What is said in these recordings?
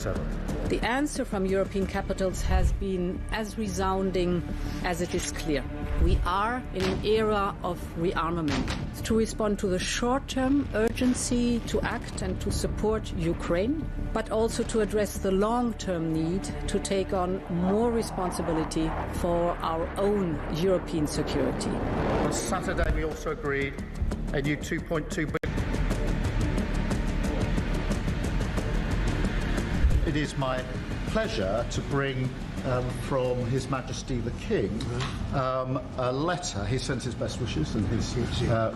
The answer from European capitals has been as resounding as it is clear. We are in an era of rearmament to respond to the short-term urgency to act and to support Ukraine, but also to address the long-term need to take on more responsibility for our own European security. On Saturday, we also agreed a new $2.2 billion. It is my pleasure to bring from His Majesty the King a letter. He sends his best wishes and his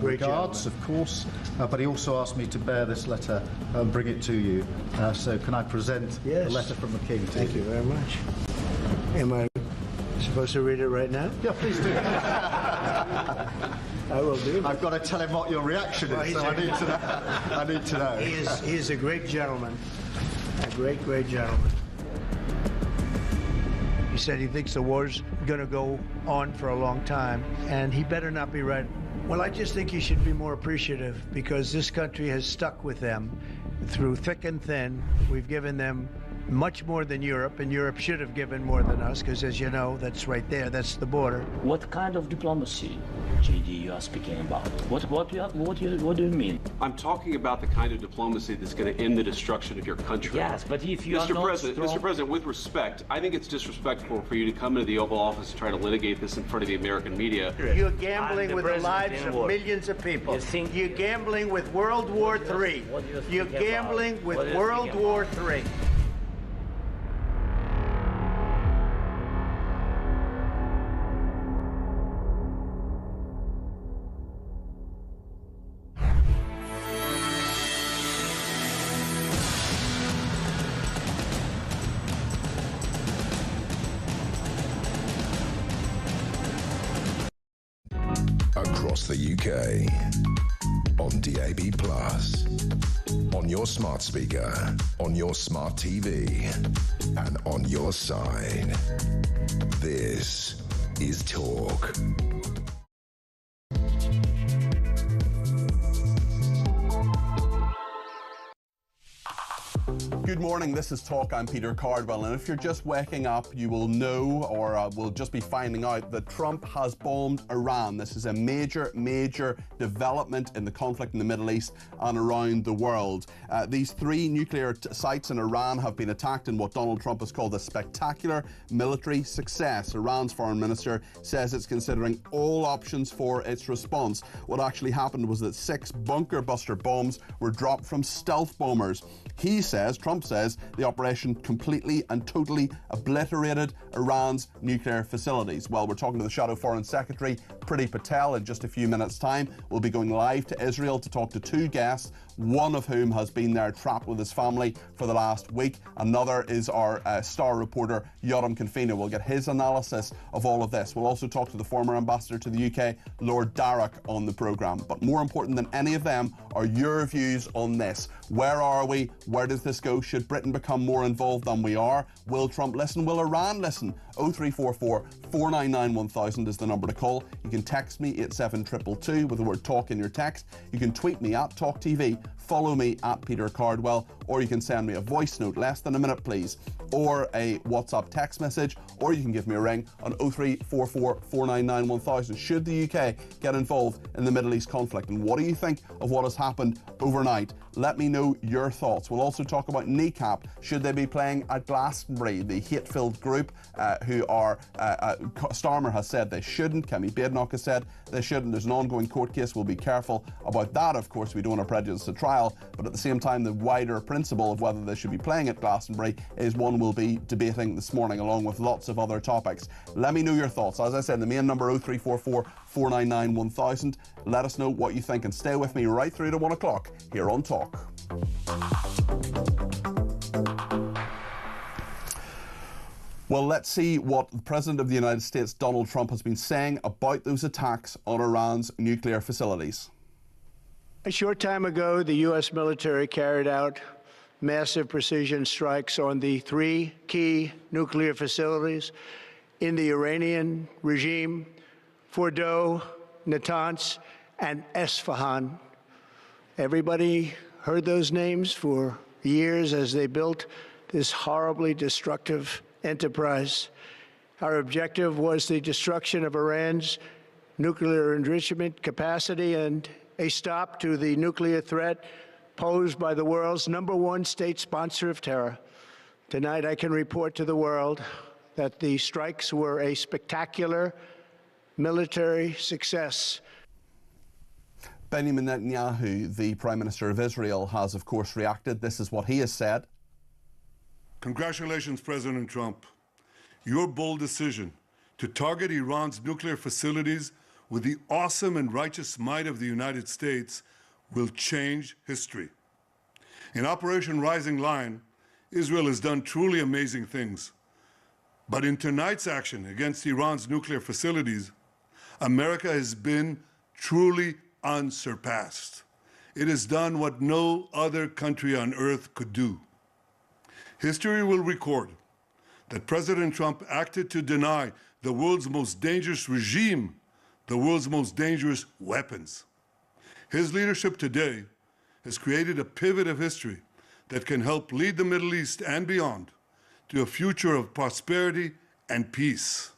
regards, of course, but he also asked me to bear this letter and bring it to you. So can I present the letter from the King to you? Thank you very much. Am I supposed to read it right now? Yeah, please do. I will do. I've got to tell him what your reaction is, so I need to know. I need to know. He is a great gentleman. A great, great gentleman. He said he thinks the war's going to go on for a long time, and he better not be right. Well, I just think he should be more appreciative, because this country has stuck with them through thick and thin. We've given them much more than Europe, and Europe should have given more than us, because as you know, that's right there, that's the border. What kind of diplomacy, JD, you are speaking about? What do you mean? I'm talking about the kind of diplomacy that's going to end the destruction of your country. Yes, but if you are not Mr. President, with respect, I think it's disrespectful for you to come into the Oval Office and try to litigate this in front of the American media. You're gambling with the lives of millions of people. You're gambling with World War III. You're gambling with World War III. Across the UK, on DAB+, on your smart speaker, on your smart TV, and on your side. This is Talk. Good morning, this is Talk. I'm Peter Cardwell, and if you're just waking up, you will know, or will just be finding out, that Trump has bombed Iran. This is a major, major development in the conflict in the Middle East and around the world. These three nuclear sites in Iran have been attacked in what Donald Trump has called a spectacular military success. Iran's foreign minister says it's considering all options for its response. What actually happened was that 6 bunker buster bombs were dropped from stealth bombers. He says, Trump says, the operation completely and totally obliterated Iran's nuclear facilities. Well, we're talking to the Shadow Foreign Secretary, Priti Patel, in just a few minutes' time. We'll be going live to Israel to talk to 2 guests, one of whom has been there trapped with his family for the last week. Another is our star reporter, Yoram Confino. We'll get his analysis of all of this. We'll also talk to the former ambassador to the UK, Lord Darroch, on the programme. But more important than any of them are your views on this. Where are we? Where does this go? Should Britain become more involved than we are? Will Trump listen? Will Iran listen? 0344 499 1000 is the number to call. You can text me 87222 with the word talk in your text. You can tweet me at talkTV, follow me at Peter Cardwell, or you can send me a voice note, less than a minute please, or a WhatsApp text message, or you can give me a ring on 0344 499 1000. Should the UK get involved in the Middle East conflict? And what do you think of what has happened overnight? Let me know your thoughts. We'll also talk about Kneecap. Should they be playing at Glastonbury? The hate-filled group who are, Starmer has said they shouldn't. Kemi Badenoch has said they shouldn't. There's an ongoing court case. We'll be careful about that. Of course, we don't want to prejudice the trial, but at the same time, the wider principle of whether they should be playing at Glastonbury is one we'll be debating this morning, along with lots of other topics. Let me know your thoughts. As I said, the main number 0344 499 1000. Let us know what you think, and stay with me right through to 1 o'clock here on Talk. Well, let's see what the President of the United States, Donald Trump, has been saying about those attacks on Iran's nuclear facilities. A short time ago, the U.S. military carried out massive precision strikes on the 3 key nuclear facilities in the Iranian regime: Fordow, Natanz, and Esfahan. Everybody heard those names for years as they built this horribly destructive enterprise. Our objective was the destruction of Iran's nuclear enrichment capacity and a stop to the nuclear threat posed by the world's #1 state sponsor of terror. Tonight, I can report to the world that the strikes were a spectacular military success. Benjamin Netanyahu, the Prime Minister of Israel, has of course reacted. This is what he has said. Congratulations, President Trump. Your bold decision to target Iran's nuclear facilities with the awesome and righteous might of the United States will change history. In Operation Rising Lion, Israel has done truly amazing things. But in tonight's action against Iran's nuclear facilities, America has been truly unsurpassed. It has done what no other country on earth could do. History will record that President Trump acted to deny the world's most dangerous regime the world's most dangerous weapons. His leadership today has created a pivot of history that can help lead the Middle East and beyond to a future of prosperity and peace.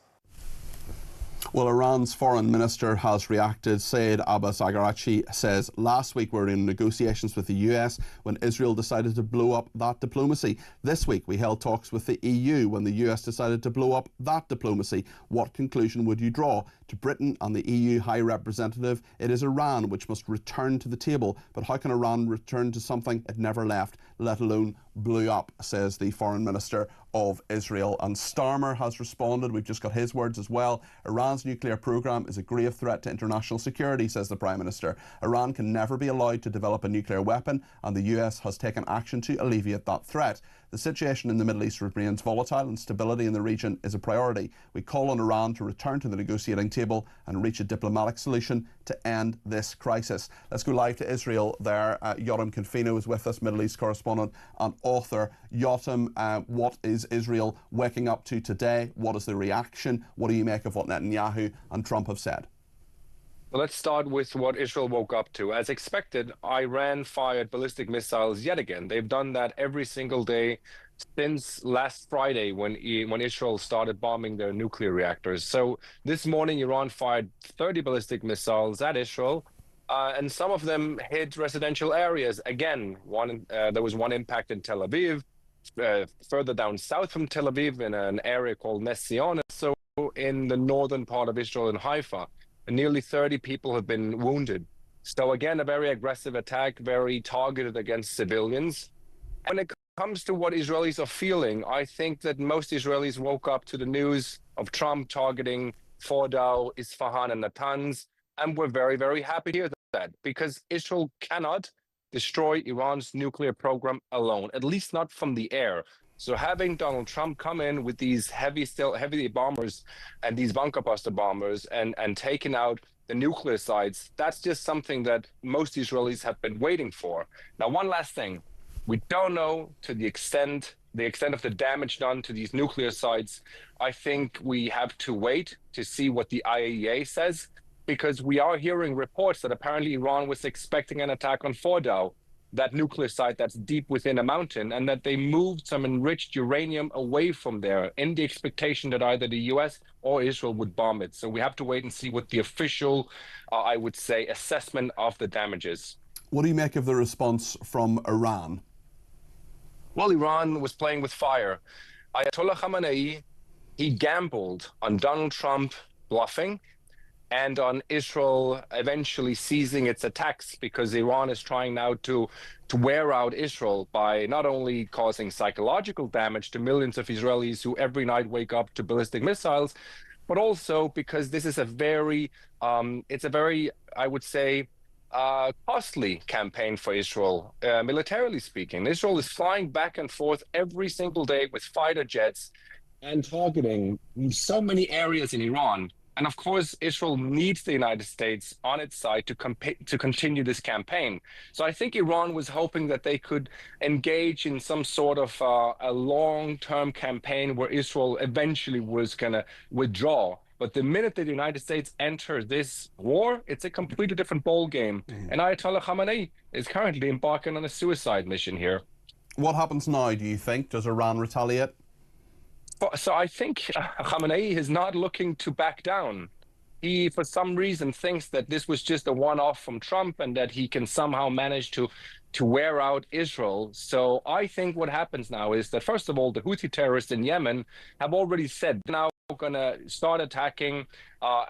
Well, Iran's foreign minister has reacted. Saeed Abbas Araghchi says last week we were in negotiations with the US when Israel decided to blow up that diplomacy. This week we held talks with the EU when the US decided to blow up that diplomacy. What conclusion would you draw? To Britain and the EU High Representative, it is Iran which must return to the table. But how can Iran return to something it never left, let alone blew up, says the Foreign Minister of Israel. And Starmer has responded. We've just got his words as well. Iran's nuclear program is a grave threat to international security, says the Prime Minister. Iran can never be allowed to develop a nuclear weapon, and the US has taken action to alleviate that threat. The situation in the Middle East remains volatile and stability in the region is a priority. We call on Iran to return to the negotiating table and reach a diplomatic solution to end this crisis. Let's go live to Israel there. Yotam Confino is with us, Middle East correspondent and author. Yotam, what is Israel waking up to today? What is the reaction? What do you make of what Netanyahu and Trump have said? Well, let's start with what Israel woke up to. As expected, Iran fired ballistic missiles yet again. They've done that every single day since last Friday when Israel started bombing their nuclear reactors. So this morning, Iran fired 30 ballistic missiles at Israel, and some of them hit residential areas. Again, there was one impact in Tel Aviv, further down south from Tel Aviv in an area called Nes Zion, so in the northern part of Israel in Haifa. And nearly 30 people have been wounded. So again, a very aggressive attack, very targeted against civilians. When it comes to what Israelis are feeling, I think that most Israelis woke up to the news of Trump targeting Fordow, Isfahan, and Natanz, and we're very, very happy to hear that, because Israel cannot destroy Iran's nuclear program alone, at least not from the air. So having Donald Trump come in with these heavy bombers and these bunker buster bombers and taking out the nuclear sites, that's just something that most Israelis have been waiting for. Now, one last thing. We don't know to the extent of the damage done to these nuclear sites. I think we have to wait to see what the IAEA says, because we are hearing reports that apparently Iran was expecting an attack on Fordow, that nuclear site that's deep within a mountain, and that they moved some enriched uranium away from there in the expectation that either the US or Israel would bomb it. So we have to wait and see what the official, I would say, assessment of the damage is. What do you make of the response from Iran? Well, Iran was playing with fire. Ayatollah Khamenei, he gambled on Donald Trump bluffing and on Israel eventually ceasing its attacks, because Iran is trying now to wear out Israel by not only causing psychological damage to millions of Israelis who every night wake up to ballistic missiles, but also because this is a very, I would say, costly campaign for Israel, militarily speaking. Israel is flying back and forth every single day with fighter jets and targeting so many areas in Iran. And of course, Israel needs the United States on its side to continue this campaign. So I think Iran was hoping that they could engage in some sort of a long-term campaign where Israel eventually was going to withdraw. But the minute that the United States enters this war, it's a completely different ball game. And Ayatollah Khamenei is currently embarking on a suicide mission here. What happens now, do you think? Does Iran retaliate? So I think Khamenei is not looking to back down. He, for some reason, thinks that this was just a one-off from Trump and that he can somehow manage to wear out Israel. So I think what happens now is that, first of all, the Houthi terrorists in Yemen have already said now going to start attacking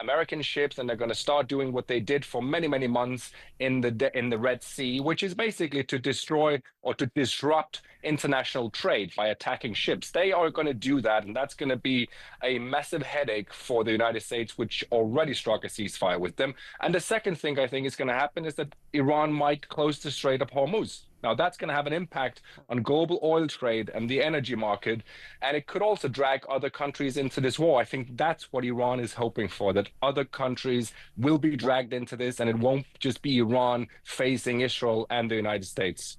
American ships, and they're going to start doing what they did for many, many months in the Red Sea, which is basically to destroy or to disrupt international trade by attacking ships. They are going to do that, and that's going to be a massive headache for the United States, which already struck a ceasefire with them. And the second thing I think is going to happen is that Iran might close the Strait of Hormuz. Now, that's going to have an impact on global oil trade and the energy market, and it could also drag other countries into this war. I think that's what Iran is hoping for, that other countries will be dragged into this, and it won't just be Iran facing Israel and the United States.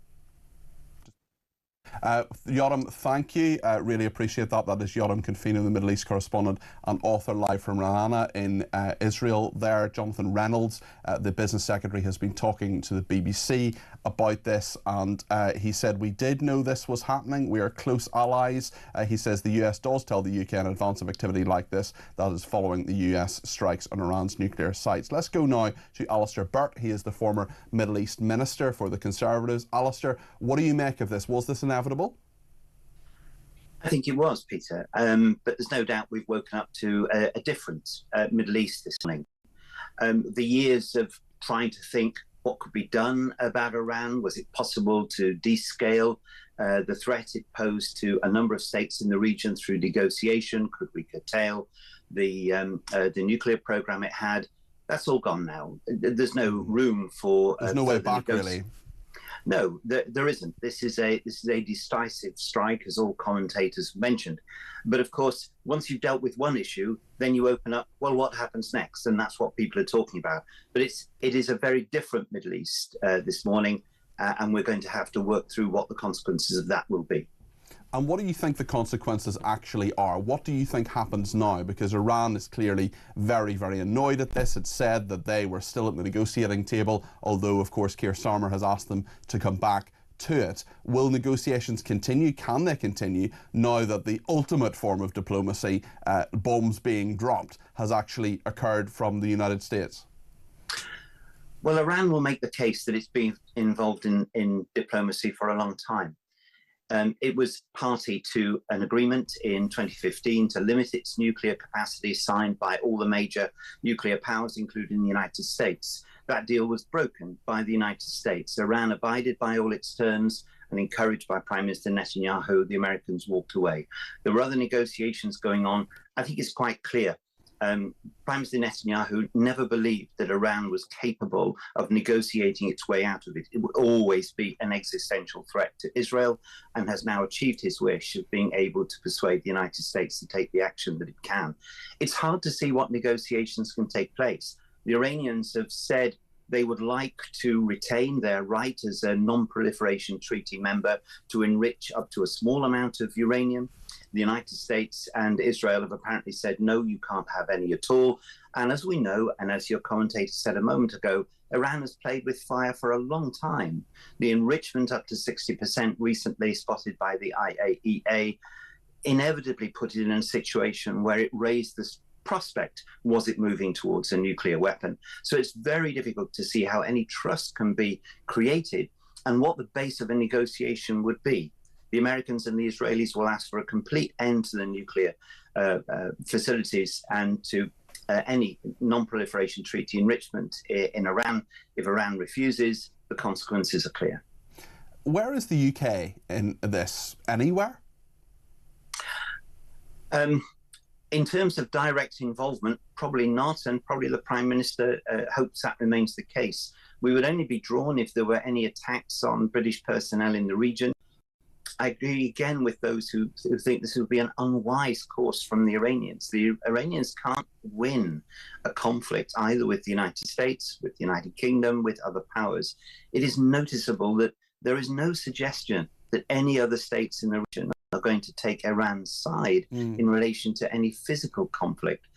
Yoram, thank you. Really appreciate that. That is Yoram Confino, the Middle East correspondent and author, live from Ra'anana in Israel there. Jonathan Reynolds, the business secretary, has been talking to the BBC about this, and he said, we did know this was happening. We are close allies. He says the US does tell the UK in advance of activity like this that is following the US strikes on Iran's nuclear sites. Let's go now to Alistair Burt. He is the former Middle East minister for the Conservatives. Alistair, what do you make of this? Was this inevitable? I think it was, Peter, but there's no doubt we've woken up to a different Middle East this morning. The years of trying to think what could be done about Iran, was it possible to descale the threat it posed to a number of states in the region through negotiation? Could we curtail the nuclear program it had? That's all gone now. There's no room for... There's no way back, really. No, there isn't. This is a decisive strike, as all commentators mentioned. But of course, once you've dealt with one issue, then you open up, well, what happens next? And that's what people are talking about. But it is a very different Middle East this morning, and we're going to have to work through what the consequences of that will be. And what do you think the consequences actually are? What do you think happens now? Because Iran is clearly very, very annoyed at this. It's said that they were still at the negotiating table, although, of course, Keir Starmer has asked them to come back to it. Will negotiations continue? Can they continue now that the ultimate form of diplomacy, bombs being dropped, has actually occurred from the United States? Well, Iran will make the case that it's been involved in diplomacy for a long time. It was party to an agreement in 2015 to limit its nuclear capacity, signed by all the major nuclear powers, including the United States. That deal was broken by the United States. Iran abided by all its terms, and encouraged by Prime Minister Netanyahu, the Americans walked away. There were other negotiations going on. I think it's quite clear. Prime Minister Netanyahu never believed that Iran was capable of negotiating its way out of it. It would always be an existential threat to Israel, and has now achieved his wish of being able to persuade the United States to take the action that it can. It's hard to see what negotiations can take place. The Iranians have said they would like to retain their right as a non-proliferation treaty member to enrich up to a small amount of uranium. The United States and Israel have apparently said, no, you can't have any at all. And as we know, and as your commentator said a moment ago, Iran has played with fire for a long time. The enrichment up to 60% recently spotted by the IAEA inevitably put it in a situation where it raised this prospect, was it moving towards a nuclear weapon? So it's very difficult to see how any trust can be created and what the base of a negotiation would be. The Americans and the Israelis will ask for a complete end to the nuclear facilities and to any non-proliferation treaty enrichment in Iran. If Iran refuses, the consequences are clear. Where is the UK in this? Anywhere? In terms of direct involvement, probably not, and probably the Prime Minister hopes that remains the case. We would only be drawn if there were any attacks on British personnel in the region. I agree again with those who think this would be an unwise course from the Iranians. The Iranians can't win a conflict either with the United States, with the United Kingdom, with other powers. It is noticeable that there is no suggestion that any other states in the region are going to take Iran's side in relation to any physical conflict.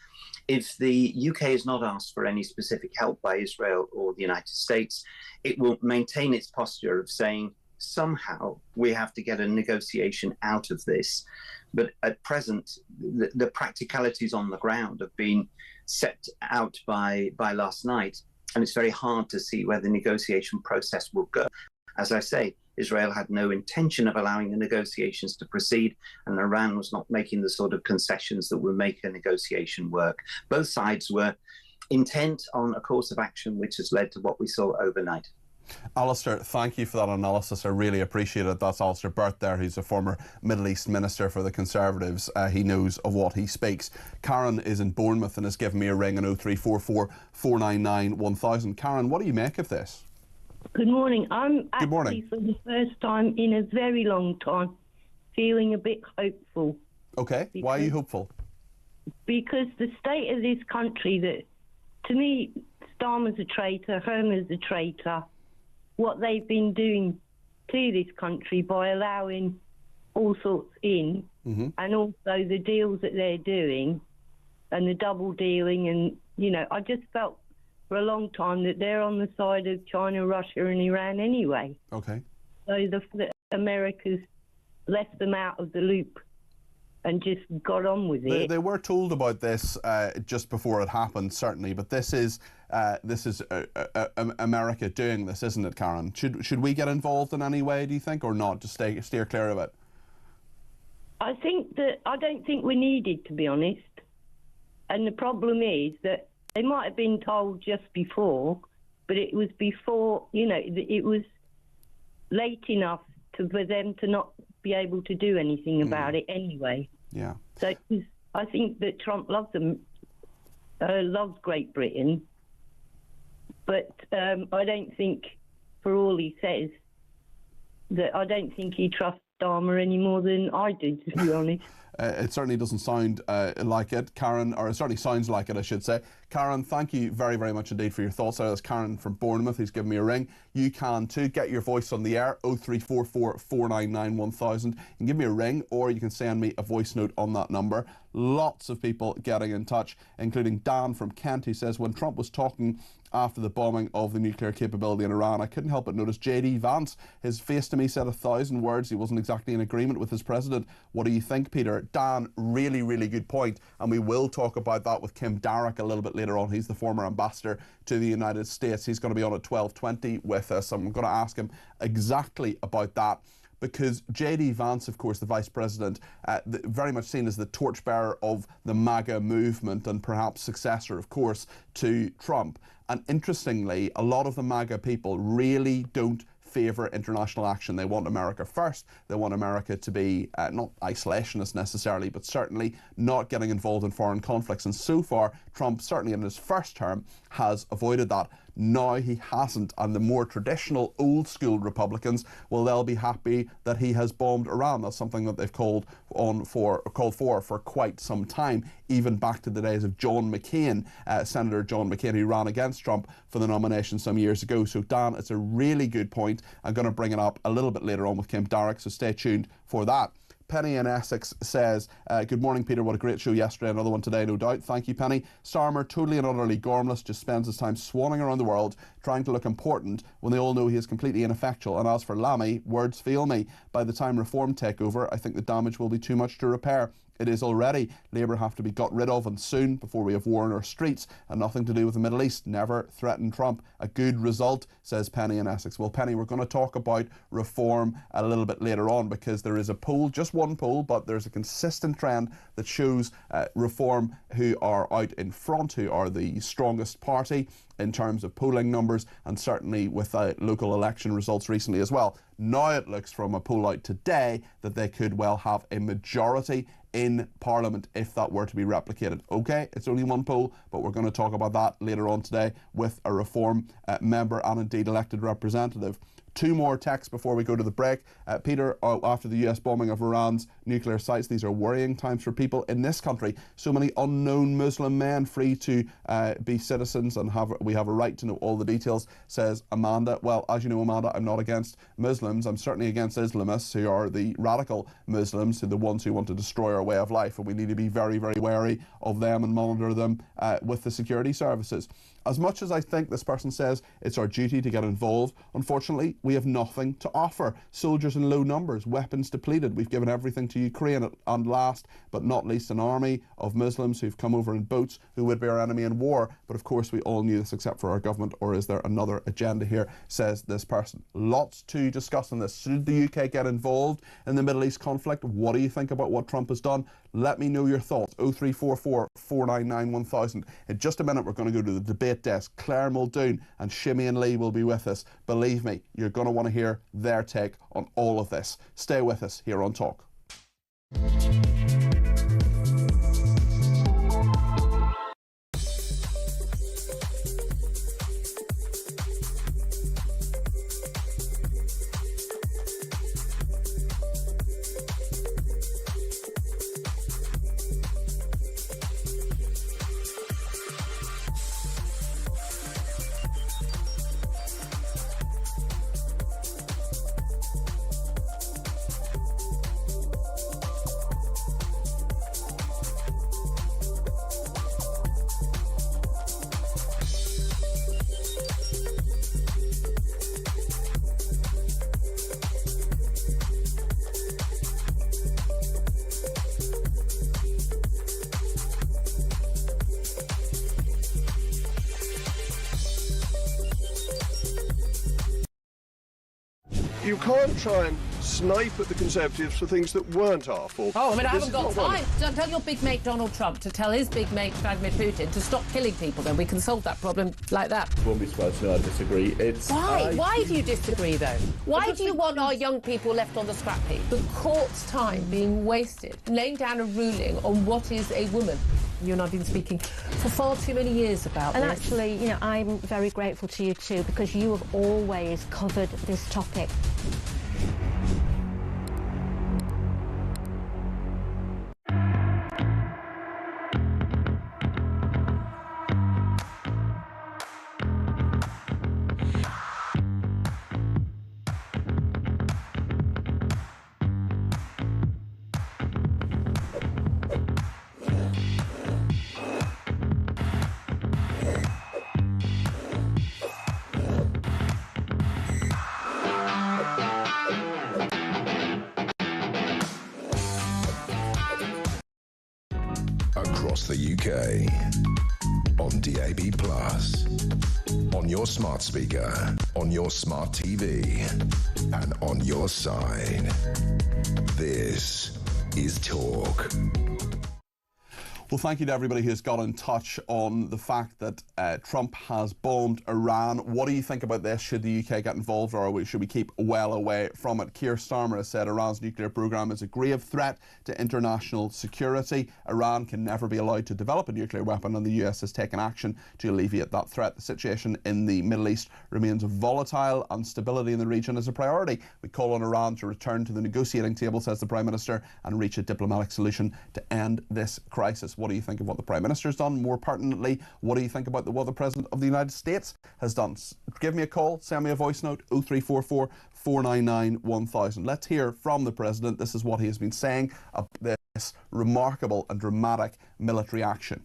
If the UK is not asked for any specific help by Israel or the United States, it will maintain its posture of saying, somehow we have to get a negotiation out of this. But at present, the practicalities on the ground have been set out by last night, and it's very hard to see where the negotiation process will go. As I say, Israel had no intention of allowing the negotiations to proceed, and Iran was not making the sort of concessions that would make a negotiation work. Both sides were intent on a course of action which has led to what we saw overnight. Alistair, thank you for that analysis. I really appreciate it. That's Alistair Burt there, who's a former Middle East minister for the Conservatives. He knows of what he speaks. Karen is in Bournemouth and has given me a ring on 0344 499 1000. Karen, what do you make of this? Good morning. I'm actually, for the first time in a very long time, feeling a bit hopeful. Okay. Why are you hopeful? Because the state of this country, that to me, Starmer's a traitor, Hermer's a traitor. What they've been doing to this country by allowing all sorts in, and also the deals that they're doing and the double dealing, and, you know, I just felt for a long time that they're on the side of China, Russia and Iran anyway. Okay. So the America's left them out of the loop and just got on with it. They were told about this just before it happened, certainly, but this is America doing this, isn't it, Karen? Should we get involved in any way, do you think, or not? Just steer clear of it. I don't think we're needed, to be honest. And the problem is that they might have been told just before, but it was before, you know, it was late enough for them to not be able to do anything about it anyway. Yeah. So I think that Trump loves them, loves Great Britain, but I don't think, for all he says, that I don't think he trusts Starmer any more than I do, to be honest. It certainly doesn't sound like it, Karen, or it certainly sounds like it, I should say. Karen, thank you very, very much indeed for your thoughts. That's Karen from Bournemouth who's given me a ring. You can too. Get your voice on the air, 0344 499 1000. You can give me a ring or you can send me a voice note on that number. Lots of people getting in touch, including Dan from Kent, who says, when Trump was talking after the bombing of the nuclear capability in Iran, I couldn't help but notice J.D. Vance. His face to me said 1,000 words. He wasn't exactly in agreement with his president. What do you think, Peter? Dan, really, really good point. And we will talk about that with Kim Darroch a little bit later on. He's the former ambassador to the United States. He's going to be on at 12:20 with us. I'm going to ask him exactly about that, because J.D. Vance, of course, the Vice President, very much seen as the torchbearer of the MAGA movement and perhaps successor, of course, to Trump. And interestingly, a lot of the MAGA people really don't favour international action. They want America first. They want America to be not isolationist necessarily, but certainly not getting involved in foreign conflicts. And so far, Trump, certainly in his first term, has avoided that. Now he hasn't, and the more traditional old school Republicans, well, they'll be happy that he has bombed Iran. That's something that they've called for quite some time, even back to the days of John McCain, Senator John McCain, who ran against Trump for the nomination some years ago. So Dan, it's a really good point. I'm going to bring it up a little bit later on with Kim Darroch, so stay tuned for that. Penny in Essex says, good morning, Peter. What a great show yesterday. Another one today, no doubt. Thank you, Penny. Starmer, totally and utterly gormless, just spends his time swanning around the world trying to look important when they all know he is completely ineffectual. And as for Lammy, words fail me. By the time reform take over, I think the damage will be too much to repair. It is already. Labour have to be got rid of, and soon, before we have war in our streets, and nothing to do with the Middle East. Never threaten Trump. A good result, says Penny in Essex. Well, Penny, we're going to talk about reform a little bit later on, because there is a poll, just one poll, but there's a consistent trend that shows reform who are out in front, who are the strongest party in terms of polling numbers, and certainly with local election results recently as well. Now it looks from a poll out today that they could well have a majority in Parliament if that were to be replicated. Okay, it's only one poll, but we're going to talk about that later on today with a Reform member and indeed elected representative. Two more texts before we go to the break. Peter, after the US bombing of Iran's nuclear sites. These are worrying times for people in this country. So many unknown Muslim men free to be citizens, and we have a right to know all the details, says Amanda. Well, as you know, Amanda, I'm not against Muslims. I'm certainly against Islamists, who are the radical Muslims, who are the ones who want to destroy our way of life, and we need to be very, very wary of them and monitor them with the security services. As much as I think this person says it's our duty to get involved, unfortunately, we have nothing to offer. Soldiers in low numbers, weapons depleted. We've given everything to Ukraine, and last but not least, an army of Muslims who've come over in boats who would be our enemy in war. But of course, we all knew this except for our government. Or is there another agenda here, says this person. Lots to discuss on this. Should the UK get involved in the Middle East conflict? What do you think about what Trump has done? Let me know your thoughts. 0344 499 1000. In just a minute, we're going to go to the debate desk. Claire Muldoon and Shimmy Lee will be with us. Believe me, you're going to want to hear their take on all of this. Stay with us here on Talk. You can't try and snipe at the Conservatives for things that weren't our fault. Oh, I mean, I haven't got time. Don't tell your big mate Donald Trump to tell his big mate Vladimir Putin to stop killing people, then we can solve that problem like that. You won't be surprised to know I disagree. Why? Why do you disagree, though? Why do you want our young people left on the scrap heap? The court's time being wasted, laying down a ruling on what is a woman. You and I have been speaking for far too many years about this. And actually, you know, I'm very grateful to you too, because you have always covered this topic. Across the UK, on DAB+, on your smart speaker, on your smart TV, and on your side. This is Talk. Well, thank you to everybody who's got in touch on the fact that Trump has bombed Iran. What do you think about this? Should the UK get involved, or should we keep well away from it? Keir Starmer has said Iran's nuclear programme is a grave threat to international security. Iran can never be allowed to develop a nuclear weapon, and the US has taken action to alleviate that threat. The situation in the Middle East remains volatile, and stability in the region is a priority. We call on Iran to return to the negotiating table, says the Prime Minister, and reach a diplomatic solution to end this crisis. What do you think of what the Prime Minister's done? More pertinently, what do you think about what the President of the United States has done? Give me a call, send me a voice note, 0344 499 1000. Let's hear from the President. This is what he has been saying about this remarkable and dramatic military action.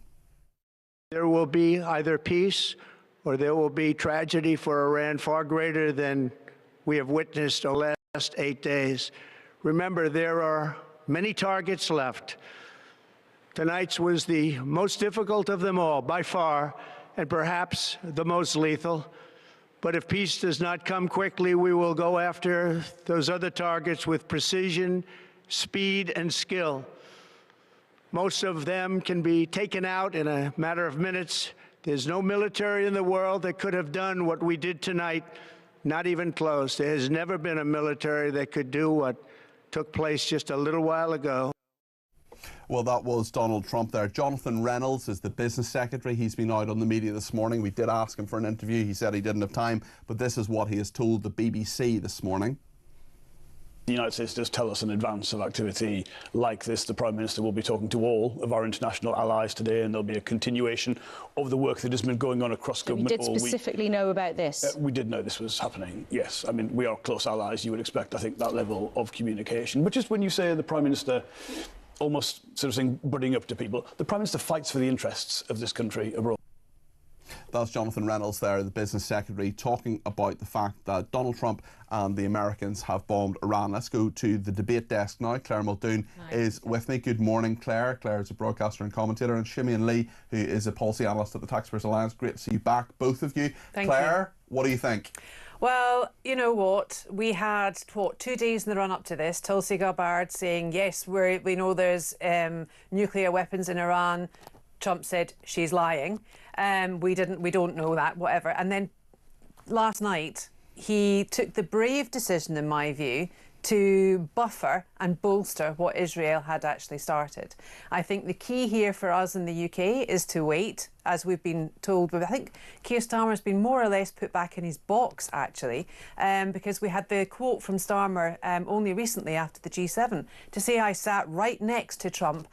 There will be either peace or there will be tragedy for Iran far greater than we have witnessed over the last 8 days. Remember, there are many targets left. Tonight's was the most difficult of them all, by far, and perhaps the most lethal. But if peace does not come quickly, we will go after those other targets with precision, speed, and skill. Most of them can be taken out in a matter of minutes. There's no military in the world that could have done what we did tonight, not even close. There has never been a military that could do what took place just a little while ago. Well, that was Donald Trump there. Jonathan Reynolds is the business secretary. He's been out on the media this morning. We did ask him for an interview. He said he didn't have time, but this is what he has told the BBC this morning. the United States does tell us in advance of activity like this, the Prime Minister will be talking to all of our international allies today, and there'll be a continuation of the work that has been going on across government all week. You did specifically know about this? We did know this was happening, yes. I mean, we are close allies. You would expect, I think, that level of communication. But just when you say the Prime Minister almost sort of saying, budding up to people, the Prime Minister fights for the interests of this country abroad. That's Jonathan Reynolds there, the business secretary, talking about the fact that Donald Trump and the Americans have bombed Iran. Let's go to the debate desk now. Claire Muldoon is with me. Good morning, Claire. Claire is a broadcaster and commentator, and Simeon Lee, who is a policy analyst at the Taxpayers Alliance. Great to see you back, both of you. Claire, what do you think? Well, you know what? We had, 2 days in the run-up to this, Tulsi Gabbard saying, yes, we know there's nuclear weapons in Iran. Trump said she's lying. We don't know that, whatever. And then last night, he took the brave decision, in my view, to buffer and bolster what Israel had actually started. I think the key here for us in the UK is to wait, as we've been told. I think Keir Starmer's been more or less put back in his box, actually, because we had the quote from Starmer only recently after the G7 to say, I sat right next to Trump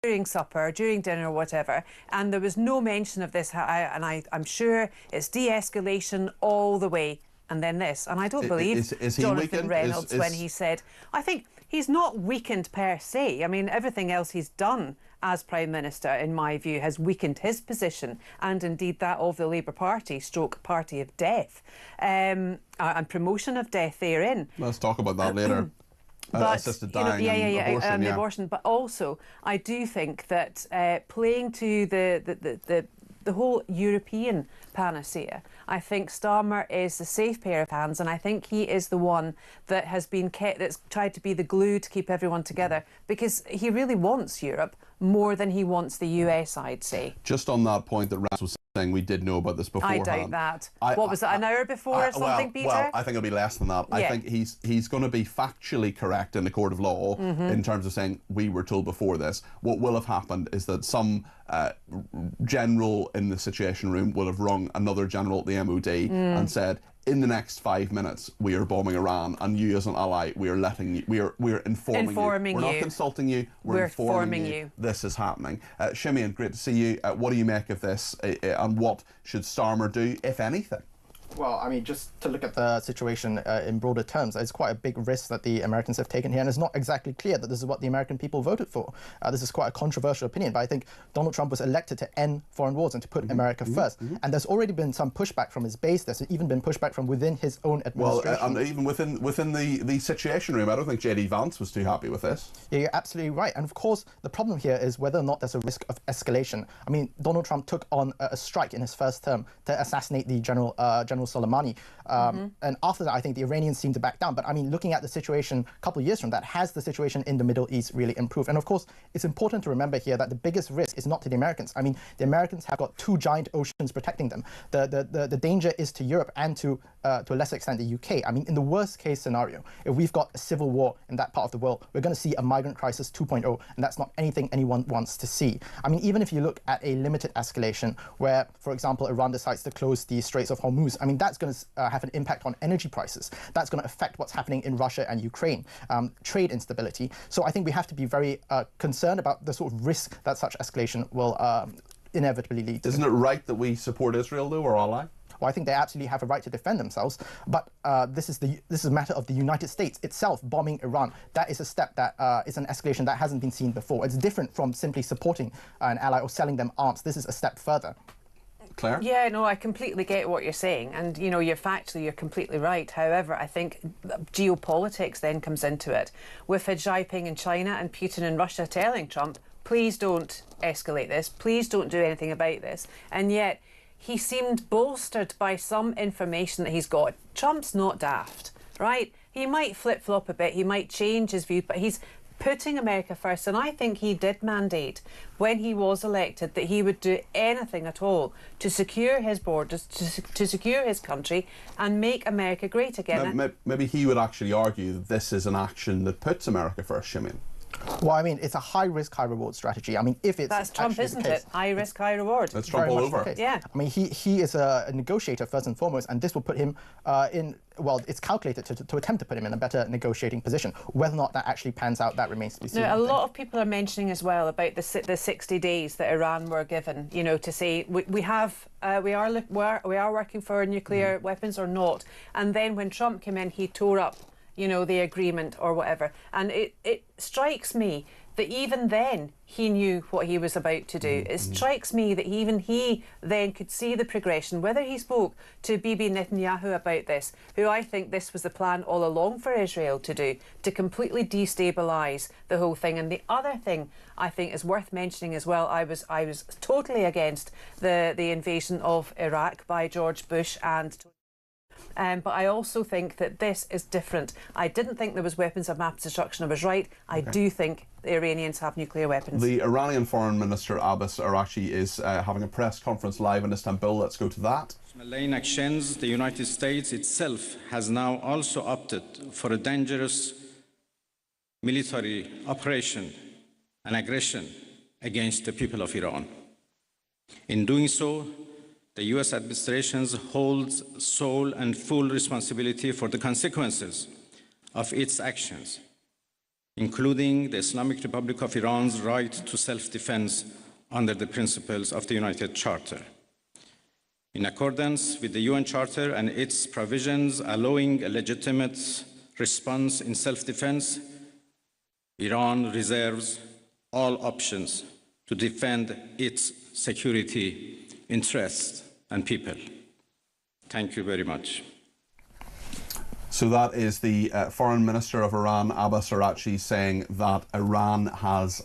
during supper, during dinner, or whatever, and there was no mention of this, and I'm sure it's de-escalation all the way. And then this, and I don't believe Jonathan Reynolds when he said, I think he's not weakened per se. I mean, everything else he's done as Prime Minister, in my view, has weakened his position, and indeed that of the Labour Party, stroke party of death, and promotion of death therein. Let's talk about that later. Assisted dying and the abortion. But also, I do think that playing to the whole European panacea, I think Starmer is a safe pair of hands, and I think he is the one that has been that's tried to be the glue to keep everyone together, because he really wants Europe more than he wants the US, I'd say. Just on that point that Raz was saying, we did know about this beforehand. I doubt that. What was that, an hour before or something, Peter? Well, I think it'll be less than that. Yeah. I think he's going to be factually correct in the court of law in terms of saying we were told before this. What will have happened is that some general in the Situation Room will have rung another general at the MOD and said, in the next 5 minutes, we are bombing Iran, and you as an ally, we are letting you, we're informing you. We're not consulting you, we're informing you. This is happening. Simeon, great to see you. What do you make of this, and what should Starmer do, if anything? Well, I mean, just to look at the situation in broader terms, it's quite a big risk that the Americans have taken here, and it's not exactly clear that this is what the American people voted for. This is quite a controversial opinion, but I think Donald Trump was elected to end foreign wars and to put America first. And there's already been some pushback from his base. There's even been pushback from within his own administration. Well, and even within the Situation Room, I don't think J.D. Vance was too happy with this. Yeah, you're absolutely right. And of course, the problem here is whether or not there's a risk of escalation. I mean, Donald Trump took on a strike in his first term to assassinate the General Soleimani. And after that, I think the Iranians seemed to back down. But I mean, looking at the situation a couple of years from that, has the situation in the Middle East really improved? And of course, it's important to remember here that the biggest risk is not to the Americans. I mean, the Americans have got two giant oceans protecting them. The danger is to Europe and to a lesser extent the UK. I mean, in the worst case scenario, if we've got a civil war in that part of the world, we're going to see a migrant crisis 2.0, and that's not anything anyone wants to see. I mean, even if you look at a limited escalation where, for example, Iran decides to close the Straits of Hormuz, I mean, that's going to have an impact on energy prices. That's going to affect what's happening in Russia and Ukraine, trade instability. So I think we have to be very concerned about the sort of risk that such escalation will inevitably lead to. Isn't it right that we support Israel, though, or ally? Well, I think they absolutely have a right to defend themselves, but this is a matter of the United States itself bombing Iran. That is a step that is an escalation that hasn't been seen before. It's different from simply supporting an ally or selling them arms. This is a step further. Claire? Yeah, no, I completely get what you're saying, and you know, you're completely right. However, I think geopolitics then comes into it, with Xi Jinping in China and Putin in Russia telling Trump, please don't escalate this, please don't do anything about this, and yet he seemed bolstered by some information that he's got. Trump's not daft, right? He might flip-flop a bit, he might change his view, but he's putting America first, and I think he did mandate when he was elected that he would do anything at all to secure his borders, to secure his country and make America great again. Maybe he would actually argue that this is an action that puts America first, Simeon. Well, I mean, it's a high-risk, high-reward strategy. I mean, if it's That's Trump, actually isn't the case, it? High risk, high reward. That's Trump all over. Yeah. I mean, he is a negotiator first and foremost, and this will put him in. Well, it's calculated to attempt to put him in a better negotiating position. Whether or not that actually pans out, that remains to be seen. Now, a lot of people are mentioning as well about the 60 days that Iran were given, you know, to say we are working for nuclear weapons or not. And then when Trump came in, he tore up, you know, the agreement or whatever. And it strikes me that even then he knew what he was about to do. It strikes me that even he then could see the progression, whether he spoke to Bibi Netanyahu about this, who I think this was the plan all along for Israel to do, to completely destabilise the whole thing. And the other thing I think is worth mentioning as well, I was totally against the invasion of Iraq by George Bush and but I also think that this is different. I didn't think there was weapons of mass destruction. I was right. I do think the Iranians have nuclear weapons. The Iranian Foreign Minister Abbas Araghchi is having a press conference live in Istanbul. Let's go to that. Malign actions, the United States itself has now also opted for a dangerous military operation and aggression against the people of Iran. In doing so, the US administration holds sole and full responsibility for the consequences of its actions, including the Islamic Republic of Iran's right to self-defense under the principles of the United Charter. In accordance with the UN Charter and its provisions allowing a legitimate response in self-defense, Iran reserves all options to defend its security interests and people. Thank you very much. So that is the Foreign Minister of Iran, Abbas Araghchi, saying that Iran has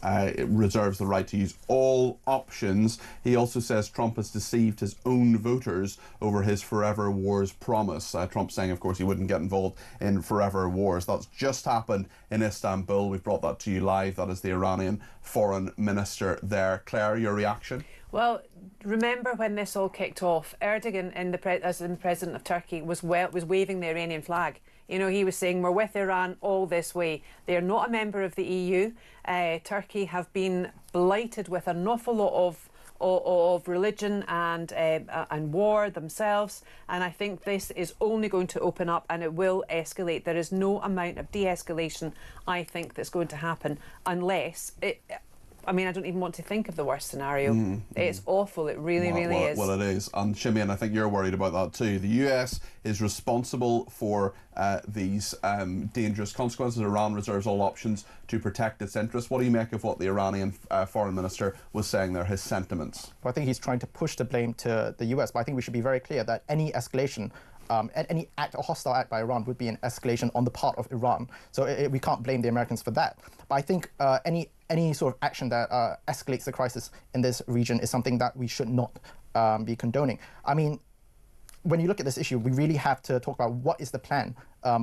reserves the right to use all options. He also says Trump has deceived his own voters over his forever wars promise. Trump saying, of course, he wouldn't get involved in forever wars. That's just happened in Istanbul. We've brought that to you live. That is the Iranian Foreign Minister there. Claire, your reaction? Well, remember when this all kicked off, Erdogan, as the president of Turkey, was waving the Iranian flag. You know, he was saying, we're with Iran all this way. They are not a member of the EU. Turkey have been blighted with an awful lot of religion and war themselves. And I think this is only going to open up and it will escalate. There is no amount of de-escalation, I think, that's going to happen unless it... I mean, I don't even want to think of the worst scenario. It's awful. It really, really is. Well, it is. And Simeon, I think you're worried about that too. The US is responsible for these dangerous consequences. Iran reserves all options to protect its interests. What do you make of what the Iranian Foreign Minister was saying there, his sentiments? Well, I think he's trying to push the blame to the US, but I think we should be very clear that any escalation any act or hostile act by Iran would be an escalation on the part of Iran. So we can't blame the Americans for that. But I think any sort of action that escalates the crisis in this region is something that we should not be condoning. I mean, when you look at this issue, we really have to talk about what is the plan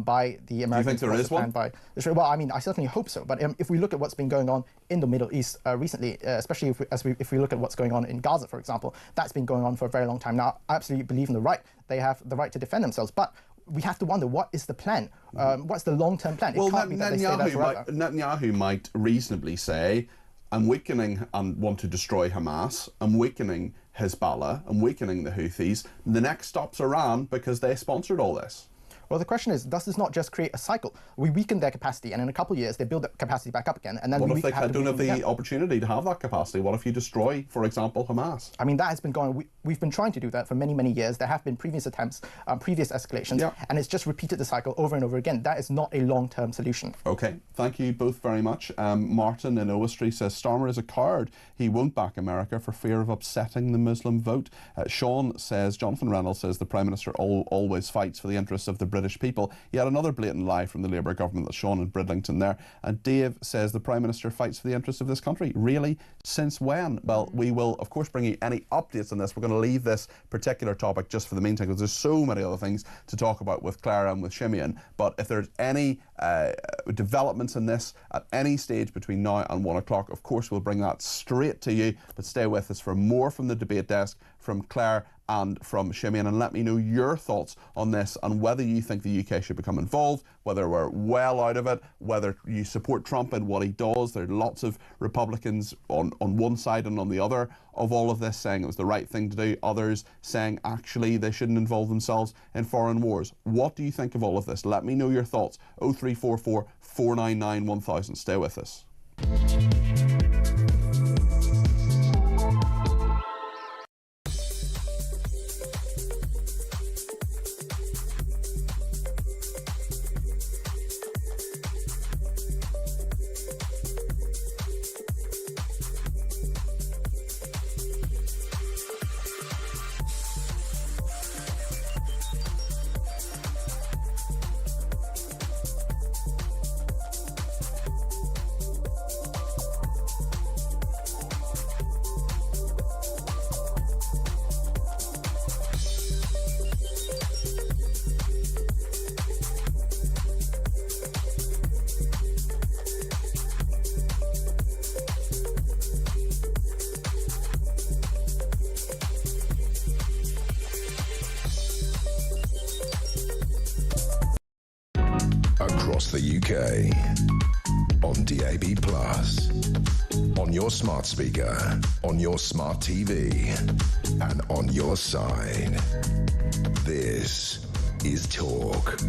by the Americans. Do you think there is one? By Israel? Well, I mean, I certainly hope so. But if we look at what's been going on in the Middle East recently, especially if we look at what's going on in Gaza, for example, that's been going on for a very long time now. I absolutely believe in the right. They have the right to defend themselves. But we have to wonder, what is the plan? What's the long-term plan? Well, it can't be that they stay there forever. Netanyahu might reasonably say, I'm weakening and want to destroy Hamas, I'm weakening Hezbollah, I'm weakening the Houthis. The next stop's Iran because they sponsored all this. Well, the question is, does this not just create a cycle? We weaken their capacity, and in a couple of years, they build that capacity back up again. And then what if they don't have the opportunity to have that capacity? What if you destroy, for example, Hamas? I mean, that has been going. We've been trying to do that for many, many years. There have been previous attempts, previous escalations, and it's just repeated the cycle over and over again. That is not a long-term solution. Okay, thank you both very much. Martin in Owestry says Starmer is a coward. He won't back America for fear of upsetting the Muslim vote. Sean says, Jonathan Reynolds says the Prime Minister always fights for the interests of the British people. Yet another blatant lie from the Labour government. That's Sean in Bridlington there. And Dave says the Prime Minister fights for the interests of this country. Really? Since when? Well, we will, of course, bring you any updates on this. We're going to leave this particular topic just for the meantime because there's so many other things to talk about with Clara and with Simeon. But if there's any developments in this at any stage between now and 1 o'clock, of course, we'll bring that straight to you. But stay with us for more from the debate desk, from Claire and from Simeon, and let me know your thoughts on this and whether you think the UK should become involved whether we're well out of it, whether you support Trump and what he does. There are lots of Republicans on one side and on the other of all of this saying it was the right thing to do, others saying actually they shouldn't involve themselves in foreign wars. What do you think of all of this? Let me know your thoughts. 0344 499 1000. Stay with us. Across the UK, on DAB+, on your smart speaker, on your smart TV, and on your side. This is Talk.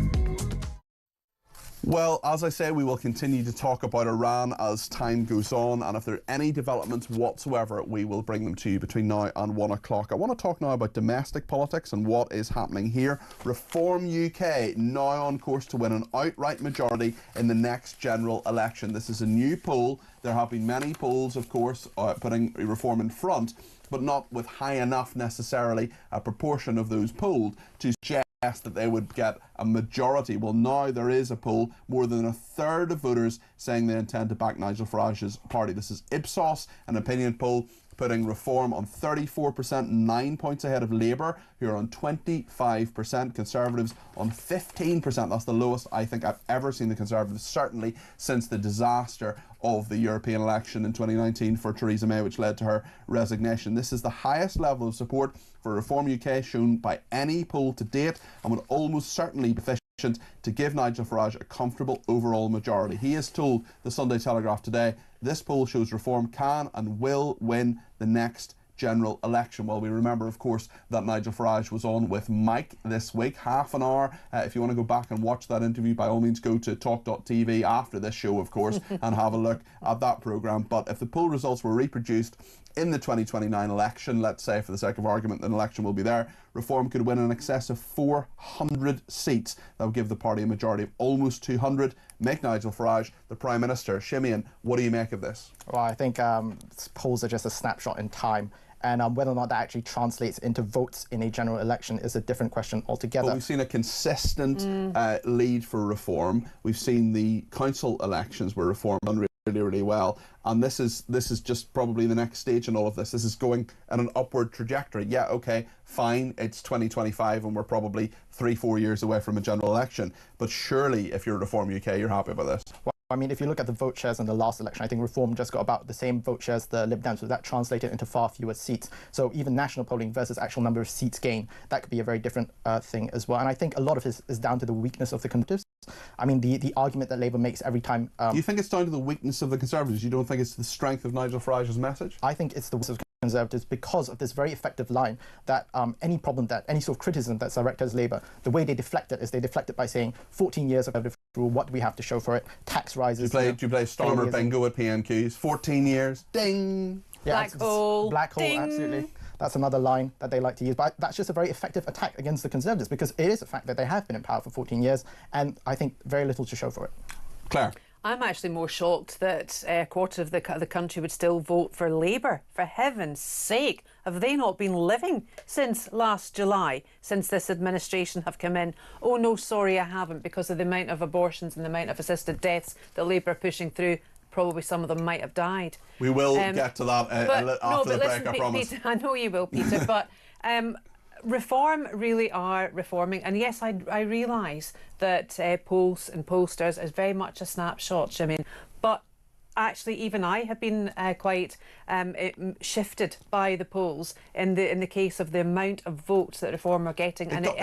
Well, as I say, we will continue to talk about Iran as time goes on, and if there are any developments whatsoever, we will bring them to you between now and 1 o'clock. I want to talk now about domestic politics and what is happening here. Reform UK now on course to win an outright majority in the next general election. This is a new poll. There have been many polls, of course, putting Reform in front, but not with high enough necessarily a proportion of those polled to suggest that they would get a majority. Well, now there is a poll, more than a third of voters saying they intend to back Nigel Farage's party. This is Ipsos, an opinion poll, putting Reform on 34%, 9 points ahead of Labour, who are on 25%, Conservatives on 15%. That's the lowest I think I've ever seen the Conservatives, certainly since the disaster of the European election in 2019 for Theresa May, which led to her resignation. This is the highest level of support for Reform UK shown by any poll to date, and would almost certainly be sufficient to give Nigel Farage a comfortable overall majority. He has told the Sunday Telegraph today, this poll shows Reform can and will win the next general election. Well, we remember, of course, that Nigel Farage was on with Mike this week, half an hour. If you want to go back and watch that interview, by all means go to talk.tv after this show, of course, and have a look at that programme. But if the poll results were reproduced in the 2029 election, let's say for the sake of argument an election will be there, Reform could win in excess of 400 seats. That would give the party a majority of almost 200, make Nigel Farage the Prime Minister. Shimian, what do you make of this? Well, I think polls are just a snapshot in time. And whether or not that actually translates into votes in a general election is a different question altogether. Well, we've seen a consistent lead for Reform. We've seen the council elections where Reform done really well, and this is just probably the next stage in all of this. This is going at an upward trajectory. Yeah, okay, fine, it's 2025 and we're probably 3-4 years away from a general election, but surely if you're Reform UK, you're happy about this. Well, I mean, if you look at the vote shares in the last election, I think Reform just got about the same vote shares as the Lib Dems, so that translated into far fewer seats. So even national polling versus actual number of seats gained, that could be a very different thing as well. And I think a lot of it is down to the weakness of the Conservatives. I mean, the argument that Labour makes every time... Do you think it's down to the weakness of the Conservatives? You don't think it's the strength of Nigel Farage's message? I think it's the weakness of Conservatives because of this very effective line that any problem, that any sort of criticism that's directed as Labour, the way they deflect it is they deflect it by saying 14 years of Conservative rule, what do we have to show for it? Tax rises... Do you play Stormer Bingo at PMQs? 14 years, ding! Yeah, Black hole, ding. Absolutely. That's another line that they like to use. But that's just a very effective attack against the Conservatives because it is a fact that they have been in power for 14 years and I think very little to show for it. Claire? I'm actually more shocked that a quarter of the country would still vote for Labour. For heaven's sake, have they not been living since last July, since this administration have come in? Oh no, sorry, I haven't, because of the amount of abortions and the amount of assisted deaths that Labour are pushing through. Probably some of them might have died. We will get to that after the break, I promise. Peter, I know you will, Peter, but Reform really are reforming. And yes, I realise that polls and pollsters is very much a snapshot, I mean, but actually even I have been quite shifted by the polls in the case of the amount of votes that Reform are getting, and it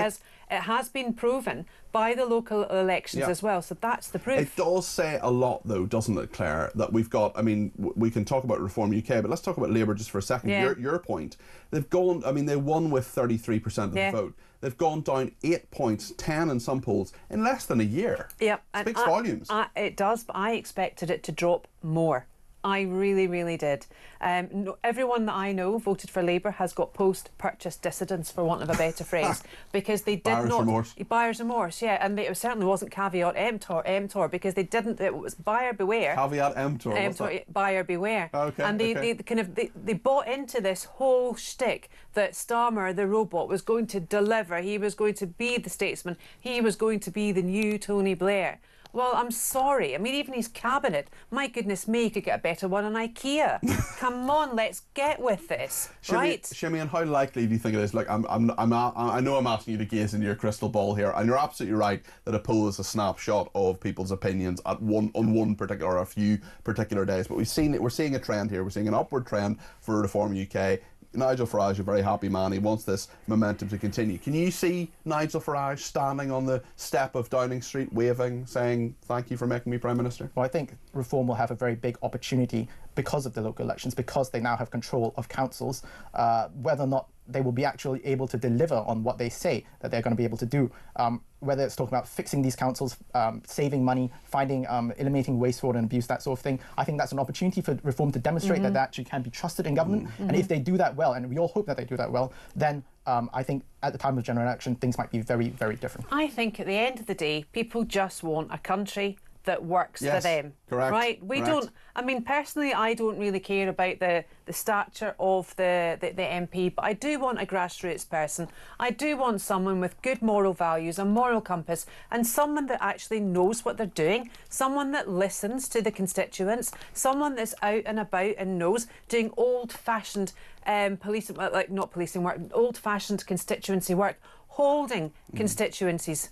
has been proven by the local elections as well. So that's the proof. It does say a lot, though, doesn't it, Claire, that we've got, I mean, we can talk about Reform UK, but let's talk about Labour just for a second. Your point. They've gone, I mean, they won with 33% of the vote. They've gone down 8 points, 10 in some polls, in less than a year. Yep. Speaks volumes. It does, but I expected it to drop more. I really, really did. Everyone that I know voted for Labour has got post-purchase dissidence, for want of a better phrase, because they did Buyer's remorse. Buyer's remorse, yeah, and it certainly wasn't caveat emptor, because they didn't. It was buyer beware. Caveat emptor. Buyer beware. Okay. And they bought into this whole shtick that Starmer, the robot, was going to deliver. He was going to be the statesman. He was going to be the new Tony Blair. Well, I'm sorry. I mean, even his cabinet, my goodness me, could get a better one on IKEA. Come on, let's get with this, right? Shimmy, and how likely do you think it is? Like, I know I'm asking you to gaze into your crystal ball here, and you're absolutely right that a poll is a snapshot of people's opinions on one particular or a few particular days. But we're seeing a trend here. We're seeing an upward trend for Reform UK. Nigel Farage, a very happy man. He wants this momentum to continue. Can you see Nigel Farage standing on the step of Downing Street, waving, saying, "Thank you for making me Prime Minister"? Well, I think Reform will have a very big opportunity because of the local elections, because they now have control of councils, whether or not they will be actually able to deliver on what they say that they're going to be able to do. Whether it's talking about fixing these councils, saving money, eliminating waste, fraud and abuse, that sort of thing. I think that's an opportunity for Reform to demonstrate that they actually can be trusted in government. And if they do that well, and we all hope that they do that well, then I think at the time of general election, things might be very, very different. I think at the end of the day, people just want a country that works for them. Correct. Right? We don't. I mean, personally, I don't really care about the stature of the MP, but I do want a grassroots person. I do want someone with good moral values, a moral compass, and someone that actually knows what they're doing, someone that listens to the constituents, someone that's out and about and knows, doing old-fashioned not policing work, old-fashioned constituency work, holding constituencies.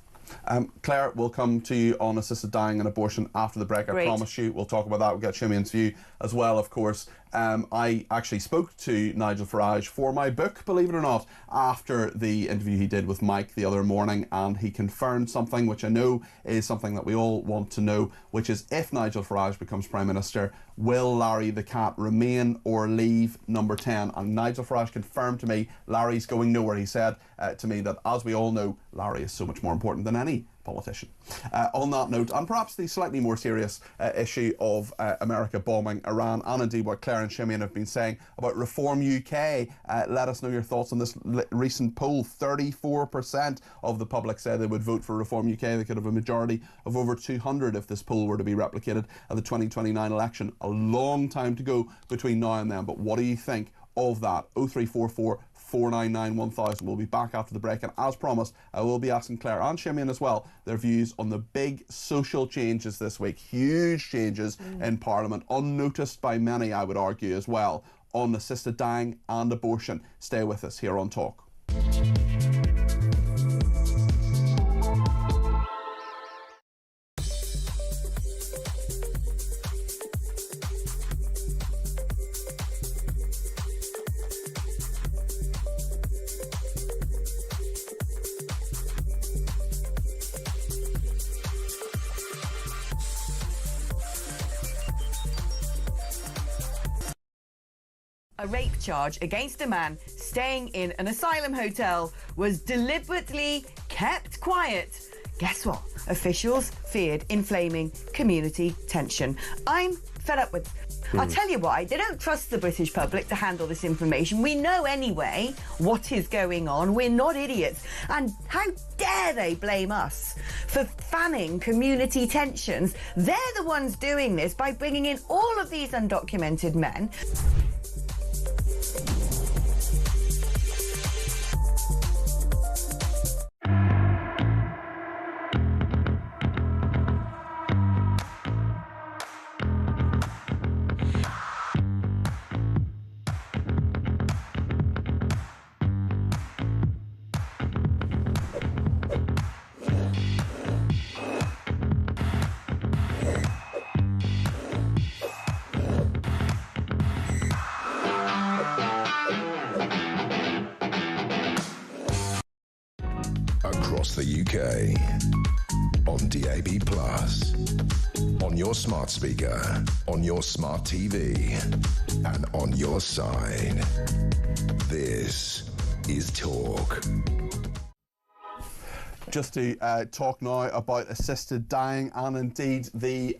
Claire, we'll come to you on assisted dying and abortion after the break. I promise you. We'll talk about that. We'll get Shimian's view as well, of course. I actually spoke to Nigel Farage for my book, believe it or not, after the interview he did with Mike the other morning, and he confirmed something which I know is something that we all want to know, which is if Nigel Farage becomes Prime Minister, will Larry the Cat remain or leave Number 10? And Nigel Farage confirmed to me Larry's going nowhere. He said to me that, as we all know, Larry is so much more important than any politician. On that note, and perhaps the slightly more serious issue of America bombing Iran, and indeed what Claire and Shimian have been saying about Reform UK, let us know your thoughts on this recent poll. 34% of the public said they would vote for Reform UK. They could have a majority of over 200 if this poll were to be replicated at the 2029 election. A long time to go between now and then, but what do you think of that? 0344 499 1000. We'll be back after the break, and as promised, I will be asking Claire and Shimian as well their views on the big social changes this week. Huge changes in Parliament, unnoticed by many, I would argue, as well, on assisted dying and abortion. Stay with us here on Talk. A rape charge against a man staying in an asylum hotel was deliberately kept quiet. Guess what? Officials feared inflaming community tension. I'm fed up with... I'll tell you why. They don't trust the British public to handle this information. We know anyway what is going on. We're not idiots. And how dare they blame us for fanning community tensions? They're the ones doing this by bringing in all of these undocumented men. UK. On DAB+, on your smart speaker, on your smart TV, and on your side. This is Talk. Just to talk now about assisted dying and indeed the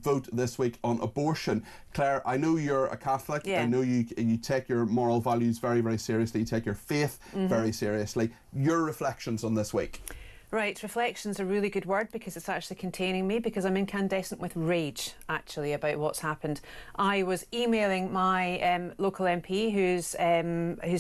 vote this week on abortion. Claire, I know you're a Catholic. Yeah. I know you take your moral values very, very seriously. You take your faith very seriously. Your reflections on this week? Right, reflection's a really good word because it's actually containing me, because I'm incandescent with rage, actually, about what's happened. I was emailing my local MP, whose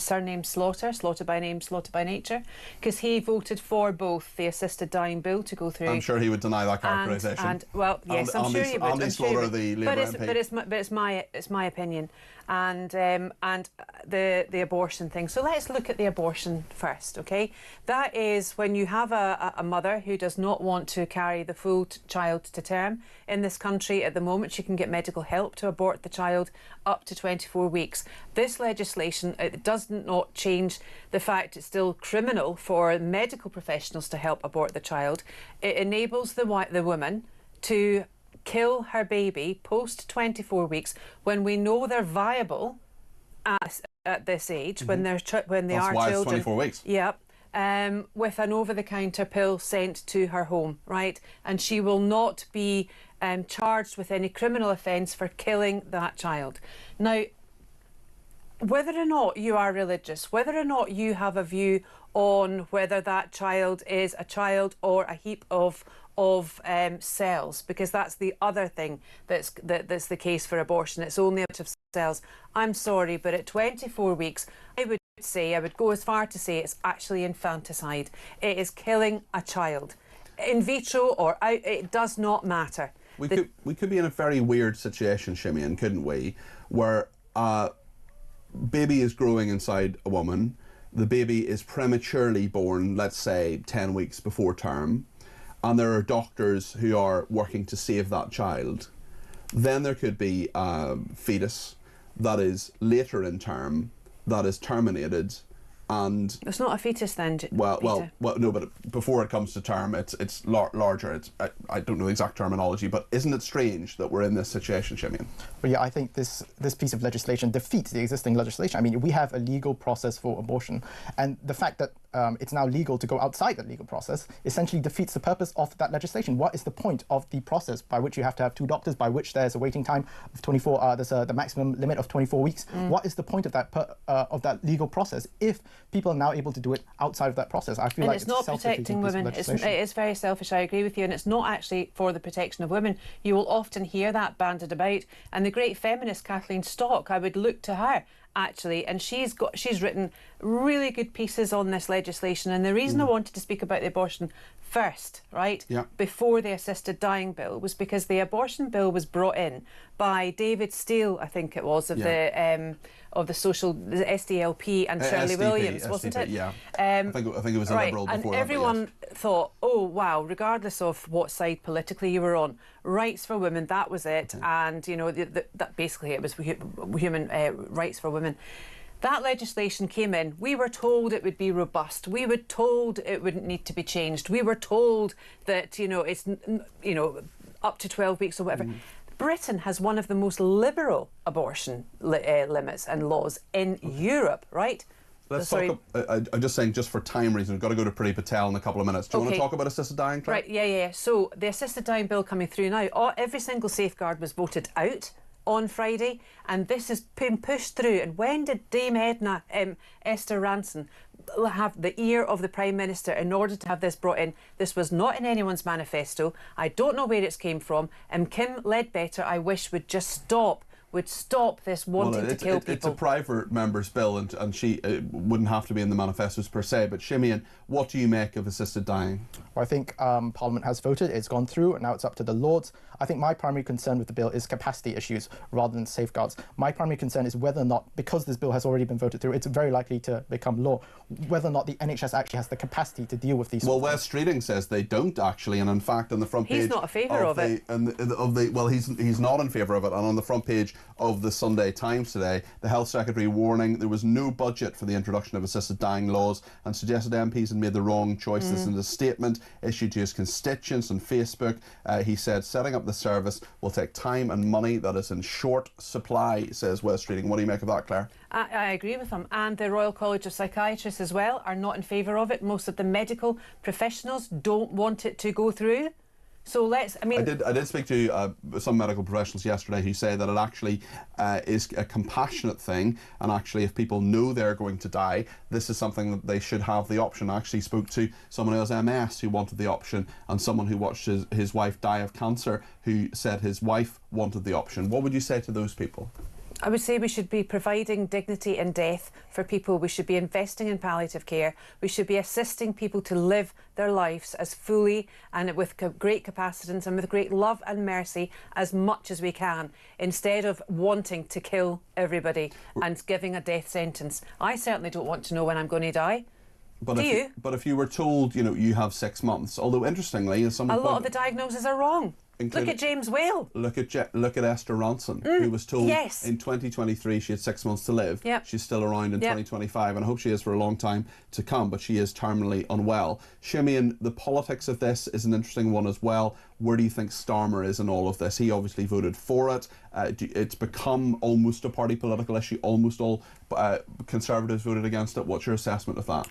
surname's Slaughter by name, Slaughter by nature, because he voted for both the assisted dying bill to go through. I'm sure he would deny that characterisation. Well, yes, I'm sure he would. Andy Slaughter, the Labour MP. But it's my opinion, and the abortion thing. So let's look at the abortion first, okay? That is when you have a mother who does not want to carry the full child to term. In this country at the moment, she can get medical help to abort the child up to 24 weeks. This legislation, it does not change the fact it's still criminal for medical professionals to help abort the child. It enables the woman to kill her baby post 24 weeks when we know they're viable at this age, when they are children. That's why it's 24 weeks. Yep. With an over-the-counter pill sent to her home, right? And she will not be charged with any criminal offence for killing that child. Now, whether or not you are religious, whether or not you have a view on whether that child is a child or a heap of cells, because that's the other thing that's the case for abortion. It's only a bit of cells. I'm sorry, but at 24 weeks, I would go as far to say it's actually infanticide. It is killing a child. In vitro or out, it does not matter. We could be in a very weird situation, Simeon, couldn't we? Where a baby is growing inside a woman, the baby is prematurely born, let's say 10 weeks before term, and there are doctors who are working to save that child. Then there could be a fetus that is later in term, that is terminated, and it's not a fetus then. Well, no, but before it comes to term, it's larger. I don't know the exact terminology, but isn't it strange that we're in this situation, Simeon? Well, yeah, I think this piece of legislation defeats the existing legislation. I mean, we have a legal process for abortion, and the fact that it's now legal to go outside that legal process essentially defeats the purpose of that legislation. What is the point of the process by which you have to have 2 doctors, by which there's a waiting time of 24, there's the maximum limit of 24 weeks? What is the point of that legal process if people are now able to do it outside of that process? I feel like it's not protecting women. It is very selfish, I agree with you, and it's not actually for the protection of women. You will often hear that banded about, and the great feminist Kathleen Stock, I would look to her actually, and she's written really good pieces on this legislation. And the reason I wanted to speak about the abortion first, right, before the assisted dying bill, was because the abortion bill was brought in by David Steele, I think it was, of the SDLP and Shirley SDP, Williams, wasn't SDP, it? Yeah. I think it was a Liberal before. And everyone thought, oh wow, regardless of what side politically you were on, rights for women, that was it. And you know, that basically it was human rights for women. That legislation came in. We were told it would be robust. We were told it wouldn't need to be changed. We were told that, you know, it's, you know, up to 12 weeks or whatever. Britain has one of the most liberal abortion limits and laws in Europe, right? Let's talk. I'm just saying, just for time reasons, we've got to go to Priti Patel in a couple of minutes. Do you want to talk about assisted dying, Claire? Right, yeah. So the assisted dying bill coming through now, every single safeguard was voted out on Friday, and this has been pushed through. And when did Dame Edna Esther Ranson have the ear of the Prime Minister in order to have this brought in? This was not in anyone's manifesto. I don't know where it's came from. And Kim Ledbetter, I wish, would just stop this wanting to kill people. It's a private member's bill, and she wouldn't have to be in the manifestos per se. But Simeon, what do you make of assisted dying? Well, I think Parliament has voted, it's gone through, and now it's up to the Lords. I think my primary concern with the bill is capacity issues rather than safeguards. My primary concern is whether or not, because this bill has already been voted through, it's very likely to become law, whether or not the NHS actually has the capacity to deal with these. Well, Wes Streeting says they don't actually, and in fact on the front page... He's not in favour of it. Well, he's not in favour of it, and on the front page of the Sunday Times today. The Health Secretary warning there was no budget for the introduction of assisted dying laws and suggested MPs had made the wrong choices. In a statement issued to his constituents on Facebook, he said setting up the service will take time and money that is in short supply, says West Reading. What do you make of that, Claire? I agree with him, and the Royal College of Psychiatrists as well are not in favour of it. Most of the medical professionals don't want it to go through. So I did speak to some medical professionals yesterday who say that it actually is a compassionate thing, and actually if people know they're going to die, this is something that they should have the option. I actually spoke to someone who has MS who wanted the option, and someone who watched his wife die of cancer who said his wife wanted the option. What would you say to those people? I would say we should be providing dignity in death for people. We should be investing in palliative care. We should be assisting people to live their lives as fully and with great capacitance and with great love and mercy as much as we can, instead of wanting to kill everybody and giving a death sentence. I certainly don't want to know when I'm going to die. But if you were told, you know, you have 6 months, although interestingly, as someone a lot of the diagnoses are wrong. Look at James Whale. Look at Esther Ronson, who was told in 2023 she had 6 months to live. Yep. She's still around in 2025, and I hope she is for a long time to come, but she is terminally unwell. Simeon, the politics of this is an interesting one as well. Where do you think Starmer is in all of this? He obviously voted for it. It's become almost a party political issue. Almost all Conservatives voted against it. What's your assessment of that?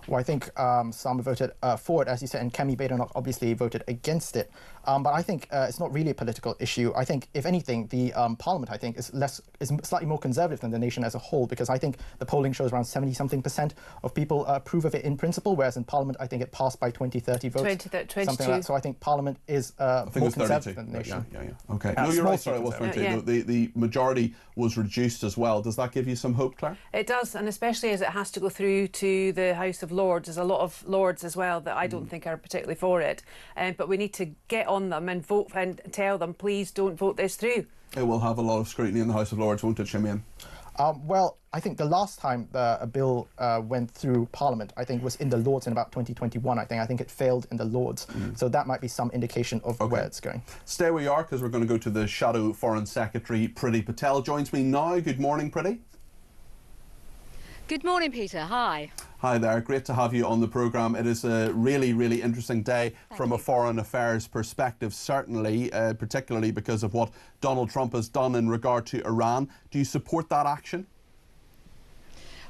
Well, I think Starmer voted for it, as you said, and Kemi Badenoch obviously voted against it. But I think it's not really a political issue. I think, if anything, the Parliament, I think, is slightly more conservative than the nation as a whole, because I think the polling shows around 70-something% of people approve of it in principle, whereas in Parliament, I think it passed by 20-30 votes. 22. Something like that. So I think Parliament is more conservative than the nation. Yeah. Okay. No, you're right. Sorry, it was 22. Yeah. The majority was reduced as well. Does that give you some hope, Claire? It does, and especially as it has to go through to the House of Lords. There's a lot of Lords as well that I don't think are particularly for it. But we need to get on them and vote and tell them, please don't vote this through. It will have a lot of scrutiny in the House of Lords, won't it, Simeon? Well, I think the last time a bill went through Parliament, I think, was in the Lords in about 2021. I think it failed in the Lords. So that might be some indication of where it's going. Stay where you are, because we're going to go to the Shadow Foreign Secretary, Priti Patel. Joins me now. Good morning, Priti. Good morning, Peter. Hi. Hi there. Great to have you on the programme. It is a really, really interesting day from a foreign affairs perspective, certainly, particularly because of what Donald Trump has done in regard to Iran. Do you support that action?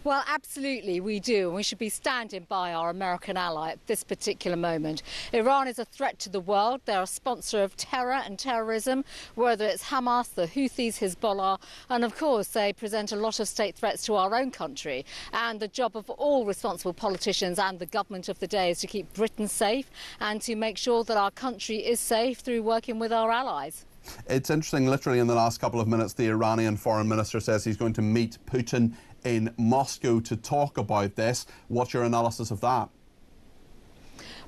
Well, absolutely, we do, and we should be standing by our American ally at this particular moment. Iran is a threat to the world. They're a sponsor of terror and terrorism, whether it's Hamas, the Houthis, Hezbollah, and of course they present a lot of state threats to our own country. And the job of all responsible politicians and the government of the day is to keep Britain safe and to make sure that our country is safe through working with our allies. It's interesting, literally in the last couple of minutes, the Iranian foreign minister says he's going to meet Putin in Moscow to talk about this. What's your analysis of that?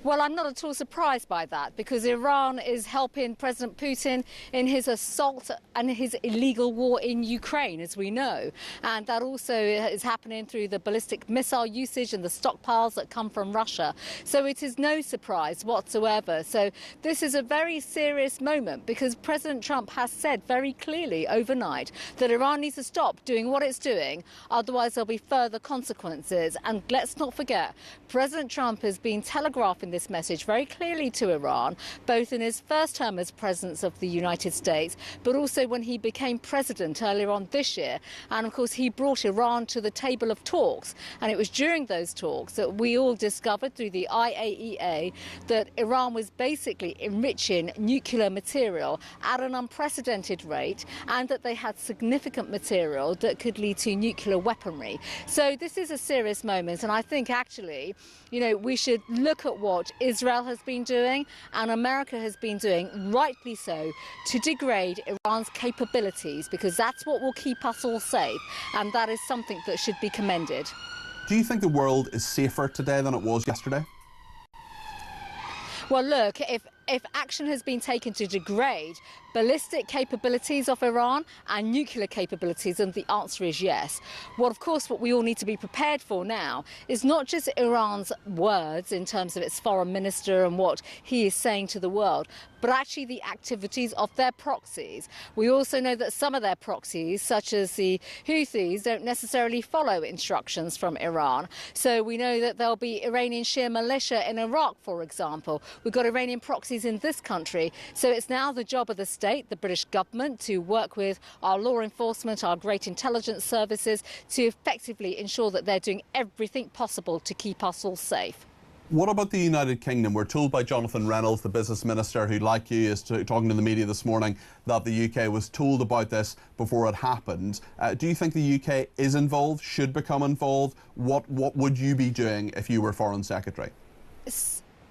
Well, I'm not at all surprised by that, because Iran is helping President Putin in his assault and his illegal war in Ukraine, as we know. And that also is happening through the ballistic missile usage and the stockpiles that come from Russia. So it is no surprise whatsoever. So this is a very serious moment, because President Trump has said very clearly overnight that Iran needs to stop doing what it's doing, otherwise there'll be further consequences. And let's not forget, President Trump has been telegraphing this message very clearly to Iran, both in his first term as president of the United States, but also when he became president earlier on this year. And of course, he brought Iran to the table of talks. And it was during those talks that we all discovered through the IAEA that Iran was basically enriching nuclear material at an unprecedented rate, and that they had significant material that could lead to nuclear weaponry. So this is a serious moment. And I think actually, you know, we should look at what Israel has been doing and America has been doing, rightly so, to degrade Iran's capabilities, because that's what will keep us all safe, and that is something that should be commended. Do you think the world is safer today than it was yesterday? Well, look, if if action has been taken to degrade ballistic capabilities of Iran and nuclear capabilities, and the answer is yes. What we all need to be prepared for now is not just Iran's words in terms of its foreign minister and what he is saying to the world, but actually the activities of their proxies. We also know that some of their proxies, such as the Houthis, don't necessarily follow instructions from Iran. So we know that there'll be Iranian Shia militia in Iraq, for example. We've got Iranian proxies in this country. So it's now the job of the state, the British government, to work with our law enforcement, our great intelligence services, to effectively ensure that they're doing everything possible to keep us all safe. What about the United Kingdom? We're told by Jonathan Reynolds, the business minister, who, like you, is talking to the media this morning, that the UK was told about this before it happened. Do you think the UK is involved, should become involved? What would you be doing if you were Foreign Secretary?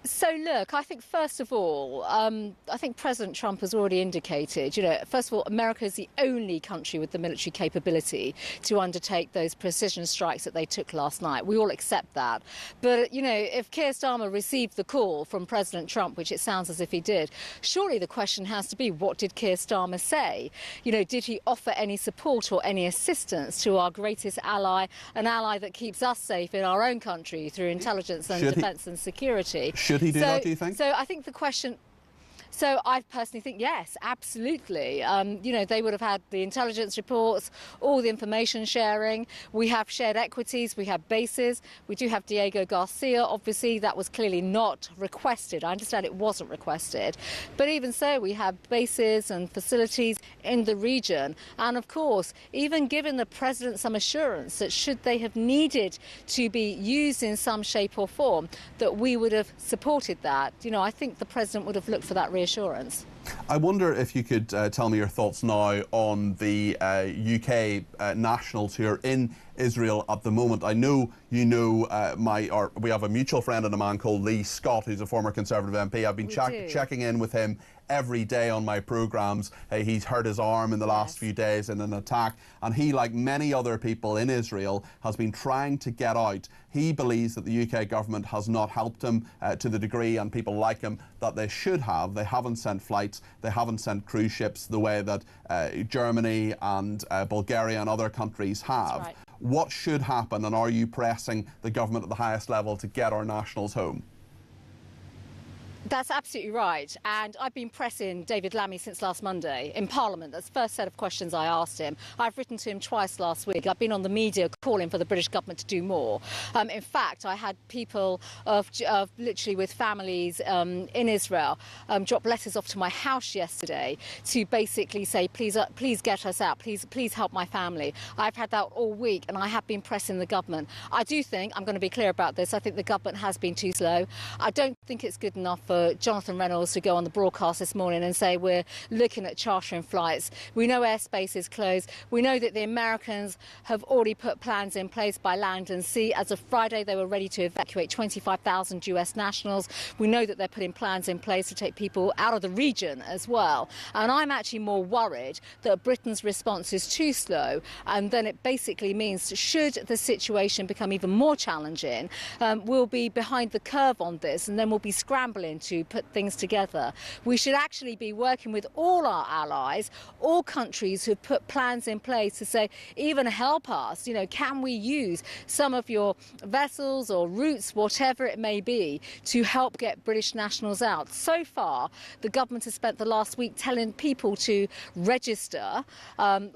So look, I think first of all, I think President Trump has already indicated, first of all, America is the only country with the military capability to undertake those precision strikes that they took last night. We all accept that. But, if Keir Starmer received the call from President Trump, which it sounds as if he did, surely the question has to be, what did Keir Starmer say? Did he offer any support or any assistance to our greatest ally, an ally that keeps us safe in our own country through intelligence and defence and security? Should he do that, do you think? So I think the question... So I personally think, yes, absolutely. They would have had the intelligence reports, all the information sharing. We have shared equities, we have bases. We do have Diego Garcia, obviously. That was clearly not requested. I understand it wasn't requested. But even so, we have bases and facilities in the region. And of course, even given the President some assurance that should they have needed to be used in some shape or form, that we would have supported that. I think the President would have looked for that reassurance. I wonder if you could tell me your thoughts now on the UK nationals who are in Israel at the moment. I know we have a mutual friend and a man called Lee Scott, who's a former Conservative MP. I've been checking in with him every day on my programmes. He's hurt his arm in the last few days in an attack, and he, like many other people in Israel, has been trying to get out. He believes that the UK government has not helped him to the degree, and people like him, that they should have. They haven't sent flights, they haven't sent cruise ships the way that Germany and Bulgaria and other countries have. Right. What should happen, and are you pressing the government at the highest level to get our nationals home? That's absolutely right. And I've been pressing David Lammy since last Monday in Parliament. That's the first set of questions I asked him. I've written to him twice last week. I've been on the media calling for the British government to do more. In fact, I had people literally with families in Israel drop letters off to my house yesterday to basically say, please get us out. Please help my family. I've had that all week, and I have been pressing the government. I do think, I'm going to be clear about this, I think the government has been too slow. I don't think it's good enough for Jonathan Reynolds to go on the broadcast this morning and say we're looking at chartering flights. We know airspace is closed. We know that the Americans have already put plans in place by land and sea. As of Friday, they were ready to evacuate 25,000 US nationals. We know that they're putting plans in place to take people out of the region as well. And I'm actually more worried that Britain's response is too slow, and then it basically means, should the situation become even more challenging, we'll be behind the curve on this, and then we'll be scrambling to put things together. We should actually be working with all our allies, all countries who've put plans in place to say, even help us, can we use some of your vessels or routes, whatever it may be, to help get British nationals out. So far, the government has spent the last week telling people to register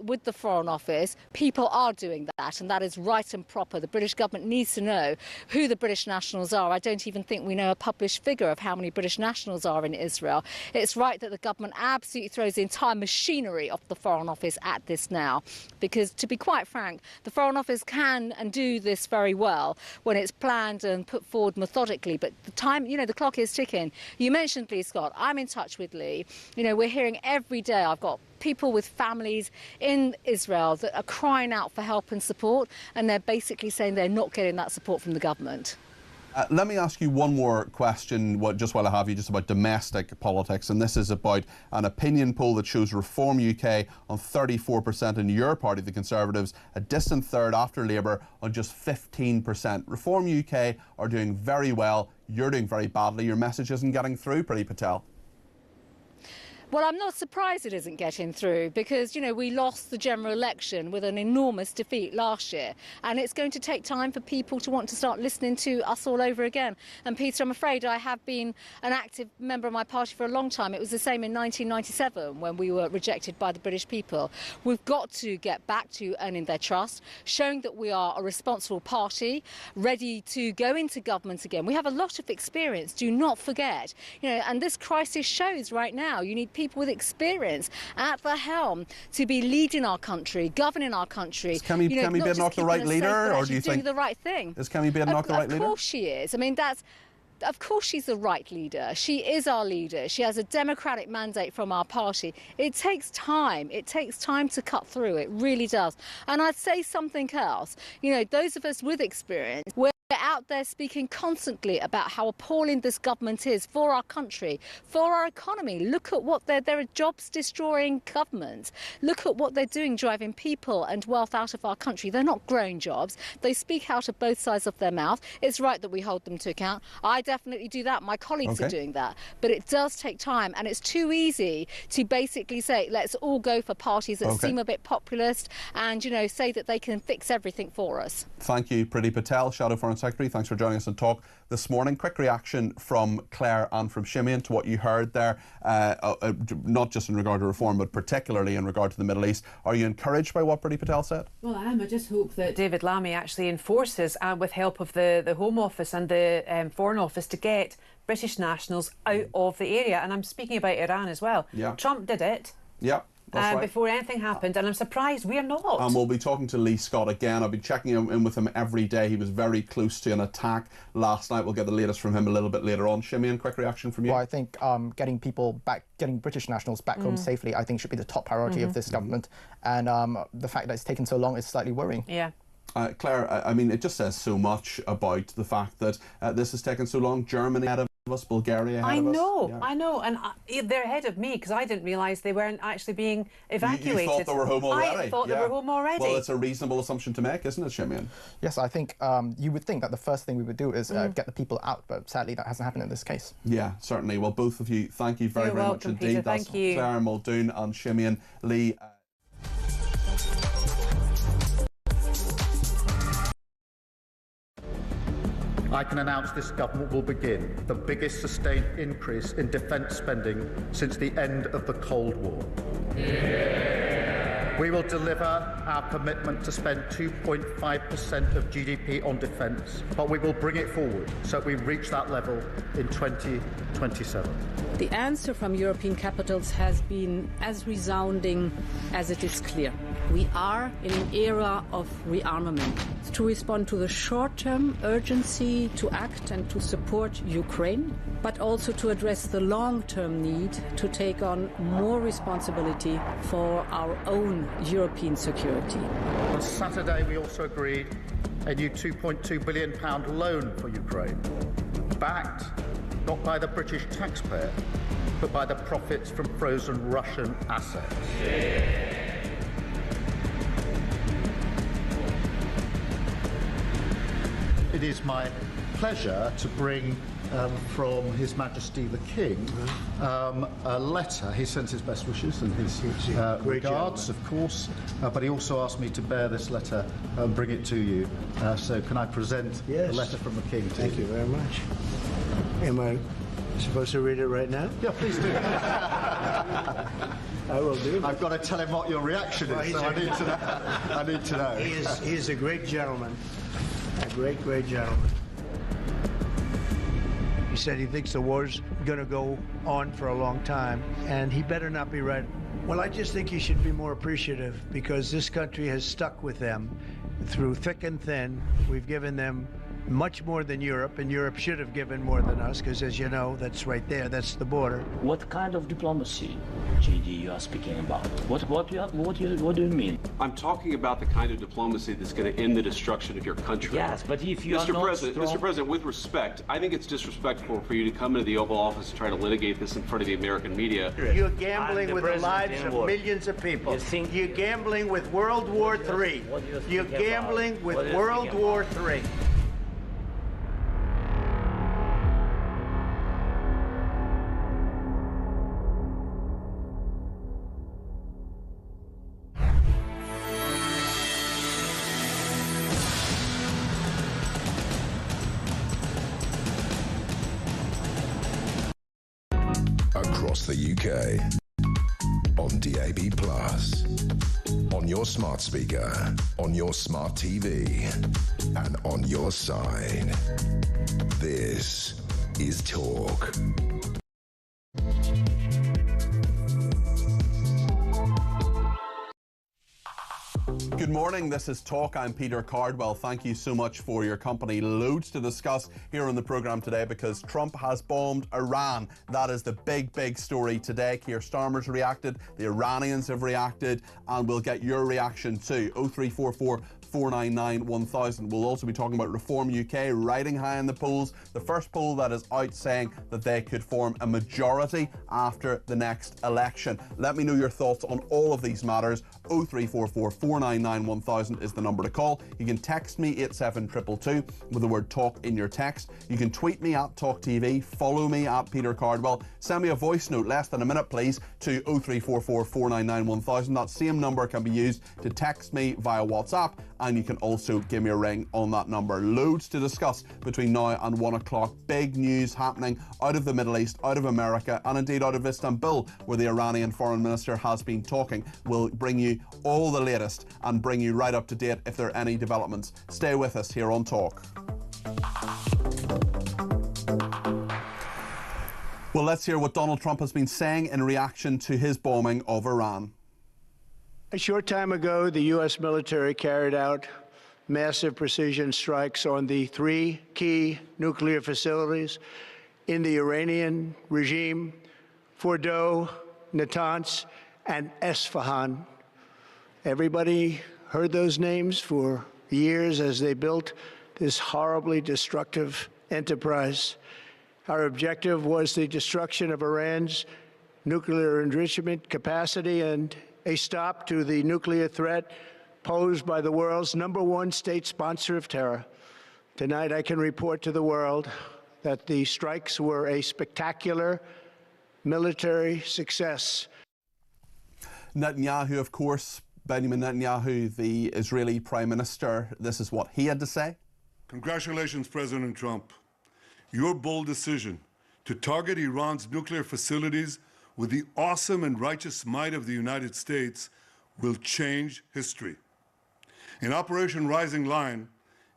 with the Foreign Office. People are doing that, and that is right and proper. The British government needs to know who the British nationals are. I don't even think we know a published figure of how many British nationals are in Israel. It's right that the government absolutely throws the entire machinery of the Foreign Office at this now, because to be quite frank, the Foreign Office can and do this very well when it's planned and put forward methodically, but the time, the clock is ticking. You mentioned Lee Scott. I'm in touch with Lee. We're hearing every day. I've got people with families in Israel that are crying out for help and support, and they're basically saying they're not getting that support from the government. Let me ask you one more question, just while I have you, just about domestic politics, and this is about an opinion poll that shows Reform UK on 34% in your party, the Conservatives, a distant third after Labour on just 15%. Reform UK are doing very well, you're doing very badly. Your message isn't getting through, Priti Patel. Well, I'm not surprised it isn't getting through because, you know, we lost the general election with an enormous defeat last year. And it's going to take time for people to want to start listening to us all over again. And Peter, I'm afraid I have been an active member of my party for a long time. It was the same in 1997 when we were rejected by the British people. We've got to get back to earning their trust, showing that we are a responsible party, ready to go into government again. We have a lot of experience, do not forget. You know, and this crisis shows right now you need people with experience at the helm to be leading our country, governing our country. Is Kemi Badenoch the right leader, or do you think doing the right thing? Is Kemi Badenoch the right leader? Of course she is. I mean, of course she's the right leader. She is our leader. She has a democratic mandate from our party. It takes time. It takes time to cut through. It really does. And I'd say something else. You know, those of us with experience, we're out there speaking constantly about how appalling this government is for our country, for our economy. Look at what they're a jobs-destroying government. Look at what they're doing, driving people and wealth out of our country. They're not growing jobs. They speak out of both sides of their mouth. It's right that we hold them to account. I definitely do that. My colleagues are doing that. But it does take time, and it's too easy to basically say, let's all go for parties that seem a bit populist and, you know, say that they can fix everything for us. Thank you, Priti Patel, Shadow Foreign Secretary. Thanks for joining us on Talk this morning. Quick reaction from Claire and from Simeon to what you heard there, not just in regard to reform, but particularly in regard to the Middle East. Are you encouraged by what Priti Patel said? Well, I am. I just hope that David Lammy actually enforces, with help of the Home Office and the Foreign Office, to get British nationals out of the area. And I'm speaking about Iran as well. Yeah. Trump did it. Yeah. Right. Before anything happened, and I'm surprised we're not. And we'll be talking to Lee Scott again. I'll be checking in with him every day. He was very close to an attack last night. We'll get the latest from him a little bit later on. Simeon, quick reaction from you? Well, I think getting people back, getting British nationals back home safely, I think should be the top priority of this government. And the fact that it's taken so long is slightly worrying. Yeah. Claire, I mean, it just says so much about the fact that this has taken so long. Germany ahead of us, Bulgaria ahead of us. I know, and they're ahead of me because I didn't realise they weren't actually being evacuated. You thought they were home already? I thought they were home already. Well, it's a reasonable assumption to make, isn't it, Simeon? Yes, I think you would think that the first thing we would do is get the people out, but sadly that hasn't happened in this case. Yeah, certainly. Well, both of you, thank you very, very much indeed. Peter, That's thank you. Claire Muldoon and Simeon Lee. I can announce this government will begin the biggest sustained increase in defence spending since the end of the Cold War. We will deliver our commitment to spend 2.5% of GDP on defence, but we will bring it forward so we reach that level in 2027. The answer from European capitals has been as resounding as it is clear. We are in an era of rearmament to respond to the short-term urgency to act and to support Ukraine, but also to address the long-term need to take on more responsibility for our own European security. On Saturday, we also agreed a new £2.2 billion loan for Ukraine, backed not by the British taxpayer, but by the profits from frozen Russian assets. It is my pleasure to bring from His Majesty the King a letter. He sends his best wishes and his regards, of course, but he also asked me to bear this letter and bring it to you. So can I present the letter from the King to you? Thank you very much. Am I supposed to read it right now? Yeah, please do. I will do. I've got to tell him what your reaction is, so I need to know. I need to know. He is a great gentleman. A great, great gentleman. He said he thinks the war's going to go on for a long time, and he better not be right. Well, I just think he should be more appreciative because this country has stuck with them through thick and thin. We've given them much more than Europe, and Europe should have given more than us because, as you know, that's right there. That's the border. What kind of diplomacy, JD, you are speaking about? What do you mean? I'm talking about the kind of diplomacy that's going to end the destruction of your country. Yes, but if you are not Mr. President, with respect, I think it's disrespectful for you to come into the Oval Office and try to litigate this in front of the American media. You're gambling with the lives of millions of people. You're gambling with World War III. You're gambling with World War III. UK. On DAB+. On your smart speaker. On your smart TV. And on your side. This is Talk. Good morning, this is Talk. I'm Peter Cardwell. Thank you so much for your company. Loads to discuss here on the programme today because Trump has bombed Iran. That is the big story today. Keir Starmer's reacted, the Iranians have reacted, and we'll get your reaction too. 0344 499 1000. We'll also be talking about Reform UK riding high in the polls. The first poll that is out saying that they could form a majority after the next election. Let me know your thoughts on all of these matters. 0344 499 1000 is the number to call. You can text me 87222 with the word talk in your text. You can tweet me at talkTV, follow me at Peter Cardwell, send me a voice note less than a minute please to 0344 499 1000. That same number can be used to text me via WhatsApp, and you can also give me a ring on that number. Loads to discuss between now and 1 o'clock. Big news happening out of the Middle East, out of America, and indeed out of Istanbul, where the Iranian foreign minister has been talking. We'll bring you all the latest and bring you right up to date if there are any developments. Stay with us here on Talk. Well, let's hear what Donald Trump has been saying in reaction to his bombing of Iran. A short time ago, the U.S. military carried out massive precision strikes on the 3 key nuclear facilities in the Iranian regime: Fordow, Natanz, and Esfahan. Everybody heard those names for years as they built this horribly destructive enterprise. Our objective was the destruction of Iran's nuclear enrichment capacity and a stop to the nuclear threat posed by the world's #1 state sponsor of terror. Tonight, I can report to the world that the strikes were a spectacular military success. Netanyahu, of course, Benjamin Netanyahu, the Israeli Prime Minister, this is what he had to say. Congratulations, President Trump. Your bold decision to target Iran's nuclear facilities with the awesome and righteous might of the United States will change history. In Operation Rising Lion,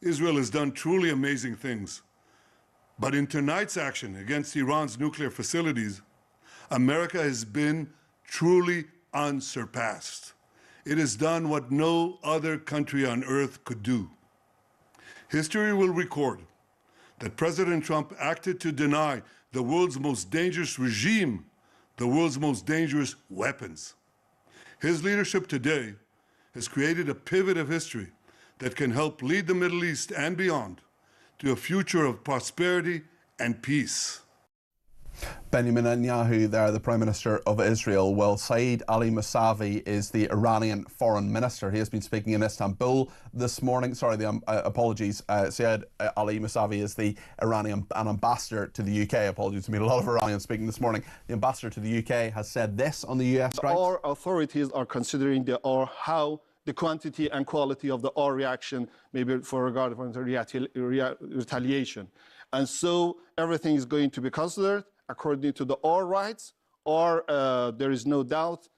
Israel has done truly amazing things. But in tonight's action against Iran's nuclear facilities, America has been truly unsurpassed. It has done what no other country on earth could do. History will record that President Trump acted to deny the world's most dangerous regime the world's most dangerous weapons. His leadership today has created a pivot of history that can help lead the Middle East and beyond to a future of prosperity and peace. Benjamin Netanyahu there, the Prime Minister of Israel. Well, Saeed Ali Mousavi is the Iranian Foreign Minister. He has been speaking in Istanbul this morning. Sorry, apologies. Saeed Ali Mousavi is the Iranian ambassador to the UK. Apologies to me. A lot of Iranians speaking this morning. The ambassador to the UK has said this on the US strikes. Our authorities are considering how the quantity and quality of our reaction, maybe for regard to retaliation. And so everything is going to be considered according to our rights, or there is no doubt,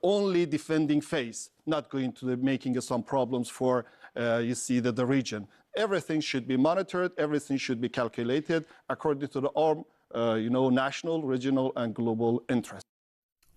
only defending face, not going to be making some problems for, the region. Everything should be monitored, everything should be calculated according to our, national, regional, and global interests.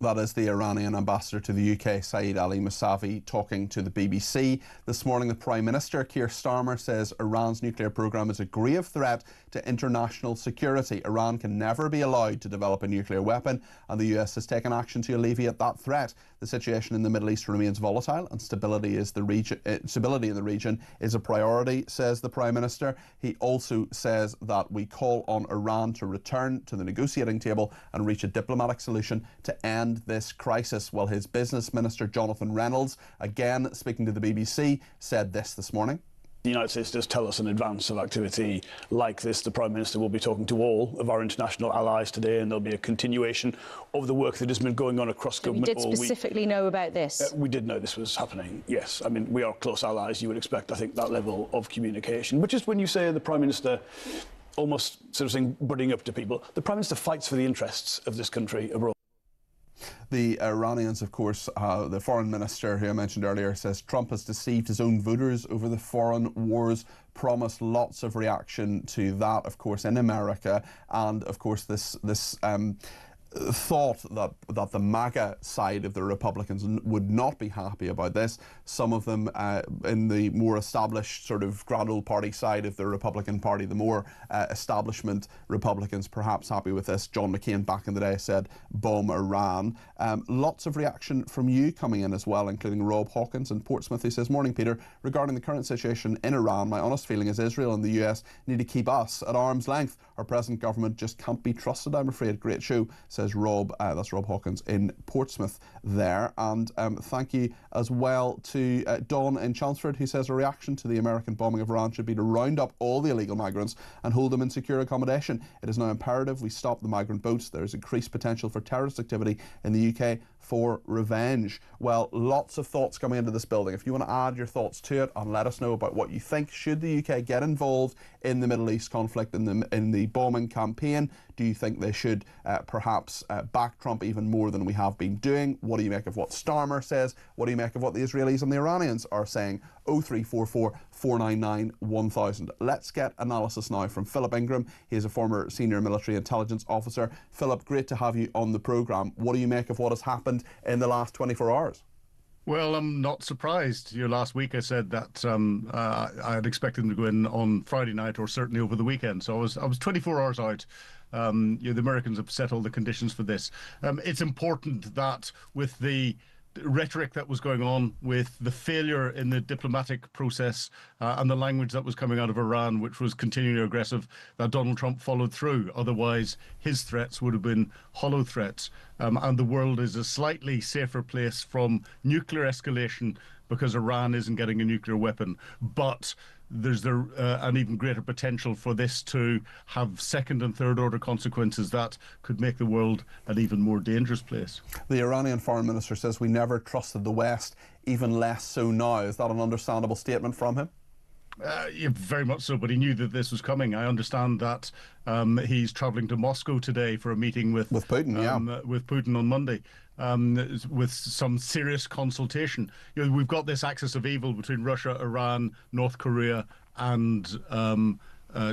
That is the Iranian ambassador to the UK, Saeed Ali Mousavi, talking to the BBC. This morning, the Prime Minister, Keir Starmer, says Iran's nuclear programme is a grave threat to international security. Iran can never be allowed to develop a nuclear weapon, and the US has taken action to alleviate that threat. The situation in the Middle East remains volatile, and stability in the region is a priority, says the Prime Minister. He also says that we call on Iran to return to the negotiating table and reach a diplomatic solution to end this crisis. Well, his business minister, Jonathan Reynolds, again speaking to the BBC, said this morning. The United States does tell us in advance of activity like this. The Prime Minister will be talking to all of our international allies today, and there'll be a continuation of the work that has been going on across government all week. You did specifically know about this? We did know this was happening, yes. I mean, we are close allies. You would expect, I think, that level of communication. But just when you say the Prime Minister almost sort of saying, butting up to people, the Prime Minister fights for the interests of this country abroad. The Iranians, of course, the foreign minister who I mentioned earlier says Trump has deceived his own voters over the foreign wars, promised lots of reaction to that, of course, in America, and of course this thought that the MAGA side of the Republicans would not be happy about this. Some of them in the more established sort of grand old party side of the Republican Party, the more establishment Republicans perhaps happy with this. John McCain back in the day said bomb Iran. Lots of reaction from you coming in as well, including Rob Hawkins in Portsmouth, who says, "Morning Peter, regarding the current situation in Iran, my honest feeling is Israel and the US need to keep us at arm's length. Our present government just can't be trusted, I'm afraid." Great show, says Rob. That's Rob Hawkins in Portsmouth there. And thank you as well to Don in Chelmsford, who says a reaction to the American bombing of Iran should be to round up all the illegal migrants and hold them in secure accommodation. It is now imperative we stop the migrant boats. There is increased potential for terrorist activity in the UK for revenge. Well, lots of thoughts coming into this building. If you want to add your thoughts to it and let us know about what you think, should the UK get involved in the Middle East conflict, in the bombing campaign? Do you think they should perhaps back Trump even more than we have been doing? What do you make of what Starmer says? What do you make of what the Israelis and the Iranians are saying? 0344 499 1000. Let's get analysis now from Philip Ingram. He is a former senior military intelligence officer. Philip, great to have you on the programme. What do you make of what has happened in the last 24 hours? Well, I'm not surprised. Last week I said that I had expected them to go in on Friday night or certainly over the weekend. So I was 24 hours out. The Americans have set all the conditions for this. It's important that with the rhetoric that was going on, with the failure in the diplomatic process and the language that was coming out of Iran, which was continually aggressive, that Donald Trump followed through. Otherwise, his threats would have been hollow threats. And the world is a slightly safer place from nuclear escalation because Iran isn't getting a nuclear weapon. But there's an even greater potential for this to have second and third order consequences that could make the world an even more dangerous place. The Iranian foreign minister says we never trusted the West, even less so now. Is that an understandable statement from him? Yeah, very much so, but he knew that this was coming. I understand that he's travelling to Moscow today for a meeting with Putin, with Putin on Monday, with some serious consultation. We've got this axis of evil between Russia, Iran, North Korea, and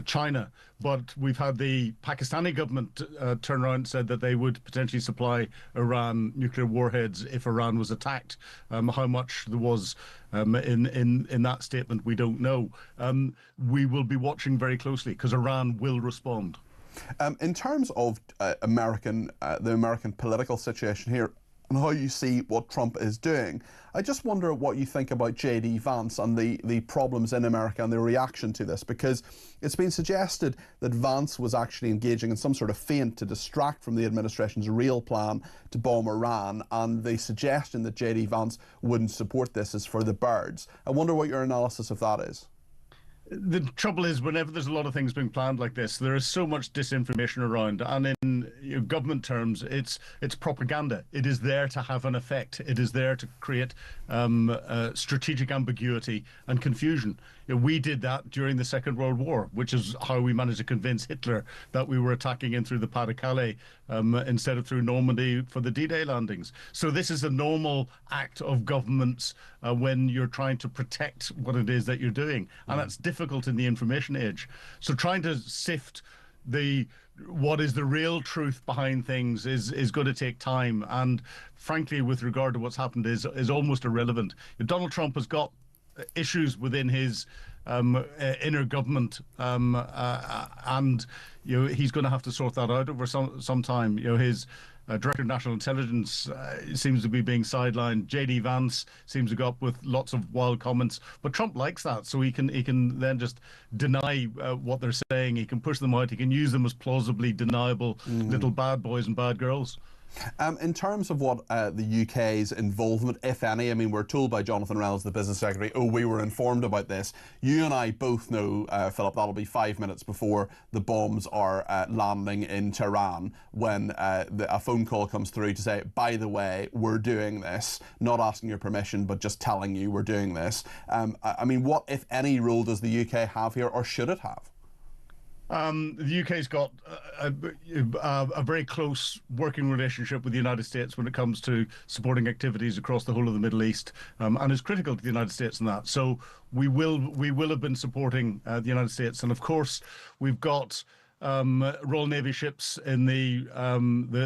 China. But we've had the Pakistani government turn around and said that they would potentially supply Iran nuclear warheads if Iran was attacked. How much there was in that statement, we don't know. We will be watching very closely because Iran will respond. In terms of the American political situation here, and how you see what Trump is doing, I just wonder what you think about J.D. Vance and the problems in America and the reaction to this, because it's been suggested that Vance was actually engaging in some sort of feint to distract from the administration's real plan to bomb Iran, and the suggestion that J.D. Vance wouldn't support this is for the birds. I wonder what your analysis of that is. The trouble is, whenever there's a lot of things being planned like this, there is so much disinformation around, and in government terms, it's propaganda. It is there to have an effect. It is there to create strategic ambiguity and confusion. We did that during the Second World War, which is how we managed to convince Hitler that we were attacking in through the Pas de Calais instead of through Normandy for the D-Day landings. So this is a normal act of governments when you're trying to protect what it is that you're doing. And that's difficult in the information age. So trying to sift what is the real truth behind things is going to take time. And frankly, with regard to what's happened, is almost irrelevant. Donald Trump has got issues within his inner government, and he's going to have to sort that out over some time. His Director of National Intelligence seems to be being sidelined. J.D. Vance seems to go up with lots of wild comments, but Trump likes that, so he can then just deny what they're saying. He can push them out. He can use them as plausibly deniable little bad boys and bad girls. In terms of what the UK's involvement, if any, I mean, we're told by Jonathan Reynolds, the business secretary, we were informed about this. You and I both know, Philip, that'll be 5 minutes before the bombs are landing in Tehran when a phone call comes through to say, by the way, we're doing this, not asking your permission, but just telling you we're doing this. I mean, what, if any, role does the UK have here, or should it have? The UK's got a very close working relationship with the United States when it comes to supporting activities across the whole of the Middle East, and is critical to the United States in that. So we will have been supporting the United States, and of course we've got Royal Navy ships in the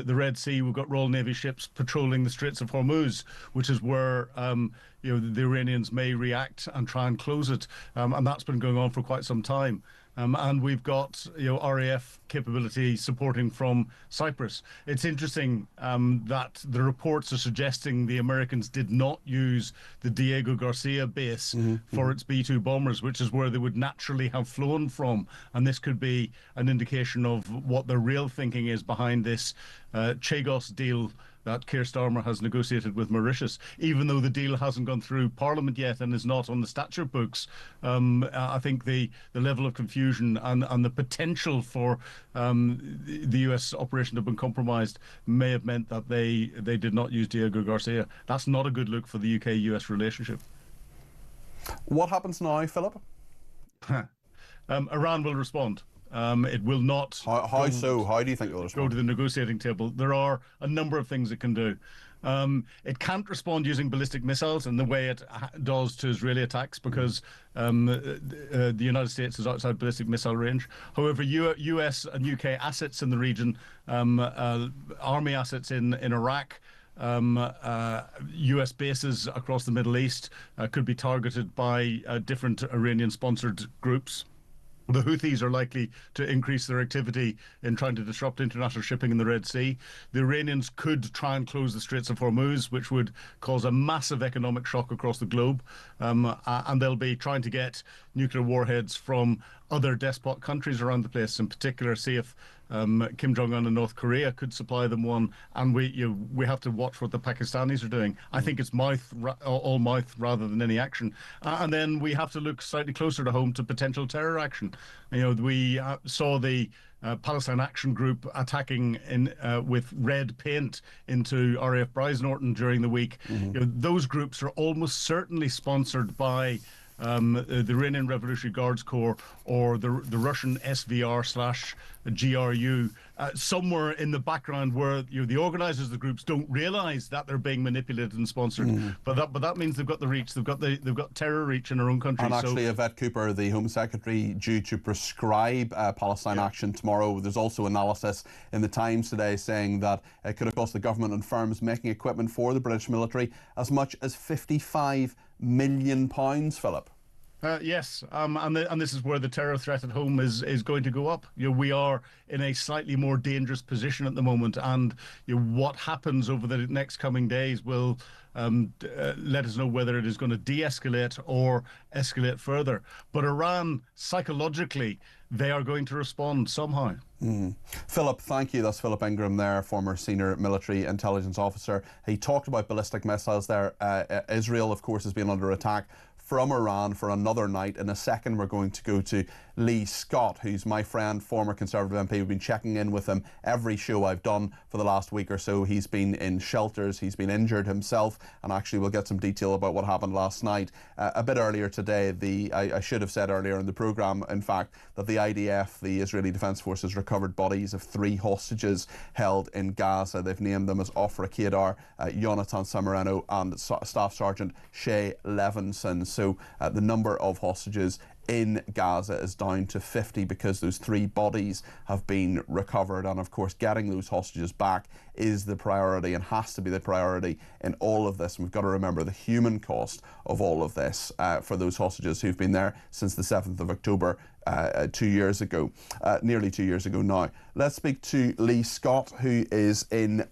Red Sea. We've got Royal Navy ships patrolling the Straits of Hormuz, which is where the Iranians may react and try and close it, and that's been going on for quite some time. And we've got RAF capability supporting from Cyprus. It's interesting that the reports are suggesting the Americans did not use the Diego Garcia base for its B-2 bombers, which is where they would naturally have flown from. And this could be an indication of what the real thinking is behind this Chagos deal that Keir Starmer has negotiated with Mauritius, even though the deal hasn't gone through Parliament yet and is not on the statute books. I think the level of confusion and the potential for the US operation to have been compromised may have meant that they did not use Diego Garcia. That's not a good look for the UK-US relationship. What happens now, Philip? Iran will respond. It will not. How so? How do you think it will respond? Go to the negotiating table. There are a number of things it can do. It can't respond using ballistic missiles in the way it does to Israeli attacks because the United States is outside ballistic missile range. However, US and UK assets in the region, army assets in Iraq, US bases across the Middle East could be targeted by different Iranian-sponsored groups. The Houthis are likely to increase their activity in trying to disrupt international shipping in the Red Sea. The Iranians could try and close the Straits of Hormuz, which would cause a massive economic shock across the globe. And they'll be trying to get nuclear warheads from other despot countries around the place, in particular, see if Kim Jong-un and North Korea could supply them one. And we have to watch what the Pakistanis are doing. I think it's all mouth rather than any action. And then we have to look slightly closer to home to potential terror action. We saw the Palestine Action Group attacking with red paint into RAF Brize-Norton during the week. Those groups are almost certainly sponsored by the Iranian Revolutionary Guards Corps or the Russian SVR/GRU, somewhere in the background where the organisers of the groups don't realise that they're being manipulated and sponsored. But that means they've got the reach. They've got terror reach in their own country. And actually, Yvette Cooper, the Home Secretary, due to prescribe Palestine action tomorrow. There's also analysis in the Times today saying that it could have cost the government and firms making equipment for the British military as much as £55 million, Philip. Yes, and this is where the terror threat at home is going to go up. We are in a slightly more dangerous position at the moment, and what happens over the next coming days will let us know whether it is going to de-escalate or escalate further. But Iran, psychologically, they are going to respond somehow. Philip, thank you. That's Philip Ingram there, former senior military intelligence officer. He talked about ballistic missiles there. Israel, of course, has been under attack from Iran for another night. In a second, we're going to go to Lee Scott, who's my friend, former Conservative MP. We've been checking in with him every show I've done for the last week or so. He's been in shelters, he's been injured himself, and actually we'll get some detail about what happened last night. A bit earlier today, I should have said earlier in the programme, in fact, that the IDF, the Israeli Defence Forces, recovered bodies of 3 hostages held in Gaza. They've named them as Ofra Kedar, Jonathan Samarano and Staff Sergeant Shay Levinson. So the number of hostages in Gaza is down to 50 because those 3 bodies have been recovered. And of course, getting those hostages back is the priority and has to be the priority in all of this. And we've got to remember the human cost of all of this for those hostages who've been there since the 7th of October 2 years ago, nearly 2 years ago now. Let's speak to Lee Scott, who is in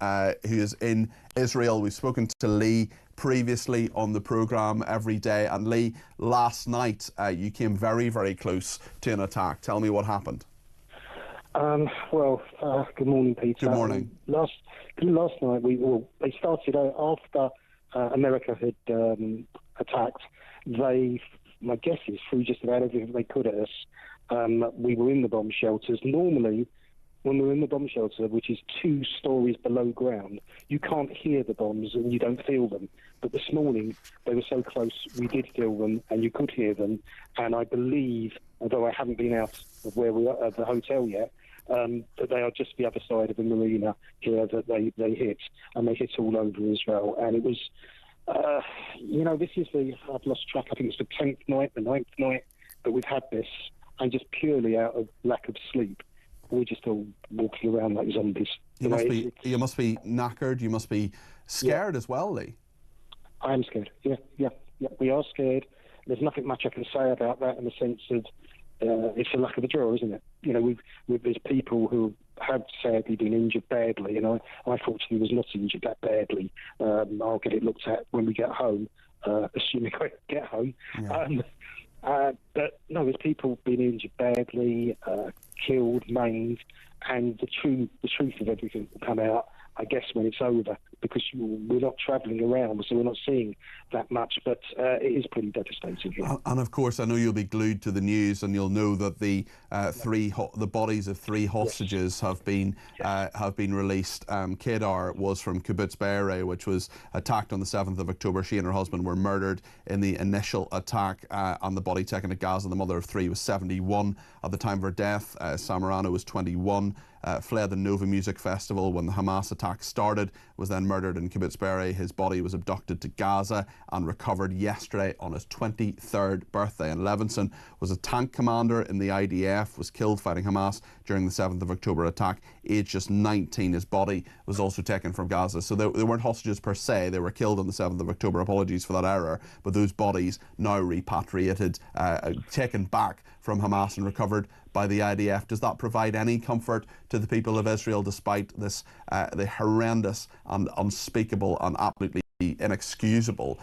Israel. We've spoken to Lee previously on the programme every day. And Lee, last night you came very, very close to an attack. Tell me what happened. Good morning, Peter. Good morning. Last night, they started after America had attacked. My guess is, threw just about everything they could at us. We were in the bomb shelters. Normally, when we're in the bomb shelter, which is 2 stories below ground, you can't hear the bombs and you don't feel them. But this morning, they were so close, we did feel them and you could hear them. And I believe, although I haven't been out of where we are at the hotel yet, that they are just the other side of the marina here that they hit. And they hit all over Israel. And it was, this is I've lost track, I think it's the 10th night, the 9th night that we've had this. And just purely out of lack of sleep, we're just all walking around like zombies. You must be knackered. You must be scared as well, Lee. I am scared. Yeah. We are scared. There's nothing much I can say about that in the sense of it's a luck of the draw, isn't it? There's people who have sadly been injured badly, and I fortunately was not injured that badly. I'll get it looked at when we get home, assuming I get home. Yeah. But no, there's people being injured badly, killed, maimed, and the truth of everything will come out, I guess, when it's over, because we're not travelling around, so we're not seeing that much, but it is pretty devastating here. And of course, I know you'll be glued to the news, and you'll know that the bodies of 3 hostages have been released. Kedar was from Kibbutz Be'eri, which was attacked on the 7th of October. She and her husband were murdered in the initial attack, and the body taken to Gaza. The mother of 3 was 71 at the time of her death. Samarano was 21. Fled the Nova Music Festival when the Hamas attack started, was then murdered in Kibbutz Be'eri. His body was abducted to Gaza and recovered yesterday on his 23rd birthday. And Levinson was a tank commander in the IDF, was killed fighting Hamas during the 7th of October attack, aged just 19. His body was also taken from Gaza. So they weren't hostages per se, they were killed on the 7th of October. Apologies for that error. But those bodies now repatriated, taken back from Hamas and recovered by the IDF. Does that provide any comfort to the people of Israel, despite this the horrendous and unspeakable and absolutely inexcusable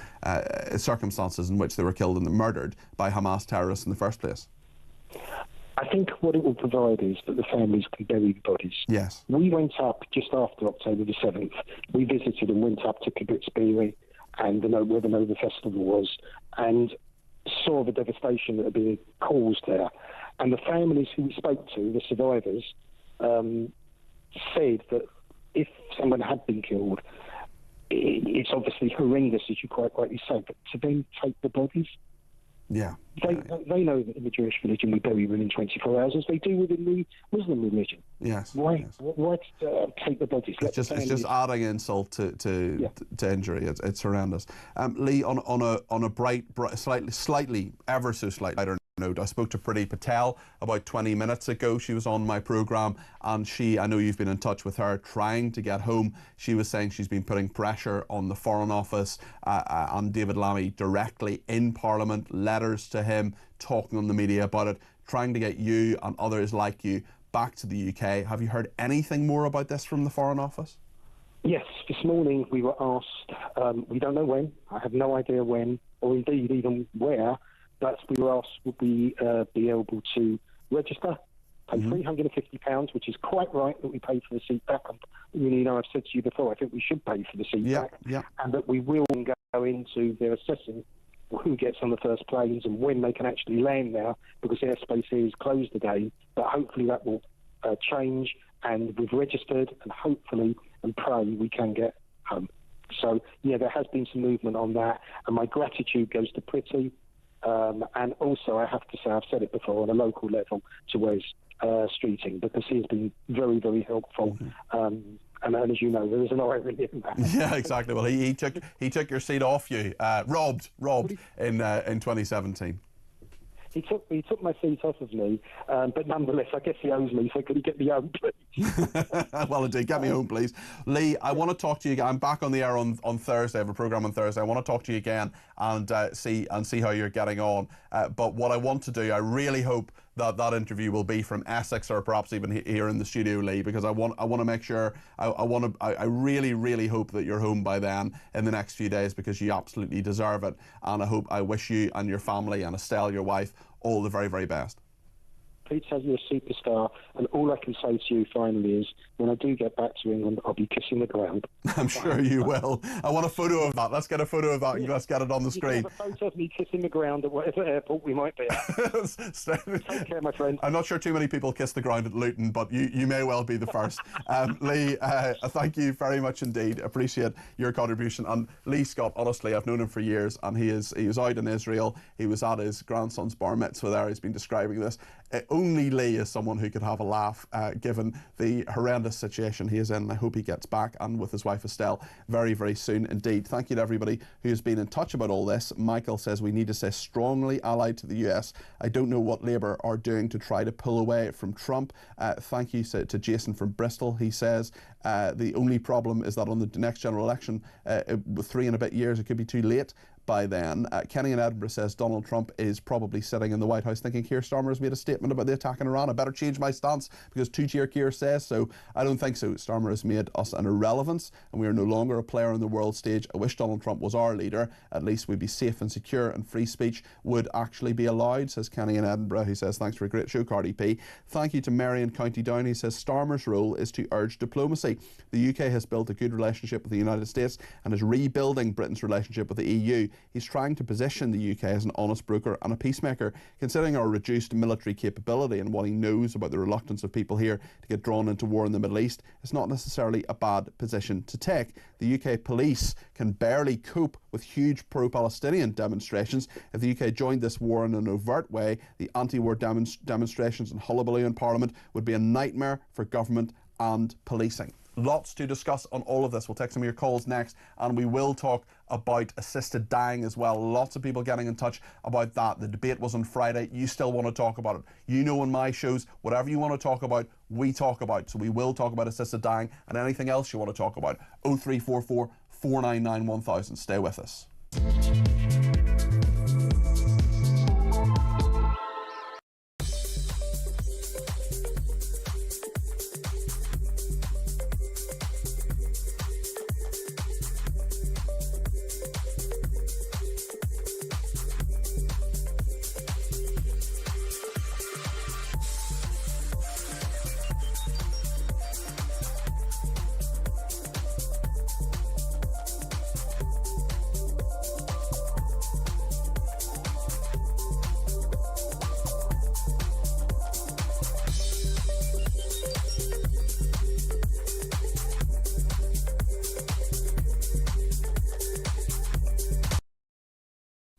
circumstances in which they were killed and murdered by Hamas terrorists in the first place? I think what it will provide is that the families can bury the bodies. Yes. We went up just after October the 7th. We visited and went up to Kibbutz Be'eri and where the Nova Festival was, and saw the devastation that had been caused there. And the families who we spoke to, the survivors, said that if someone had been killed, it's obviously horrendous, as you quite rightly say, but to then take the bodies, they know that in the Jewish religion we bury within 24 hours, as they do within the Muslim religion. Yes. Why take the bodies? It's just adding insult to injury. It's horrendous. Lee, on a bright, slightly ever so slightly lighter note, I spoke to Priti Patel about 20 minutes ago. She was on my programme, and I know you've been in touch with her trying to get home. She was saying she's been putting pressure on the Foreign Office and David Lammy directly in Parliament, letters to him, talking on the media about it, trying to get you and others like you back to the UK. Have you heard anything more about this from the Foreign Office? Yes, this morning we were asked, we don't know when, I have no idea when, or indeed even where, but we were asked would we be able to register, pay £350, which is quite right that we pay for the seat back. And, I've said to you before, I think we should pay for the seat back, and that we will go into their assessing who gets on the first planes and when they can actually land now, because airspace here is closed again, but hopefully that will change, and we've registered, and hopefully and pray we can get home. So, there has been some movement on that, and my gratitude goes to Priti. And also, I have to say, I've said it before, on a local level, to Wes Streeting, because he has been very, very helpful. And as you know, there is an irony in that. Yeah, exactly. Well, he took your seat off you, robbed in 2017. He took my seat off of me, but nonetheless, I guess he owes me, so could he get me home, please? Well, indeed, get me home, please. Lee, I want to talk to you again. I'm back on the air on Thursday. I have a programme on Thursday. I want to talk to you again and see how you're getting on. But what I want to do, I really hope that interview will be from Essex, or perhaps even here in the studio, Lee, because I want to make sure, I really, really hope that you're home by then in the next few days, because you absolutely deserve it. And I wish you and your family and Estelle, your wife, all the very, very best. Peter, you're a superstar, and all I can say to you finally is, when I do get back to England, I'll be kissing the ground. I'm sure you will. I want a photo of that. Let's get a photo of that and let's get it on the screen. You can have a photo of me kissing the ground at whatever airport we might be at. Take care, my friend. I'm not sure too many people kiss the ground at Luton, but you may well be the first. Lee, thank you very much indeed. Appreciate your contribution. And Lee Scott, honestly, I've known him for years, and he was out in Israel. He was at his grandson's bar mitzvah there. He's been describing this. Only Lee is someone who could have a laugh given the horrendous situation he is in. I hope he gets back and with his wife Estelle very, very soon indeed. Thank you to everybody who's been in touch about all this. Michael says we need to stay strongly allied to the US. I don't know what Labour are doing to try to pull away from Trump. Thank you to Jason from Bristol. He says the only problem is that on the next general election, with 3 and a bit years, it could be too late by then. Kenny in Edinburgh says Donald Trump is probably sitting in the White House thinking Keir Starmer has made a statement about the attack in Iran. I better change my stance because two-tier Keir says so. I don't think so. Starmer has made us an irrelevance and we are no longer a player on the world stage. I wish Donald Trump was our leader. At least we'd be safe and secure and free speech would actually be allowed, says Kenny in Edinburgh, who says thanks for a great show, Cardi P. Thank you to Mary in County Down, who says Starmer's role is to urge diplomacy. The UK has built a good relationship with the United States and is rebuilding Britain's relationship with the EU. He's trying to position the UK as an honest broker and a peacemaker. Considering our reduced military capability and what he knows about the reluctance of people here to get drawn into war in the Middle East, it's not necessarily a bad position to take. The UK police can barely cope with huge pro-Palestinian demonstrations. If the UK joined this war in an overt way, the anti-war demonstrations and hullabaloo in Parliament would be a nightmare for government and policing. Lots to discuss on all of this. We'll take some of your calls next, and we will talk about assisted dying as well. Lots of people getting in touch about that. The debate was on Friday. You still want to talk about it. You know, in my shows, whatever you want to talk about, we talk about. So we will talk about assisted dying and anything else you want to talk about. 0344 499 1000. Stay with us.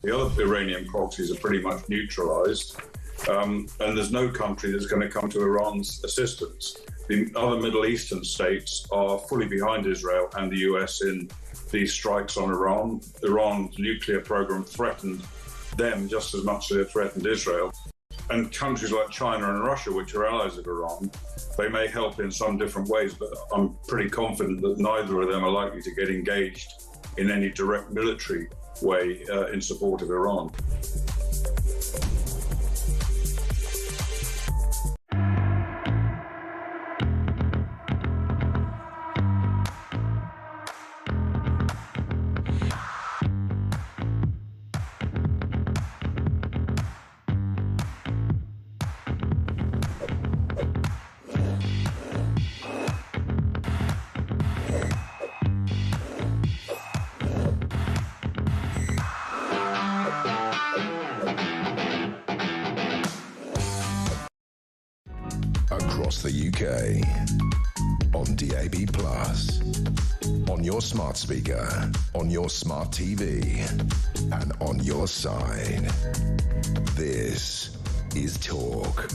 The other Iranian proxies are pretty much neutralised, and there's no country that's going to come to Iran's assistance. The other Middle Eastern states are fully behind Israel and the US in these strikes on Iran. Iran's nuclear program threatened them just as much as it threatened Israel. And countries like China and Russia, which are allies of Iran, they may help in some different ways, but I'm pretty confident that neither of them are likely to get engaged in any direct military way in support of Iran. Across the UK, on DAB+, on your smart speaker, on your smart TV, and on your side. This is Talk.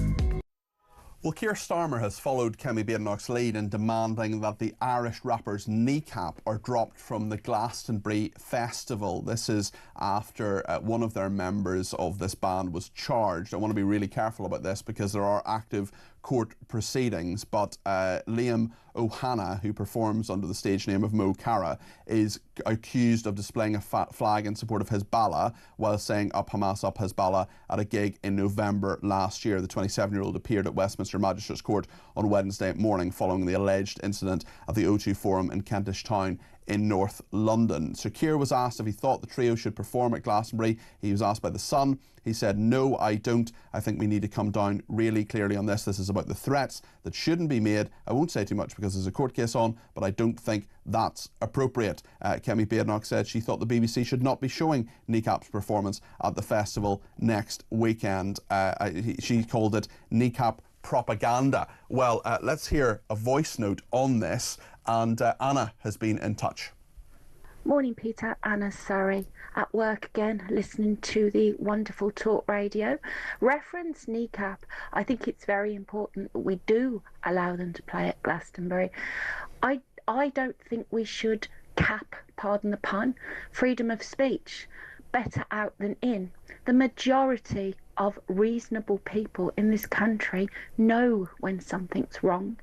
Well, Keir Starmer has followed Kemi Badenoch's lead in demanding that the Irish rapper's kneecap are dropped from the Glastonbury Festival. This is after one of their members of this band was charged. I want to be really careful about this because there are active court proceedings, but Liam O'Hanna, who performs under the stage name of Mo Cara, is accused of displaying a flag in support of Hezbollah while saying "Up Hamas, Up Hezbollah" at a gig in November last year. The 27-year-old appeared at Westminster Magistrates Court on Wednesday morning following the alleged incident at the O2 Forum in Kentish Town in North London. Sir Keir was asked if he thought the trio should perform at Glastonbury. He was asked by The Sun. He said, "No, I don't. I think we need to come down really clearly on this. This is about the threats that shouldn't be made. I won't say too much because there's a court case on, but I don't think that's appropriate." Kemi Badenoch said she thought the BBC should not be showing Kneecap's performance at the festival next weekend. She called it Kneecap propaganda. Well, let's hear a voice note on this, and Anna has been in touch. Morning, Peter. Anna Surrey. At work again, listening to the wonderful talk radio. Reference Kneecap. I think it's very important that we do allow them to play at Glastonbury. I don't think we should cap, pardon the pun, freedom of speech. Better out than in. The majority of reasonable people in this country know when something's wrong,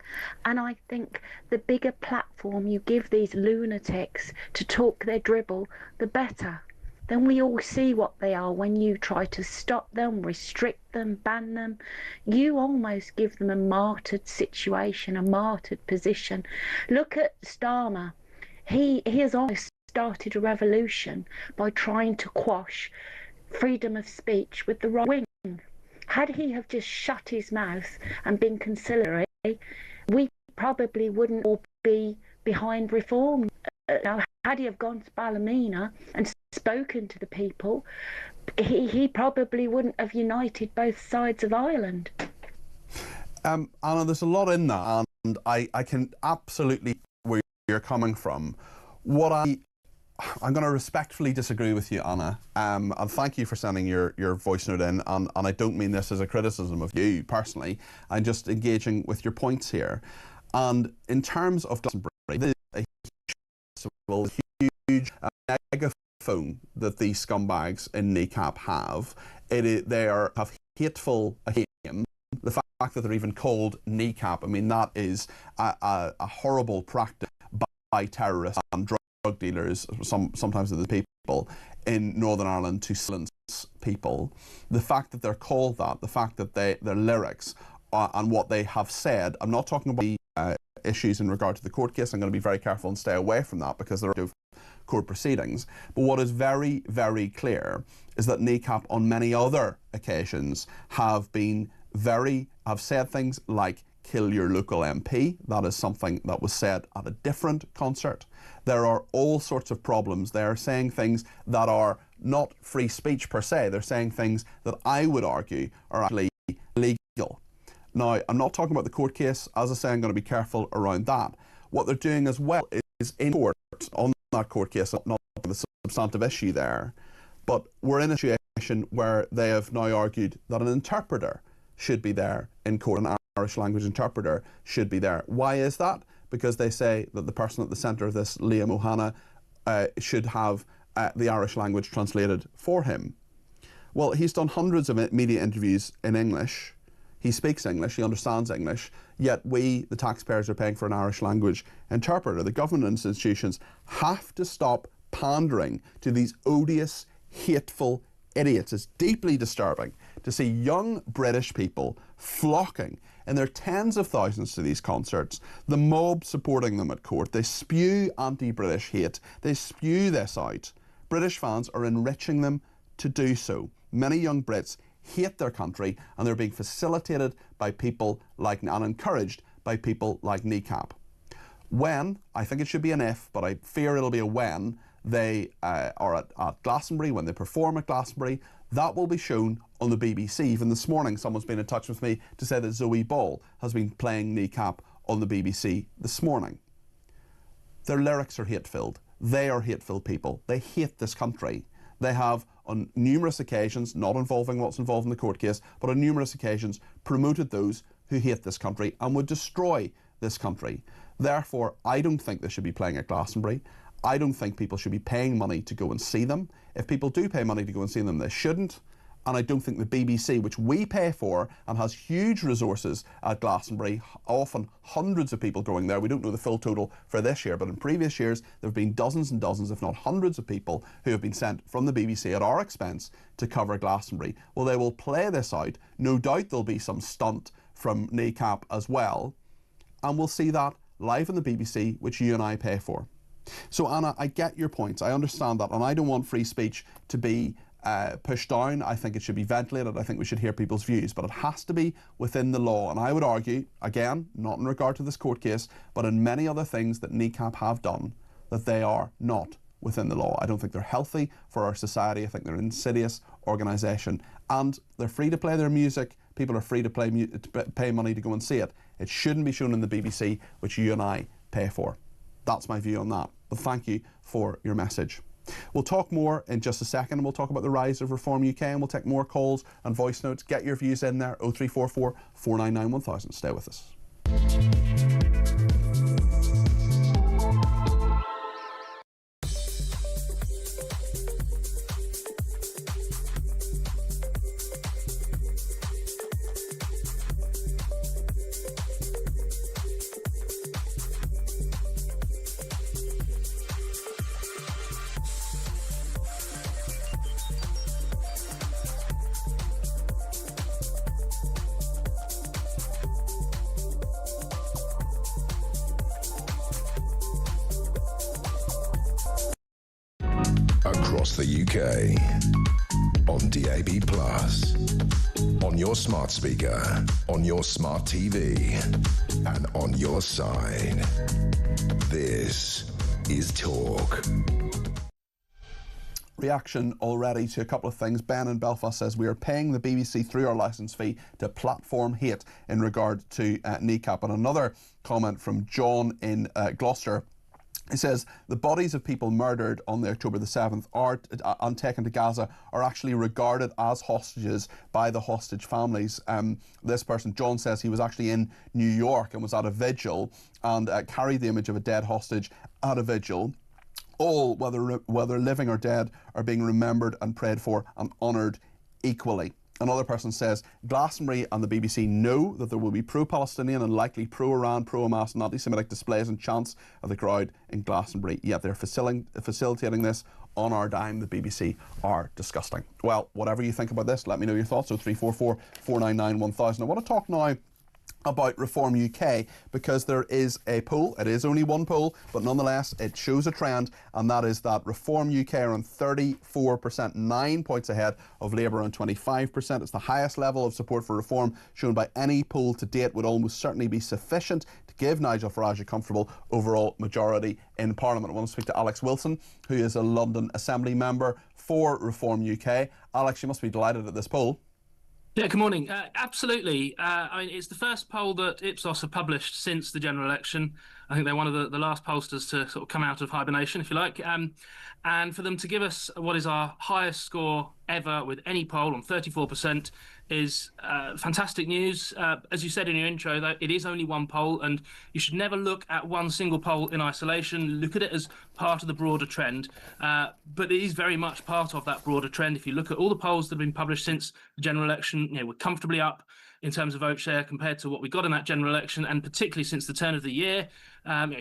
and I think the bigger platform you give these lunatics to talk their dribble, the better. Then we all see what they are when you try to stop them, restrict them, ban them. You almost give them a martyred situation, a martyred position. Look at Starmer. He has almost started a revolution by trying to quash freedom of speech with the right wing. Had he have just shut his mouth and been conciliatory, we probably wouldn't all be behind reform. Had he have gone to Ballymena and spoken to the people, he probably wouldn't have united both sides of Ireland. Anna, there's a lot in that, and I can absolutely see where you're coming from. I'm going to respectfully disagree with you, Anna, and thank you for sending your voice note in, and I don't mean this as a criticism of you personally. I'm just engaging with your points here. And in terms of Glastonbury, there is a huge megaphone that these scumbags in Kneecap have. They have hateful hate. The fact that they're even called Kneecap, I mean, that is a horrible practice by terrorists and drug dealers, sometimes the people in Northern Ireland, to silence people. The fact that they're called that, the fact that their lyrics and what they have said, I'm not talking about the issues in regard to the court case. I'm going to be very careful and stay away from that because there are court proceedings. But what is very, very clear is that Kneecap on many other occasions have said things like "kill your local MP." That is something that was said at a different concert. There are all sorts of problems. They are saying things that are not free speech per se. They're saying things that I would argue are actually illegal. Now, I'm not talking about the court case. As I say, I'm going to be careful around that. What they're doing as well is in court on that court case, not the substantive issue there, but we're in a situation where they have now argued that an interpreter should be there in court, an Irish language interpreter should be there. Why is that? Because they say that the person at the centre of this, Liam O'Hanna, should have the Irish language translated for him. Well, he's done hundreds of media interviews in English. He speaks English, he understands English, yet we, the taxpayers, are paying for an Irish language interpreter. The government institutions have to stop pandering to these odious, hateful idiots. It's deeply disturbing to see young British people flocking in their tens of thousands to these concerts, the mob supporting them at court. They spew anti-British hate. They spew this out. British fans are enriching them to do so. Many young Brits hate their country, and they're being facilitated by people like, and encouraged by people like Kneecap. When, I think it should be an if, but I fear it'll be a when, they are at Glastonbury, when they perform at Glastonbury, that will be shown on the BBC. Even this morning, someone's been in touch with me to say that Zoe Ball has been playing Kneecap on the BBC this morning. Their lyrics are hate-filled. They are hateful people. They hate this country. They have, on numerous occasions, not involving what's involved in the court case, but on numerous occasions, promoted those who hate this country and would destroy this country. Therefore, I don't think they should be playing at Glastonbury. I don't think people should be paying money to go and see them. If people do pay money to go and see them, they shouldn't. And I don't think the BBC, which we pay for and has huge resources at Glastonbury, often hundreds of people going there. We don't know the full total for this year, but in previous years there have been dozens and dozens, if not hundreds of people who have been sent from the BBC at our expense to cover Glastonbury. Well, they will play this out. No doubt there'll be some stunt from Kneecap as well. And we'll see that live on the BBC, which you and I pay for. So, Anna, I get your point. I understand that, and I don't want free speech to be pushed down. I think it should be ventilated. I think we should hear people's views, but it has to be within the law. And I would argue, again, not in regard to this court case, but in many other things that NECAP have done, that they are not within the law. I don't think they're healthy for our society. I think they're an insidious organisation, and they're free to play their music. People are free to pay money to go and see it. It shouldn't be shown in the BBC, which you and I pay for. That's my view on that. But thank you for your message. We'll talk more in just a second, and we'll talk about the rise of Reform UK, and we'll take more calls and voice notes. Get your views in there, 0344 499 1000. Stay with us. Across the UK, on DAB+, on your smart speaker, on your smart TV, and on your side. This is Talk. Reaction already to a couple of things. Ben in Belfast says we are paying the BBC through our licence fee to platform hate in regard to NECAP. And another comment from John in Gloucester. He says the bodies of people murdered on the October the 7th and taken to Gaza are actually regarded as hostages by the hostage families. This person, John, says he was actually in New York and was at a vigil and carried the image of a dead hostage at a vigil. All, whether living or dead, are being remembered and prayed for and honoured equally. Another person says Glastonbury and the BBC know that there will be pro-Palestinian and likely pro-Iran, pro-Hamas and anti-Semitic displays and chants of the crowd in Glastonbury, yet they're facilitating this on our dime. The BBC are disgusting. Well, whatever you think about this, let me know your thoughts. 0344 499 1000. I want to talk now about Reform UK, because there is a poll. It is only one poll, but nonetheless it shows a trend, and that is that Reform UK are on 34%, 9 points ahead of Labour on 25%. It's the highest level of support for reform shown by any poll to date, would almost certainly be sufficient to give Nigel Farage a comfortable overall majority in Parliament. I want to speak to Alex Wilson, who is a London Assembly member for Reform UK. Alex, you must be delighted at this poll. Yeah, good morning. Absolutely. I mean, it's the first poll that Ipsos have published since the general election. I think they're one of the last pollsters to sort of come out of hibernation, if you like. And for them to give us what is our highest score ever with any poll on 34% is fantastic news. As you said in your intro, though, it is only one poll, and you should never look at one single poll in isolation. Look at it as part of the broader trend. But it is very much part of that broader trend. If you look at all the polls that have been published since the general election, we're comfortably up in terms of vote share compared to what we got in that general election, and particularly since the turn of the year.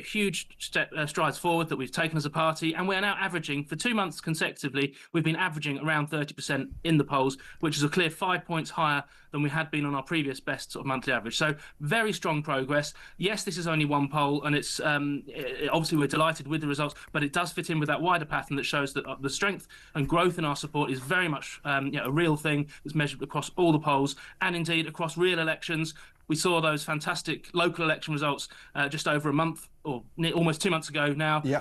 Huge strides forward that we've taken as a party, and we're now averaging, for 2 months consecutively, we've been averaging around 30% in the polls, which is a clear 5 points higher than we had been on our previous best sort of monthly average. So very strong progress. Yes, this is only one poll, and it's obviously we're delighted with the results, but it does fit in with that wider pattern that shows that the strength and growth in our support is very much a real thing that's measured across all the polls, and indeed across real elections. We saw those fantastic local election results just over a month, or almost 2 months ago now. Yeah.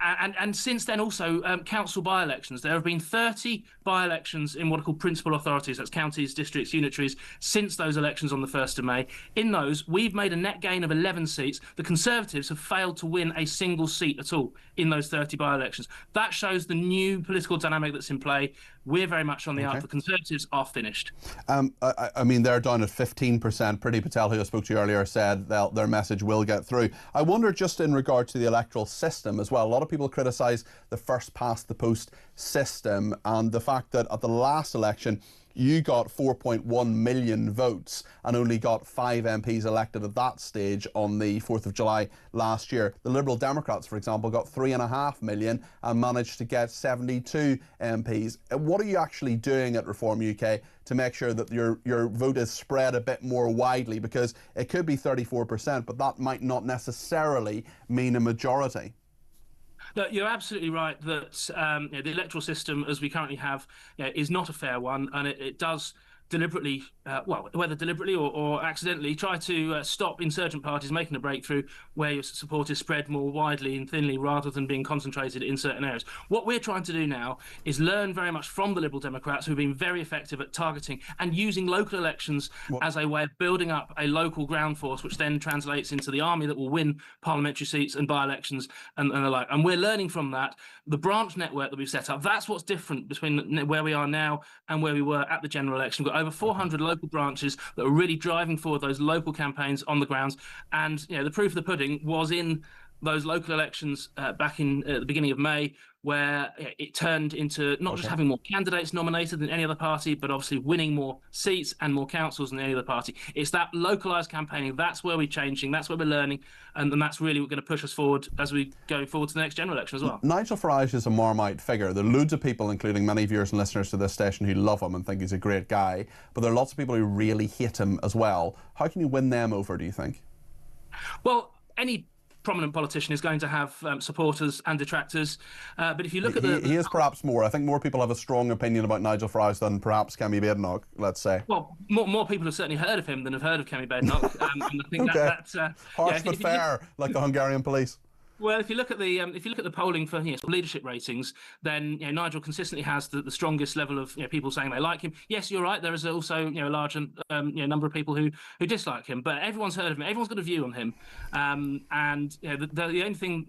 And since then also council by-elections. There have been 30 by-elections in what are called principal authorities, that's counties, districts, unitaries, since those elections on the 1st of May. In those, we've made a net gain of 11 seats. The Conservatives have failed to win a single seat at all in those 30 by-elections. That shows the new political dynamic that's in play. We're very much on the up. The Conservatives are finished. I mean, they're down at 15%. Priti Patel, who I spoke to earlier, said their message will get through. I wonder, just in regard to the electoral system as well, a lot of people criticise the first past the post system and the fact that at the last election you got 4.1 million votes and only got 5 MPs elected at that stage on the 4th of July last year. The Liberal Democrats, for example, got 3.5 million and managed to get 72 MPs. What are you actually doing at Reform UK to make sure that your vote is spread a bit more widely? Because it could be 34%, but that might not necessarily mean a majority. No, you're absolutely right that the electoral system as we currently have is not a fair one, and it does deliberately, well, whether deliberately or accidentally, try to stop insurgent parties making a breakthrough where your support is spread more widely and thinly rather than being concentrated in certain areas. What we're trying to do now is learn very much from the Liberal Democrats, who've been very effective at targeting and using local elections as a way of building up a local ground force, which then translates into the army that will win parliamentary seats and by-elections and the like. And we're learning from that. The branch network that we've set up, that's what's different between where we are now and where we were at the general election. We've got over 400 local branches that are really driving forward those local campaigns on the grounds. And the proof of the pudding was in those local elections back in the beginning of May, where it turned into not just having more candidates nominated than any other party, but obviously winning more seats and more councils than any other party. It's that localised campaigning. That's where we're changing. That's where we're learning. And that's really going to push us forward as we go forward to the next general election as well. Nigel Farage is a Marmite figure. There are loads of people, including many viewers and listeners to this station, who love him and think he's a great guy. But there are lots of people who really hate him as well. How can you win them over, do you think? Well, any prominent politician is going to have supporters and detractors, but if you look at he is perhaps more. I think more people have a strong opinion about Nigel Farage than perhaps Kemi Badenoch, let's say. Well, more people have certainly heard of him than have heard of Kemi Badenoch. And I think that's harsh but fair, like the Hungarian police. Well, if you look at the polling for leadership ratings, then Nigel consistently has the strongest level of people saying they like him. Yes, you're right. There is also a large number of people who dislike him, but everyone's heard of him. Everyone's got a view on him, and the only thing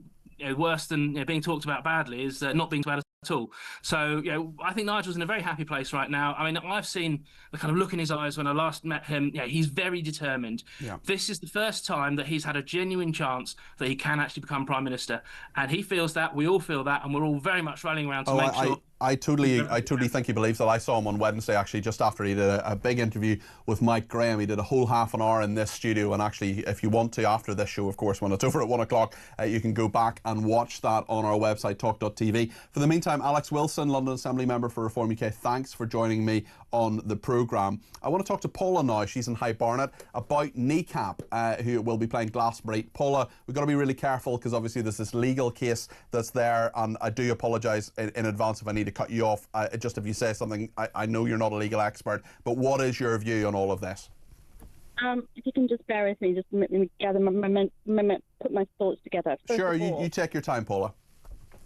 worse than being talked about badly is not being bad at all. So I think Nigel's in a very happy place right now. I mean, I've seen the kind of look in his eyes when I last met him. He's very determined. This is the first time that he's had a genuine chance that he can actually become Prime Minister, and he feels that, we all feel that, and we're all very much rallying around to make sure. I totally think he believes that. I saw him on Wednesday, actually, just after he did a big interview with Mike Graham. He did a whole half an hour in this studio, and actually, if you want to, after this show, of course, when it's over at 1 o'clock, you can go back and watch that on our website, talk.tv. For the meantime, Alex Wilson, London Assembly Member for Reform UK, thanks for joining me on the programme. I want to talk to Paula now. She's in High Barnet, about Kneecap, who will be playing Glastonbury. Paula, we've got to be really careful because obviously there's this legal case that's there, and I do apologise in advance if I need to cut you off. Just if you say something, I know you're not a legal expert, but what is your view on all of this? If you can just bear with me, just let me gather put my thoughts together. Sure, you take your time, Paula.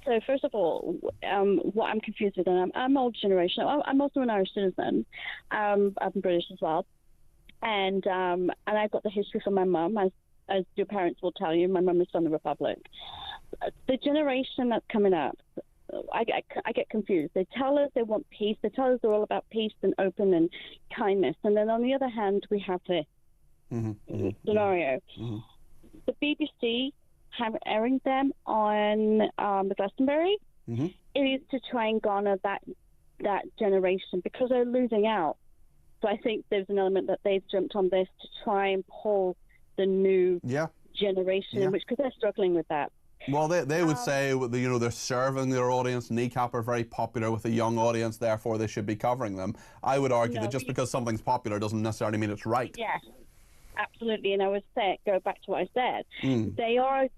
So first of all, what I'm confused with, and I'm old generation. I'm also an Irish citizen. I'm British as well, and I've got the history from my mum, as your parents will tell you. My mum is from the Republic. The generation that's coming up, I get confused. They tell us they want peace. They tell us they're all about peace and open and kindness, and then on the other hand, we have this scenario. The BBC have airing them on the Glastonbury. It is to try and garner that generation because they're losing out. So I think there's an element that they've jumped on this to try and pull the new generation, because they're struggling with that. Well, they would say, they're serving their audience. Kneecap are very popular with a young audience, therefore they should be covering them. I would argue that just because something's popular doesn't necessarily mean it's right. Yes, absolutely. And I would go back to what I said. The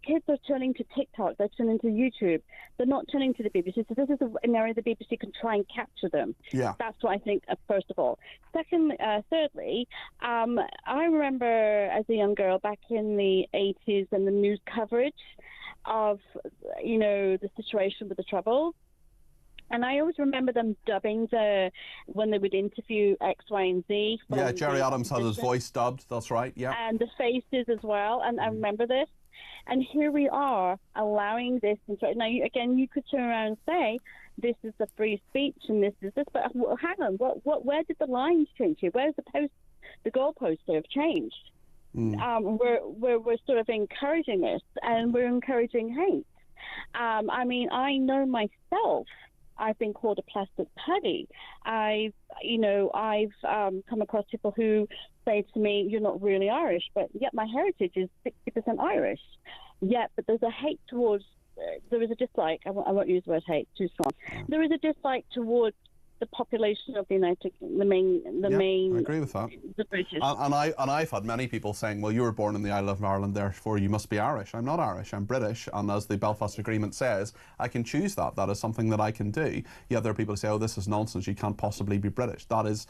kids are turning to TikTok. They're turning to YouTube. They're not turning to the BBC. So this is an area the BBC can try and capture them. Yeah, that's what I think. First of all. Thirdly, I remember as a young girl back in the 80s and the news coverage of the situation with the Troubles. And I always remember them dubbing when they would interview X, Y, and Z. Yeah, Jerry Adams had his voice dubbed, that's right, yeah. And the faces as well, and I remember this. And here we are allowing this. Now, you could turn around and say, this is the free speech and this is this, but hang on, where did the lines change here? Where's the goalposts have changed? We're sort of encouraging this, and we're encouraging hate. I know myself. I've been called a plastic paddy. I've come across people who say to me, "You're not really Irish," but yet my heritage is 60% Irish. Yet, but there's a hate towards. There is a dislike. I won't use the word hate. Too strong. There is a dislike towards the population of the main. I agree with that. The British. And I've had many people saying, well, you were born in the Isle of Ireland, therefore you must be Irish. I'm not Irish, I'm British, and as the Belfast Agreement says, I can choose that. That is something that I can do. Yet there are people who say, oh, this is nonsense, you can't possibly be British. That is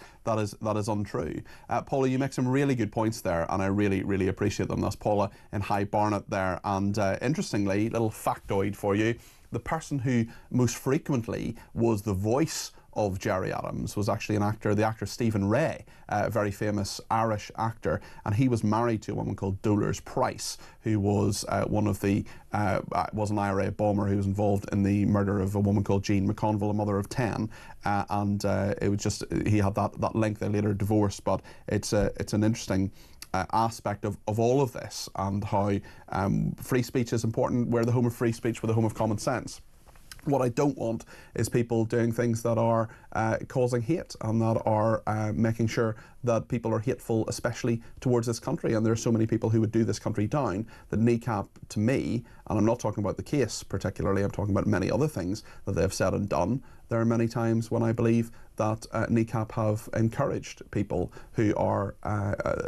untrue. Paula, you make some really good points there, and I really, really appreciate them. That's Paula in High Barnet there. And interestingly, little factoid for you, the person who most frequently was the voice of Gerry Adams was actually an actor, the actor Stephen Ray, a very famous Irish actor, and he was married to a woman called Dolores Price, who was was an IRA bomber who was involved in the murder of a woman called Jean McConville, a mother of 10, and it was just, he had that link. They later divorced, but it's an interesting aspect of all of this, and how free speech is important. We're the home of free speech, we're the home of common sense. What I don't want is people doing things that are causing hate and that are making sure that people are hateful, especially towards this country. And there are so many people who would do this country down that kneecap, to me, and I'm not talking about the case particularly, I'm talking about many other things that they've said and done. There are many times when I believe that kneecap have encouraged people who are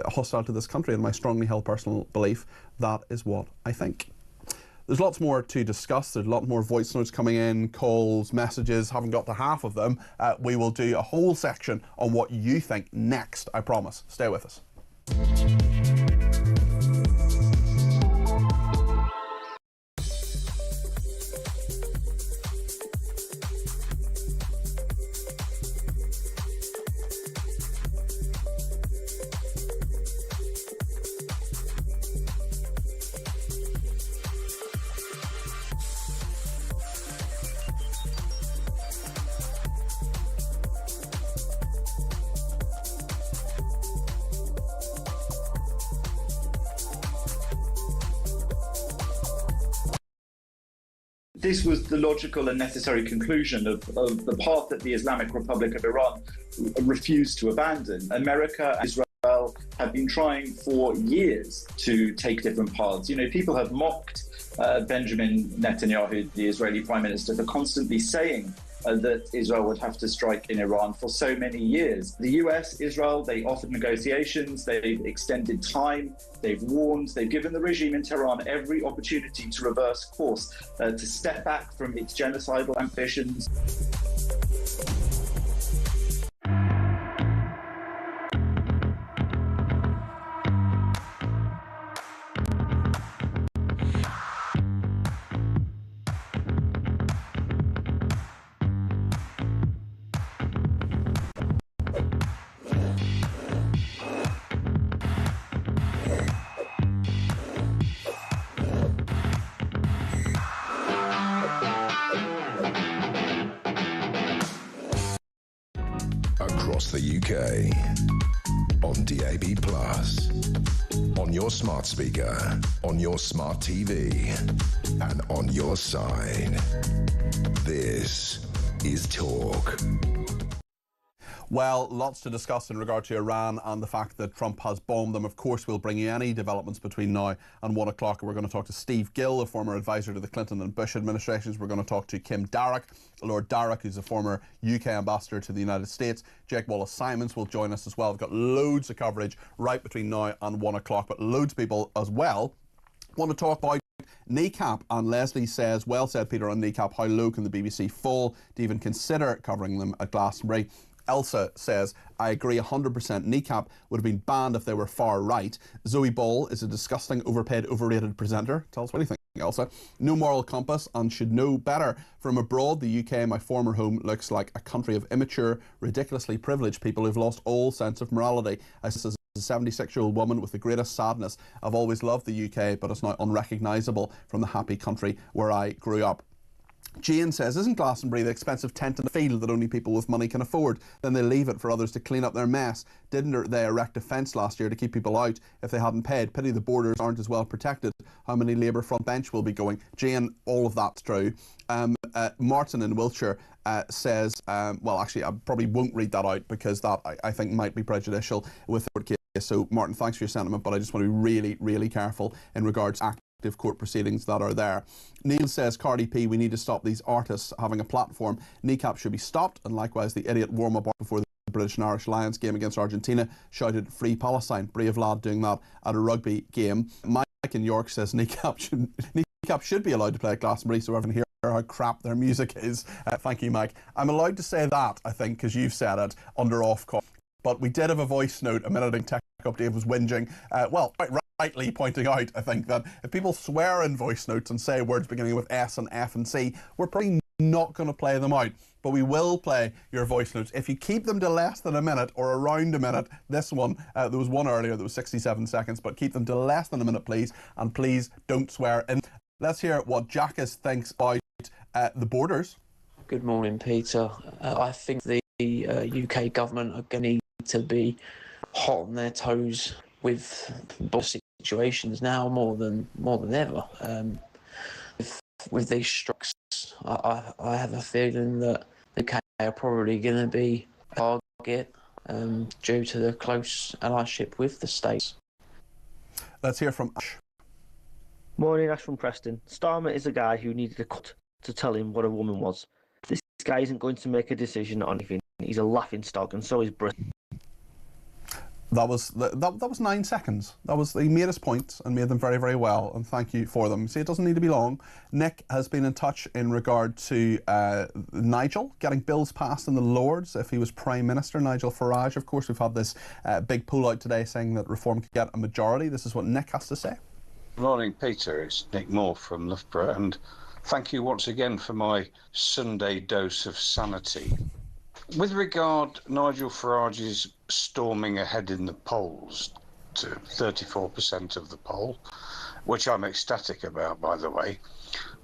hostile to this country, and my strongly held personal belief, that is what I think. There's lots more to discuss. There's a lot more voice notes coming in, calls, messages. Haven't got to half of them. We will do a whole section on what you think next, I promise. Stay with us. This was the logical and necessary conclusion of the path that the Islamic Republic of Iran refused to abandon. America and Israel have been trying for years to take different paths. You know, people have mocked Benjamin Netanyahu, the Israeli Prime Minister, for constantly saying that Israel would have to strike in Iran for so many years. The US, Israel, they offered negotiations, they've extended time, they've warned, they've given the regime in Tehran every opportunity to reverse course, to step back from its genocidal ambitions. Across the UK, on DAB+, on your smart speaker, on your smart TV, and on your side. This is Talk. Well, lots to discuss in regard to Iran and the fact that Trump has bombed them. Of course, we'll bring you any developments between now and 1 o'clock. We're going to talk to Steve Gill, a former advisor to the Clinton and Bush administrations. We're going to talk to Kim Darroch, Lord Darroch, who's a former UK ambassador to the United States. Jake Wallace-Simons will join us as well. We've got loads of coverage right between now and 1 o'clock, but loads of people as well want to talk about kneecap, and Leslie says, well said, Peter, on kneecap, how low can the BBC fall to even consider covering them at Glastonbury? Elsa says, I agree 100%. Kneecap would have been banned if they were far right. Zoe Ball is a disgusting, overpaid, overrated presenter. Tell us what you think, Elsa. No moral compass and should know better. From abroad, the UK, my former home, looks like a country of immature, ridiculously privileged people who've lost all sense of morality. As a 76-year-old woman with the greatest sadness, I've always loved the UK, but it's now unrecognisable from the happy country where I grew up. Jane says, isn't Glastonbury the expensive tent in the field that only people with money can afford? Then they leave it for others to clean up their mess. Didn't they erect a fence last year to keep people out if they hadn't paid? Pity the borders aren't as well protected. How many Labour front bench will be going? Jane, all of that's true. Martin in Wiltshire says, well, actually, I probably won't read that out because that, I think, might be prejudicial with the court case. So, Martin, thanks for your sentiment, but I just want to be really, really careful in regards to court proceedings that are there. Neil says, Cardi P, we need to stop these artists having a platform. Kneecap should be stopped, and likewise the idiot warm-up before the British and Irish Lions game against Argentina shouted Free Palestine. Brave lad doing that at a rugby game. Mike in York says Kneecap should be allowed to play at Glastonbury so everyone hear how crap their music is. Thank you, Mike. I'm allowed to say that, I think, because you've said it under off-call. But we did have a voice note a minute in Tech Up. Dave was whinging. Well, quite rightly pointing out, I think, that if people swear in voice notes and say words beginning with S and F and C, we're probably not going to play them out. But we will play your voice notes. If you keep them to less than a minute or around a minute, this one, there was one earlier that was 67 seconds, but keep them to less than a minute, please. And please don't swear in. Let's hear what Jackus thinks about the borders. Good morning, Peter. I think the UK government are going to need to be hot on their toes with border situations now more than ever. With these strikes, I have a feeling that the UK are probably going to be a target due to the close allyship with the States. Let's hear from Ash. Morning, Ash from Preston. Starmer is a guy who needed a cut to tell him what a woman was. This guy isn't going to make a decision on anything. He's a laughing stock, and so is Britain. That was 9 seconds. He made his points and made them very, very well, and thank you for them. See, it doesn't need to be long. Nick has been in touch in regard to Nigel getting bills passed in the Lords if he was Prime Minister, Nigel Farage. Of course, we've had this big pull out today saying that Reform could get a majority. This is what Nick has to say. Good morning, Peter. It's Nick Moore from Loughborough, and thank you once again for my Sunday dose of sanity. With regard Nigel Farage's storming ahead in the polls to 34% of the poll, which I'm ecstatic about, by the way,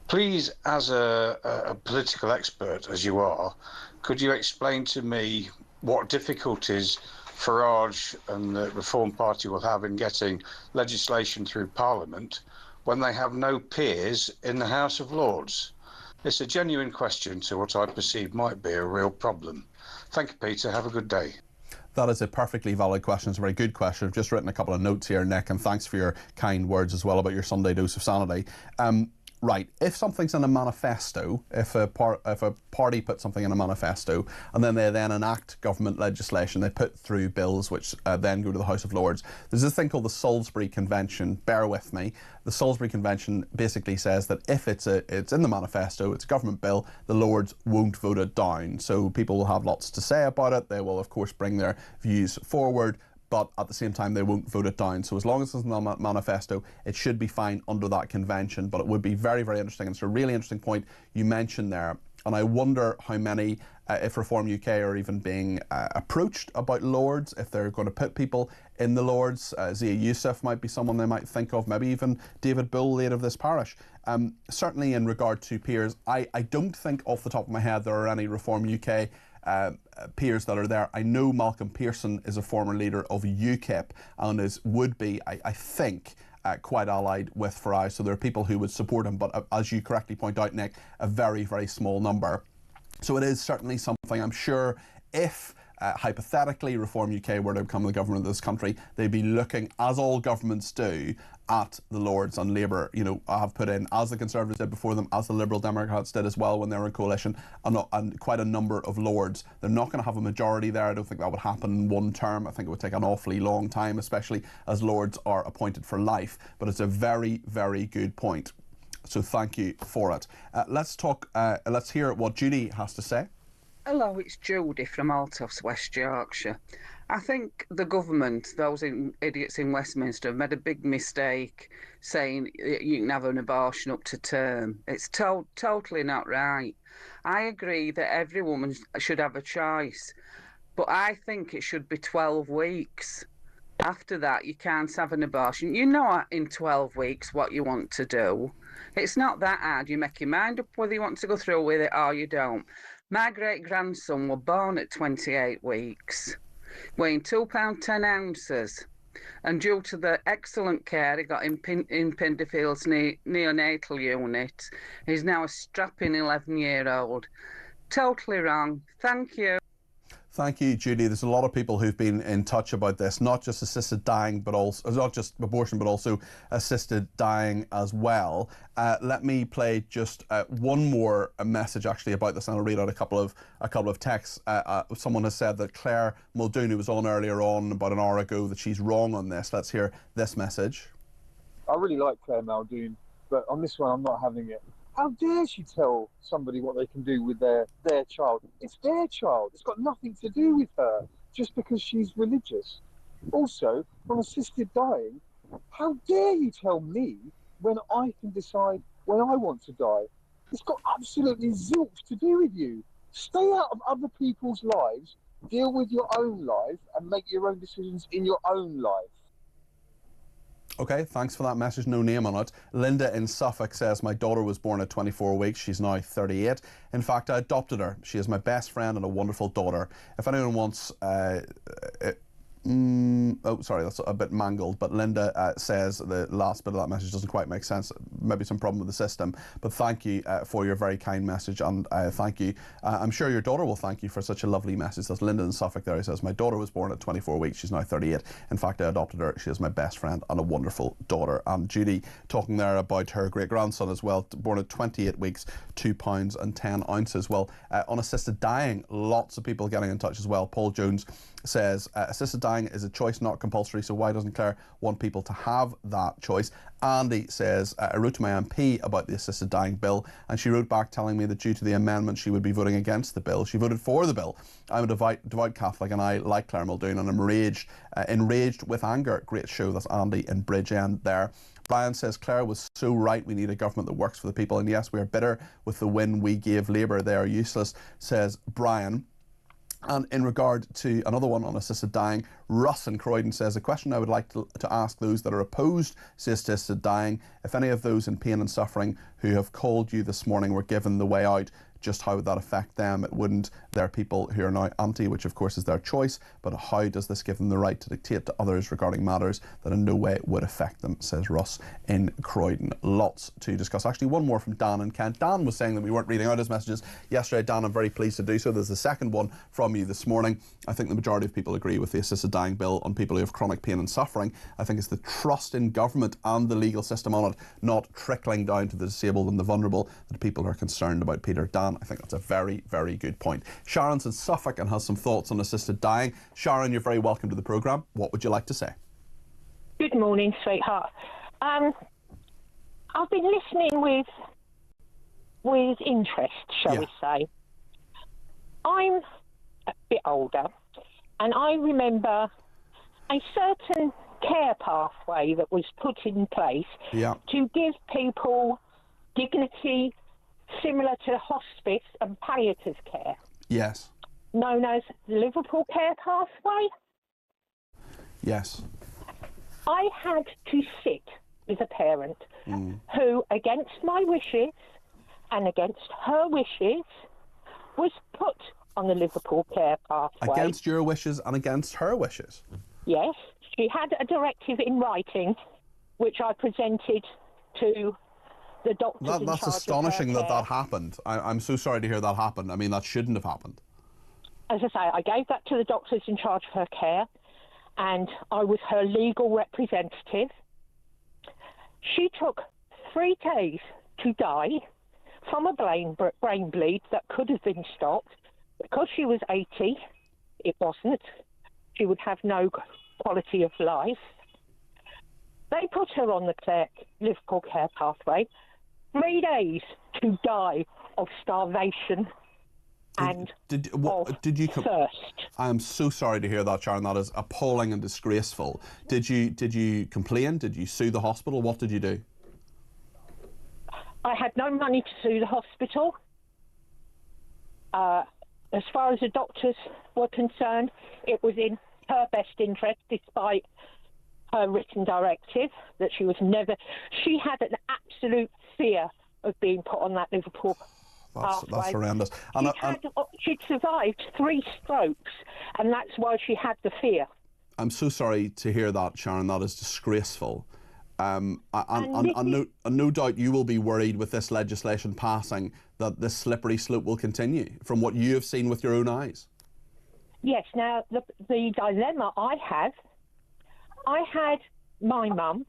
please, as a political expert as you are, could you explain to me what difficulties Farage and the Reform Party will have in getting legislation through Parliament when they have no peers in the House of Lords? It's a genuine question to what I perceive might be a real problem. Thank you, Peter. Have a good day. That is a perfectly valid question. It's a very good question. I've just written a couple of notes here, Nick, and thanks for your kind words as well about your Sunday dose of sanity. Right, if something's in a manifesto, if a party puts something in a manifesto and then they enact government legislation, they put through bills which then go to the House of Lords. There's this thing called the Salisbury Convention. Bear with me. The Salisbury Convention basically says that if it's in the manifesto, it's a government bill, the Lords won't vote it down. So people will have lots to say about it. They will, of course, bring their views forward, but at the same time they won't vote it down. So as long as it's in the manifesto, it should be fine under that convention. But it would be very, very interesting. And it's a really interesting point you mentioned there. And I wonder how many, if Reform UK are even being approached about Lords, if they're going to put people in the Lords. Zia Youssef might be someone they might think of, maybe even David Bull, late of this parish. Certainly in regard to peers, I don't think off the top of my head there are any Reform UK peers that are there. I know Malcolm Pearson is a former leader of UKIP and would be, I think, quite allied with Farage, so there are people who would support him, but as you correctly point out, Nick, a very, very small number. So it is certainly something I'm sure if hypothetically Reform UK were to become the government of this country, they'd be looking, as all governments do, at the Lords, and Labour, have put in, as the Conservatives did before them, as the Liberal Democrats did as well when they were in coalition, and quite a number of Lords. They're not going to have a majority there. I don't think that would happen in one term. I think it would take an awfully long time, especially as Lords are appointed for life. But it's a very, very good point. So thank you for it. Let's hear what Judy has to say. Hello, it's Judy from Altos, West Yorkshire. I think the government, those idiots in Westminster, have made a big mistake saying you can have an abortion up to term. It's totally not right. I agree that every woman should have a choice, but I think it should be 12 weeks. After that, you can't have an abortion. You know in 12 weeks what you want to do. It's not that hard. You make your mind up whether you want to go through with it or you don't. My great-grandson was born at 28 weeks, weighing £2.10 ounces, and due to the excellent care he got in Pinderfield's neonatal unit, he's now a strapping 11-year-old. Totally wrong. Thank you. Thank you, Judy. There's a lot of people who've been in touch about this, not just assisted dying, but also not just abortion, but also assisted dying as well. Let me play just one more message actually about this, and I'll read out a couple of texts. Someone has said that Claire Muldoon, who was on earlier on about an hour ago, that she's wrong on this. Let's hear this message. I really like Claire Muldoon, but on this one, I'm not having it. How dare she tell somebody what they can do with their child? It's their child. It's got nothing to do with her just because she's religious. Also, on assisted dying, how dare you tell me when I can decide when I want to die? It's got absolutely zilch to do with you. Stay out of other people's lives, deal with your own life, and make your own decisions in your own life. Okay, thanks for that message. No name on it. Linda in Suffolk says, my daughter was born at 24 weeks. She's now 38. In fact, I adopted her. She is my best friend and a wonderful daughter. If anyone wants... oh, sorry, that's a bit mangled, but Linda says the last bit of that message doesn't quite make sense. Maybe some problem with the system, but thank you for your very kind message, and thank you. I'm sure your daughter will thank you for such a lovely message. That's Linda in Suffolk there. He says, my daughter was born at 24 weeks. She's now 38. In fact, I adopted her. She is my best friend and a wonderful daughter. And Judy talking there about her great-grandson as well, born at 28 weeks, 2 pounds and 10 ounces. Well, on assisted dying, lots of people getting in touch as well. Paul Jones says, assisted dying is a choice, not compulsory, so why doesn't Claire want people to have that choice? Andy says, I wrote to my MP about the assisted dying bill, and she wrote back telling me that due to the amendment she would be voting against the bill. She voted for the bill. I'm a devout Catholic, and I like Claire Muldoon, and I'm enraged with anger. Great show. That's Andy in Bridgend there. Brian says, Claire was so right. We need a government that works for the people, and yes, we are bitter with the win we gave Labour. They are useless, says Brian. And in regard to another one on assisted dying, Russ in Croydon says, a question I would like to ask those that are opposed to assisted dying, if any of those in pain and suffering who have called you this morning were given the way out, just how would that affect them? It wouldn't. There are people who are now anti, which of course is their choice, but how does this give them the right to dictate to others regarding matters that in no way would affect them, says Russ in Croydon. Lots to discuss. Actually, one more from Dan in Kent. Dan was saying that we weren't reading out his messages yesterday. Dan, I'm very pleased to do so. There's the second one from you this morning. I think the majority of people agree with the assisted dying bill on people who have chronic pain and suffering. I think it's the trust in government and the legal system on it, not trickling down to the disabled and the vulnerable, that people are concerned about. Peter, Dan, I think that's a very, very good point. Sharon's in Suffolk and has some thoughts on assisted dying. Sharon, you're very welcome to the programme. What would you like to say? Good morning, sweetheart. I've been listening with interest, shall we say. I'm a bit older, and I remember a certain care pathway that was put in place to give people dignity similar to hospice and palliative care. Yes. Known as Liverpool Care Pathway. Yes. I had to sit with a parent who, against my wishes and against her wishes, was put on the Liverpool Care Pathway. Against your wishes and against her wishes? Yes. She had a directive in writing, which I presented to the doctors. That's astonishing that happened. I'm so sorry to hear that happened. I mean, that shouldn't have happened. As I say, I gave that to the doctors in charge of her care, and I was her legal representative. She took 3 days to die from a brain bleed that could have been stopped. Because she was 80, it wasn't. She would have no quality of life. They put her on the Liverpool Care Pathway. 3 days to die of starvation and did you thirst. I am so sorry to hear that, Sharon. That is appalling and disgraceful. Did you complain? Did you sue the hospital? What did you do? I had no money to sue the hospital. As far as the doctors were concerned, it was in her best interest, despite her written directive, that she had an absolute fear of being put on that Liverpool pathway. That's horrendous. She'd survived 3 strokes, and that's why she had the fear. I'm so sorry to hear that, Sharon. That is disgraceful. And no doubt you will be worried with this legislation passing that this slippery slope will continue, from what you have seen with your own eyes. Yes, now the dilemma I had my mum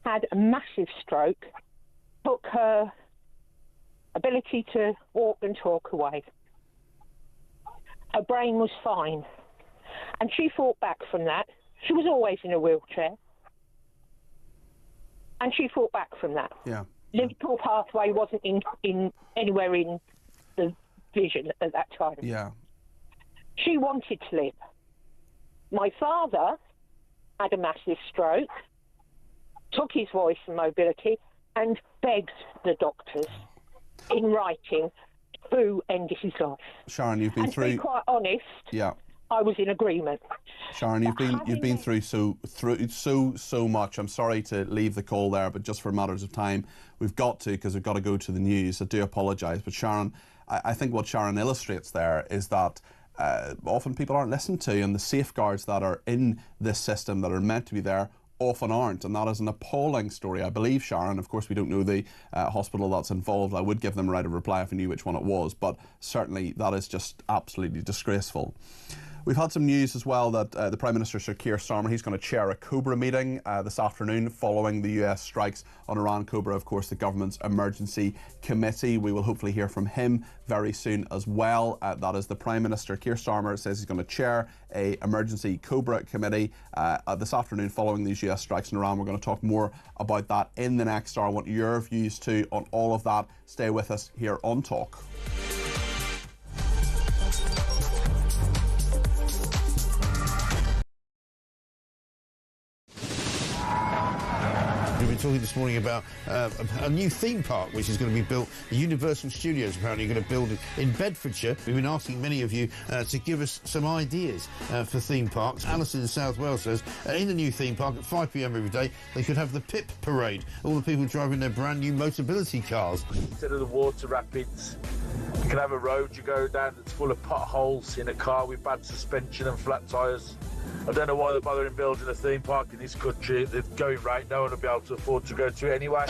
had a massive stroke, took her ability to walk and talk away. Her brain was fine, and she fought back from that. She was always in a wheelchair, and she fought back from that. Yeah. Liverpool Pathway wasn't in anywhere in the vision at that time. Yeah. She wanted to live. My father had a massive stroke, took his voice and mobility, and begged the doctors in writing to end his life. Sharon, you've been and through. To be quite honest, Yeah. I was in agreement. Sharon, you've been through so much. I'm sorry to leave the call there, but just for matters of time, we've got to, because we've got to go to the news. I do apologise, but Sharon, I think what Sharon illustrates there is that often people aren't listened to, and the safeguards that are in this system that are meant to be there often aren't, and that is an appalling story. I believe, Sharon, of course we don't know the hospital that's involved. I would give them a right of reply if I knew which one it was, but certainly that is just absolutely disgraceful. We've had some news as well that the Prime Minister, Sir Keir Starmer, he's going to chair a COBRA meeting this afternoon following the US strikes on Iran. COBRA, of course, the government's emergency committee. We will hopefully hear from him very soon as well. That is the Prime Minister. Keir Starmer says he's going to chair a emergency COBRA committee this afternoon following these US strikes in Iran. We're going to talk more about that in the next hour. I want your views too on all of that. Stay with us here on Talk. We've been talking this morning about a new theme park which is going to be built. The Universal Studios apparently are going to build it in Bedfordshire. We've been asking many of you to give us some ideas for theme parks. Alison in South Wales says in the new theme park at 5 p.m. every day they could have the PIP parade. All the people driving their brand new Motability cars. Instead of the water rapids, you can have a road you go down that's full of potholes in a car with bad suspension and flat tyres. I don't know why they're bothering building a theme park in this country. They're going right, no one will be able to afford to go to it anyway.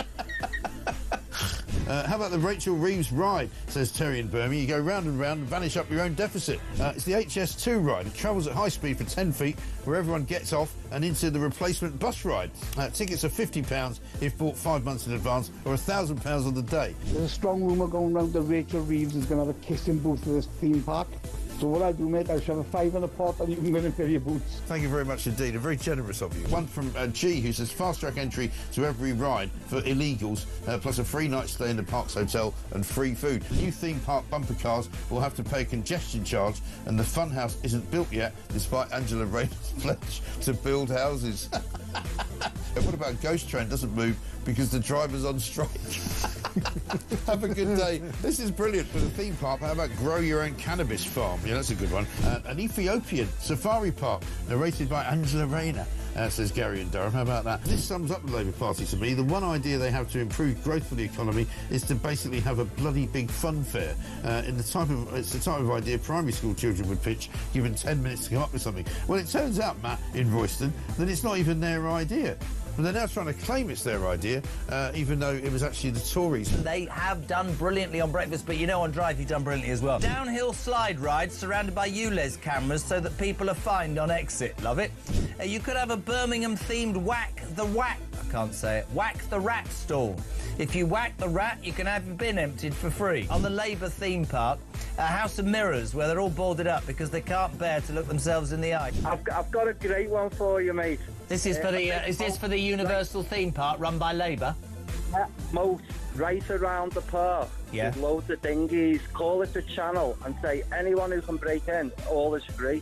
How about the Rachel Reeves ride, says Terry in Birmingham. You go round and round and vanish up your own deficit. It's the HS2 ride. It travels at high speed for 10 feet, where everyone gets off and into the replacement bus ride. Tickets are £50 if bought 5 months in advance, or £1,000 on the day. There's a strong rumour going around that Rachel Reeves is going to have a kissing booth for this theme park. So what I do, mate, I shove a $5 in the pot and you can go and fill your boots. Thank you very much indeed, and very generous of you. One from G, who says fast-track entry to every ride for illegals, plus a free night stay in the Parks Hotel and free food. New theme park bumper cars will have to pay a congestion charge, and the funhouse isn't built yet, despite Angela Rayner's pledge to build houses. And what about Ghost Train doesn't move because the driver's on strike? Have a good day. This is brilliant for the theme park. How about grow your own cannabis farm? Yeah, that's a good one. An Ethiopian safari park narrated by Angela Rayner. Says Gary in Durham. How about that? This sums up the Labour Party to me. The one idea they have to improve growth for the economy is to basically have a bloody big fun fair. It's the type of idea primary school children would pitch, given 10 minutes to come up with something. Well, it turns out, Matt, in Royston, that it's not even their idea. And they're now trying to claim it's their idea, even though it was actually the Tories. They have done brilliantly on breakfast, but you know on Drive you've done brilliantly as well. Downhill slide rides surrounded by ULEZ cameras so that people are fined on exit. Love it. You could have a Birmingham-themed Whack the Rat stall. If you whack the rat, you can have your bin emptied for free. On the Labour theme park, a house of mirrors where they're all boarded up because they can't bear to look themselves in the eye. I've got a great one for you, mate. This is for the is this for the Universal theme park run by Labour? Moat right around the park. Yeah. With loads of dinghies. Call it a channel and say anyone who can break in, all is free.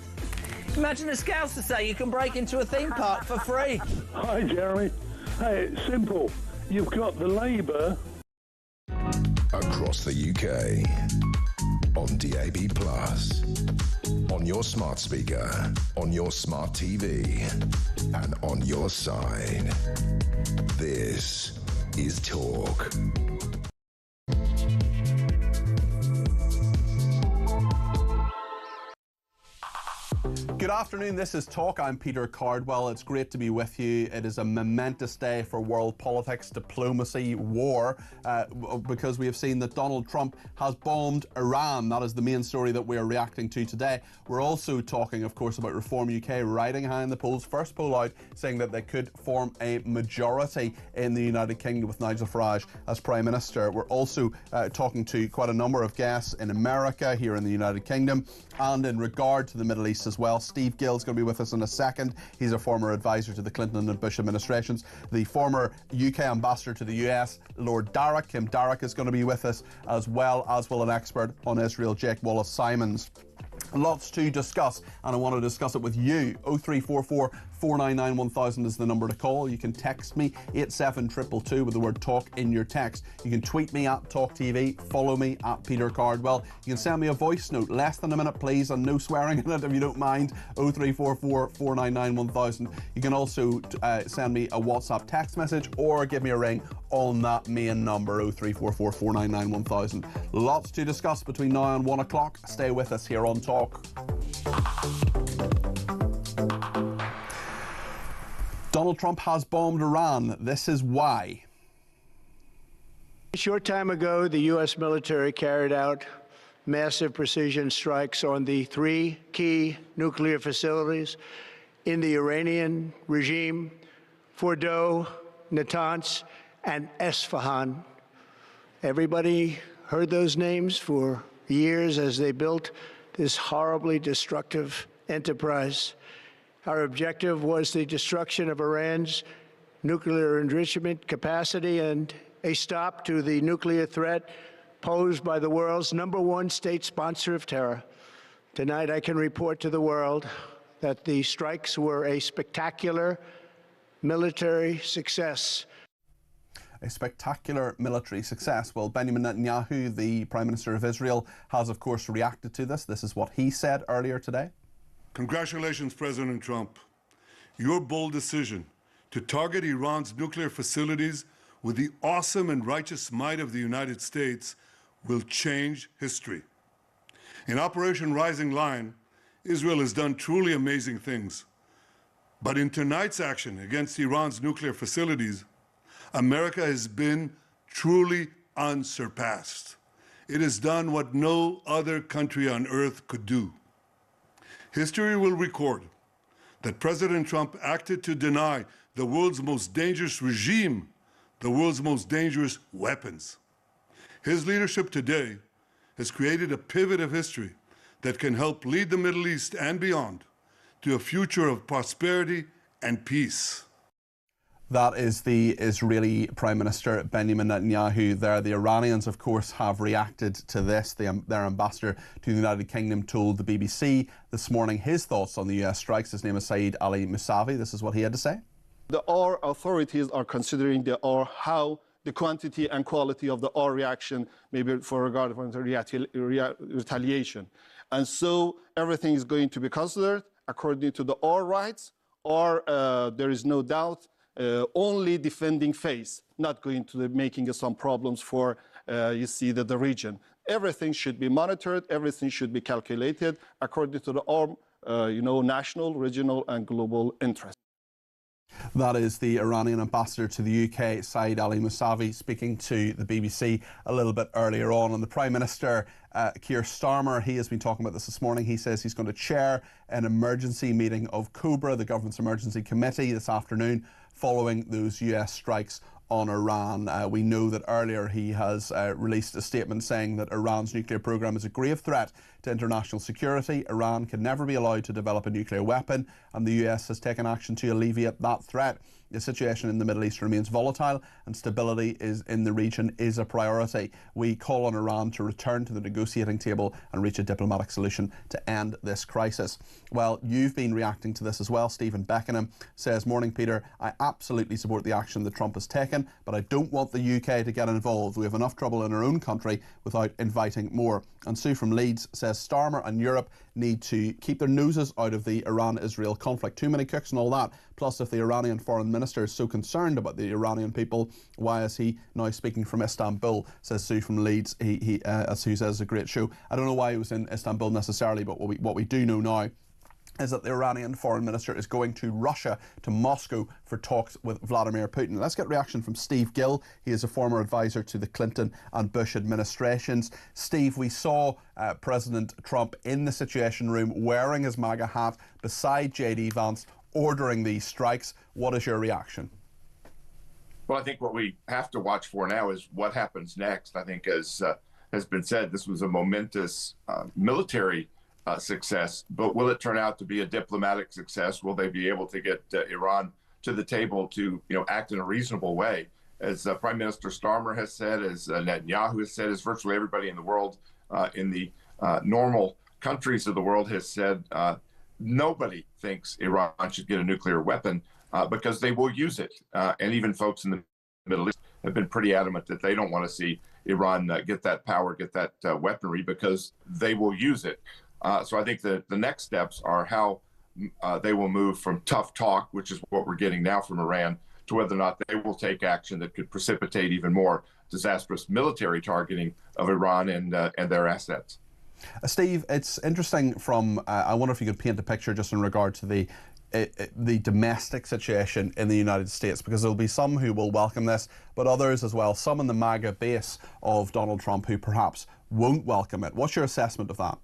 Imagine a Scouser say you can break into a theme park for free. Hi, Jeremy. Hey, it's simple. You've got the Labour across the UK on DAB+, on your smart speaker, on your smart TV, and on your side. This is Talk. Good afternoon, this is Talk. I'm Peter Cardwell. It's great to be with you. It is a momentous day for world politics, diplomacy, war, because we have seen that Donald Trump has bombed Iran. That is the main story that we are reacting to today. We're also talking, of course, about Reform UK riding high in the polls. First poll out saying that they could form a majority in the United Kingdom with Nigel Farage as Prime Minister. We're also talking to quite a number of guests in America, here in the United Kingdom, and in regard to the Middle East as well. Steve Gill's going to be with us in a second. He's a former advisor to the Clinton and Bush administrations. The former UK ambassador to the US, Lord Darroch, Kim Darroch, is going to be with us, as well as will an expert on Israel, Jake Wallace-Simons. Lots to discuss, and I want to discuss it with you. 0344 499 1000 is the number to call. You can text me 87222 with the word talk in your text. You can tweet me at talkTV, follow me at Peter Cardwell. You can send me a voice note, less than a minute please, and no swearing in it if you don't mind. 0344 499 1000. You can also send me a WhatsApp text message or give me a ring on that main number, 0344 499 1000. Lots to discuss between now and 1 o'clock. Stay with us here on Talk. Donald Trump has bombed Iran. This is why. A short time ago, the U.S. military carried out massive precision strikes on the three key nuclear facilities in the Iranian regime: Fordow, Natanz, and Esfahan. Everybody heard those names for years as they built this horribly destructive enterprise. Our objective was the destruction of Iran's nuclear enrichment capacity and a stop to the nuclear threat posed by the world's #1 state sponsor of terror. Tonight, I can report to the world that the strikes were a spectacular military success. A spectacular military success. Well, Benjamin Netanyahu, the Prime Minister of Israel, has of course reacted to this. This is what he said earlier today. Congratulations, President Trump. Your bold decision to target Iran's nuclear facilities with the awesome and righteous might of the United States will change history. In Operation Rising Lion, Israel has done truly amazing things. But in tonight's action against Iran's nuclear facilities, America has been truly unsurpassed. It has done what no other country on earth could do. History will record that President Trump acted to deny the world's most dangerous regime the world's most dangerous weapons. His leadership today has created a pivot of history that can help lead the Middle East and beyond to a future of prosperity and peace. That is the Israeli Prime Minister Benjamin Netanyahu there. The Iranians, of course, have reacted to this. Their ambassador to the United Kingdom told the BBC this morning his thoughts on the US strikes. His name is Saeed Ali Mousavi. This is what he had to say. Our authorities are considering how the quantity and quality of our reaction, maybe for regard to retaliation. And so everything is going to be considered according to our rights, or there is no doubt only defending face, not going to be making some problems for, the region. Everything should be monitored, everything should be calculated according to our, national, regional, and global interests. That is the Iranian ambassador to the UK, Saeed Ali Mousavi, speaking to the BBC a little bit earlier on. And the Prime Minister, Keir Starmer, he has been talking about this morning. He says he's going to chair an emergency meeting of COBRA, the government's emergency committee, this afternoon, following those US strikes on Iran. We know that earlier he has released a statement saying that Iran's nuclear program is a grave threat to international security. Iran can never be allowed to develop a nuclear weapon, and the US has taken action to alleviate that threat. The situation in the Middle East remains volatile, and stability in the region is a priority. We call on Iran to return to the negotiating table and reach a diplomatic solution to end this crisis. Well, you've been reacting to this as well. Stephen Beckenham says, "Morning, Peter. I absolutely support the action that Trump has taken, but I don't want the UK to get involved. We have enough trouble in our own country without inviting more." And Sue from Leeds says, "Starmer and Europe need to keep their noses out of the Iran-Israel conflict. Too many cooks and all that. Plus, if the Iranian foreign minister is so concerned about the Iranian people, why is he now speaking from Istanbul?" says Sue from Leeds. As Sue says, a great show. I don't know why he was in Istanbul necessarily, but what we do know now is that the Iranian foreign minister is going to Russia, to Moscow, for talks with Vladimir Putin. Let's get reaction from Steve Gill. He is a former advisor to the Clinton and Bush administrations. Steve, we saw President Trump in the Situation Room wearing his MAGA hat beside J.D. Vance, ordering these strikes. What is your reaction? Well, I think what we have to watch for now is what happens next. I think, as has been said, this was a momentous military success, but will it turn out to be a diplomatic success? Will they be able to get Iran to the table to, act in a reasonable way? As Prime Minister Starmer has said, as Netanyahu has said, as virtually everybody in the world, in the normal countries of the world has said, nobody thinks Iran should get a nuclear weapon because they will use it. And even folks in the Middle East have been pretty adamant that they don't want to see Iran get that power, get that weaponry, because they will use it. So I think that the next steps are how they will move from tough talk, which is what we're getting now from Iran, to whether or not they will take action that could precipitate even more disastrous military targeting of Iran and their assets. Steve, it's interesting from, I wonder if you could paint a picture just in regard to the domestic situation in the United States, because there'll be some who will welcome this, but others as well, some in the MAGA base of Donald Trump who perhaps won't welcome it. What's your assessment of that?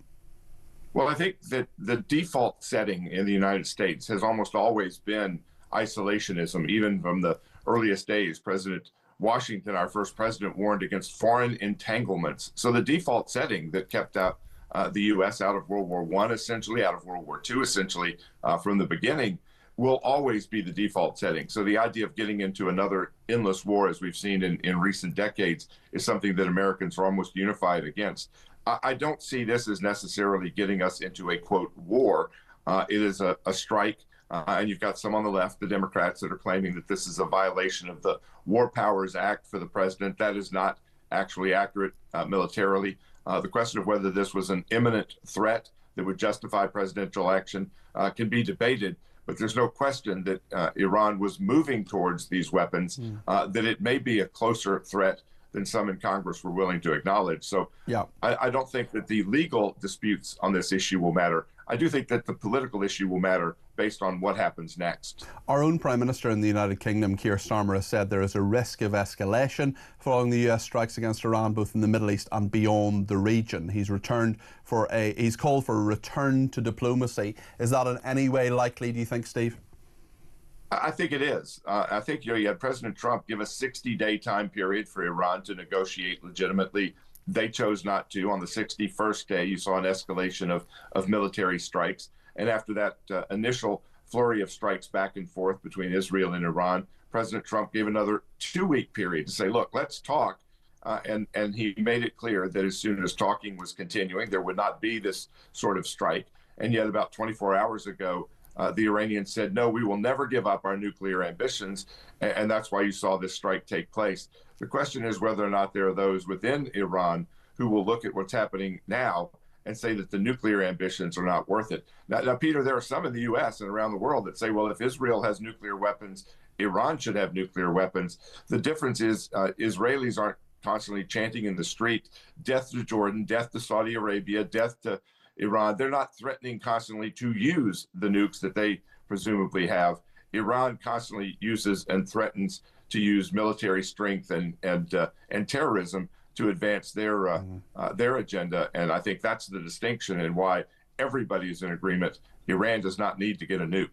Well, I think that the default setting in the United States has almost always been isolationism, even from the earliest days. President Washington, our first president, warned against foreign entanglements. So the default setting that kept the U.S. out of World War I, essentially, out of World War II, essentially, from the beginning, will always be the default setting. So the idea of getting into another endless war, as we've seen in recent decades, is something that Americans are almost unified against. I don't see this as necessarily getting us into a, quote, war. It is a strike. And you've got some on the left, the Democrats, that are claiming that this is a violation of the War Powers Act for the president. That is not actually accurate militarily. The question of whether this was an imminent threat that would justify presidential action can be debated, but there's no question that Iran was moving towards these weapons, that it may be a closer threat than some in Congress were willing to acknowledge. So yeah, I don't think that the legal disputes on this issue will matter. I do think that the political issue will matter based on what happens next. Our own Prime Minister in the United Kingdom, Keir Starmer, has said there is a risk of escalation following the US strikes against Iran, both in the Middle East and beyond the region. He's called for a return to diplomacy. Is that in any way likely, do you think, Steve? I think it is. I think you had President Trump give a 60-day time period for Iran to negotiate legitimately. They chose not to. On the 61st day, you saw an escalation of military strikes. And after that initial flurry of strikes back and forth between Israel and Iran, President Trump gave another 2-week period to say, look, let's talk. And he made it clear that as soon as talking was continuing, there would not be this sort of strike. And yet about 24 hours ago, the Iranians said, no, we will never give up our nuclear ambitions. And that's why you saw this strike take place. The question is whether or not there are those within Iran who will look at what's happening now and say that the nuclear ambitions are not worth it. Now, Peter, there are some in the U.S. and around the world that say, well, if Israel has nuclear weapons, Iran should have nuclear weapons. The difference is Israelis aren't constantly chanting in the street, death to Jordan, death to Saudi Arabia, death to Iran. They're not threatening constantly to use the nukes that they presumably have. Iran constantly uses and threatens to use military strength and terrorism to advance their agenda. And I think that's the distinction and why everybody is in agreement. Iran does not need to get a nuke.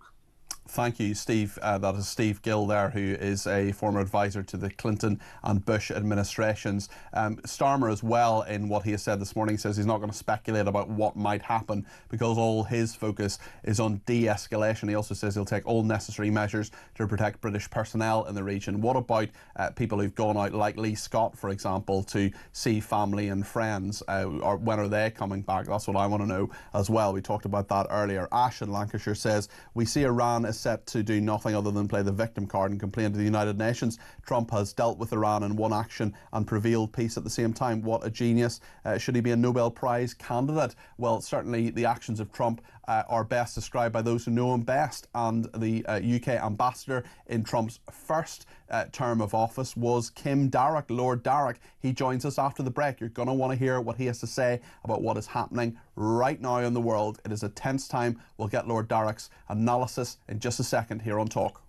Thank you, Steve. That is Steve Gill there, who is a former advisor to the Clinton and Bush administrations. Starmer as well, in what he has said this morning, says he's not going to speculate about what might happen because all his focus is on de-escalation. He also says he'll take all necessary measures to protect British personnel in the region. What about people who've gone out, like Lee Scott, for example, to see family and friends? Or when are they coming back? That's what I want to know as well. We talked about that earlier. Ash in Lancashire says, we see Iran is set to do nothing other than play the victim card and complain to the United Nations. Trump has dealt with Iran in one action and prevailed peace at the same time. What a genius. Should he be a Nobel Prize candidate? Well, certainly the actions of Trump are best described by those who know him best, and the UK ambassador in Trump's first term of office was Kim Darroch, Lord Darroch. He joins us after the break. You're going to want to hear what he has to say about what is happening right now in the world. It is a tense time. We'll get Lord Darroch's analysis in just a second here on Talk.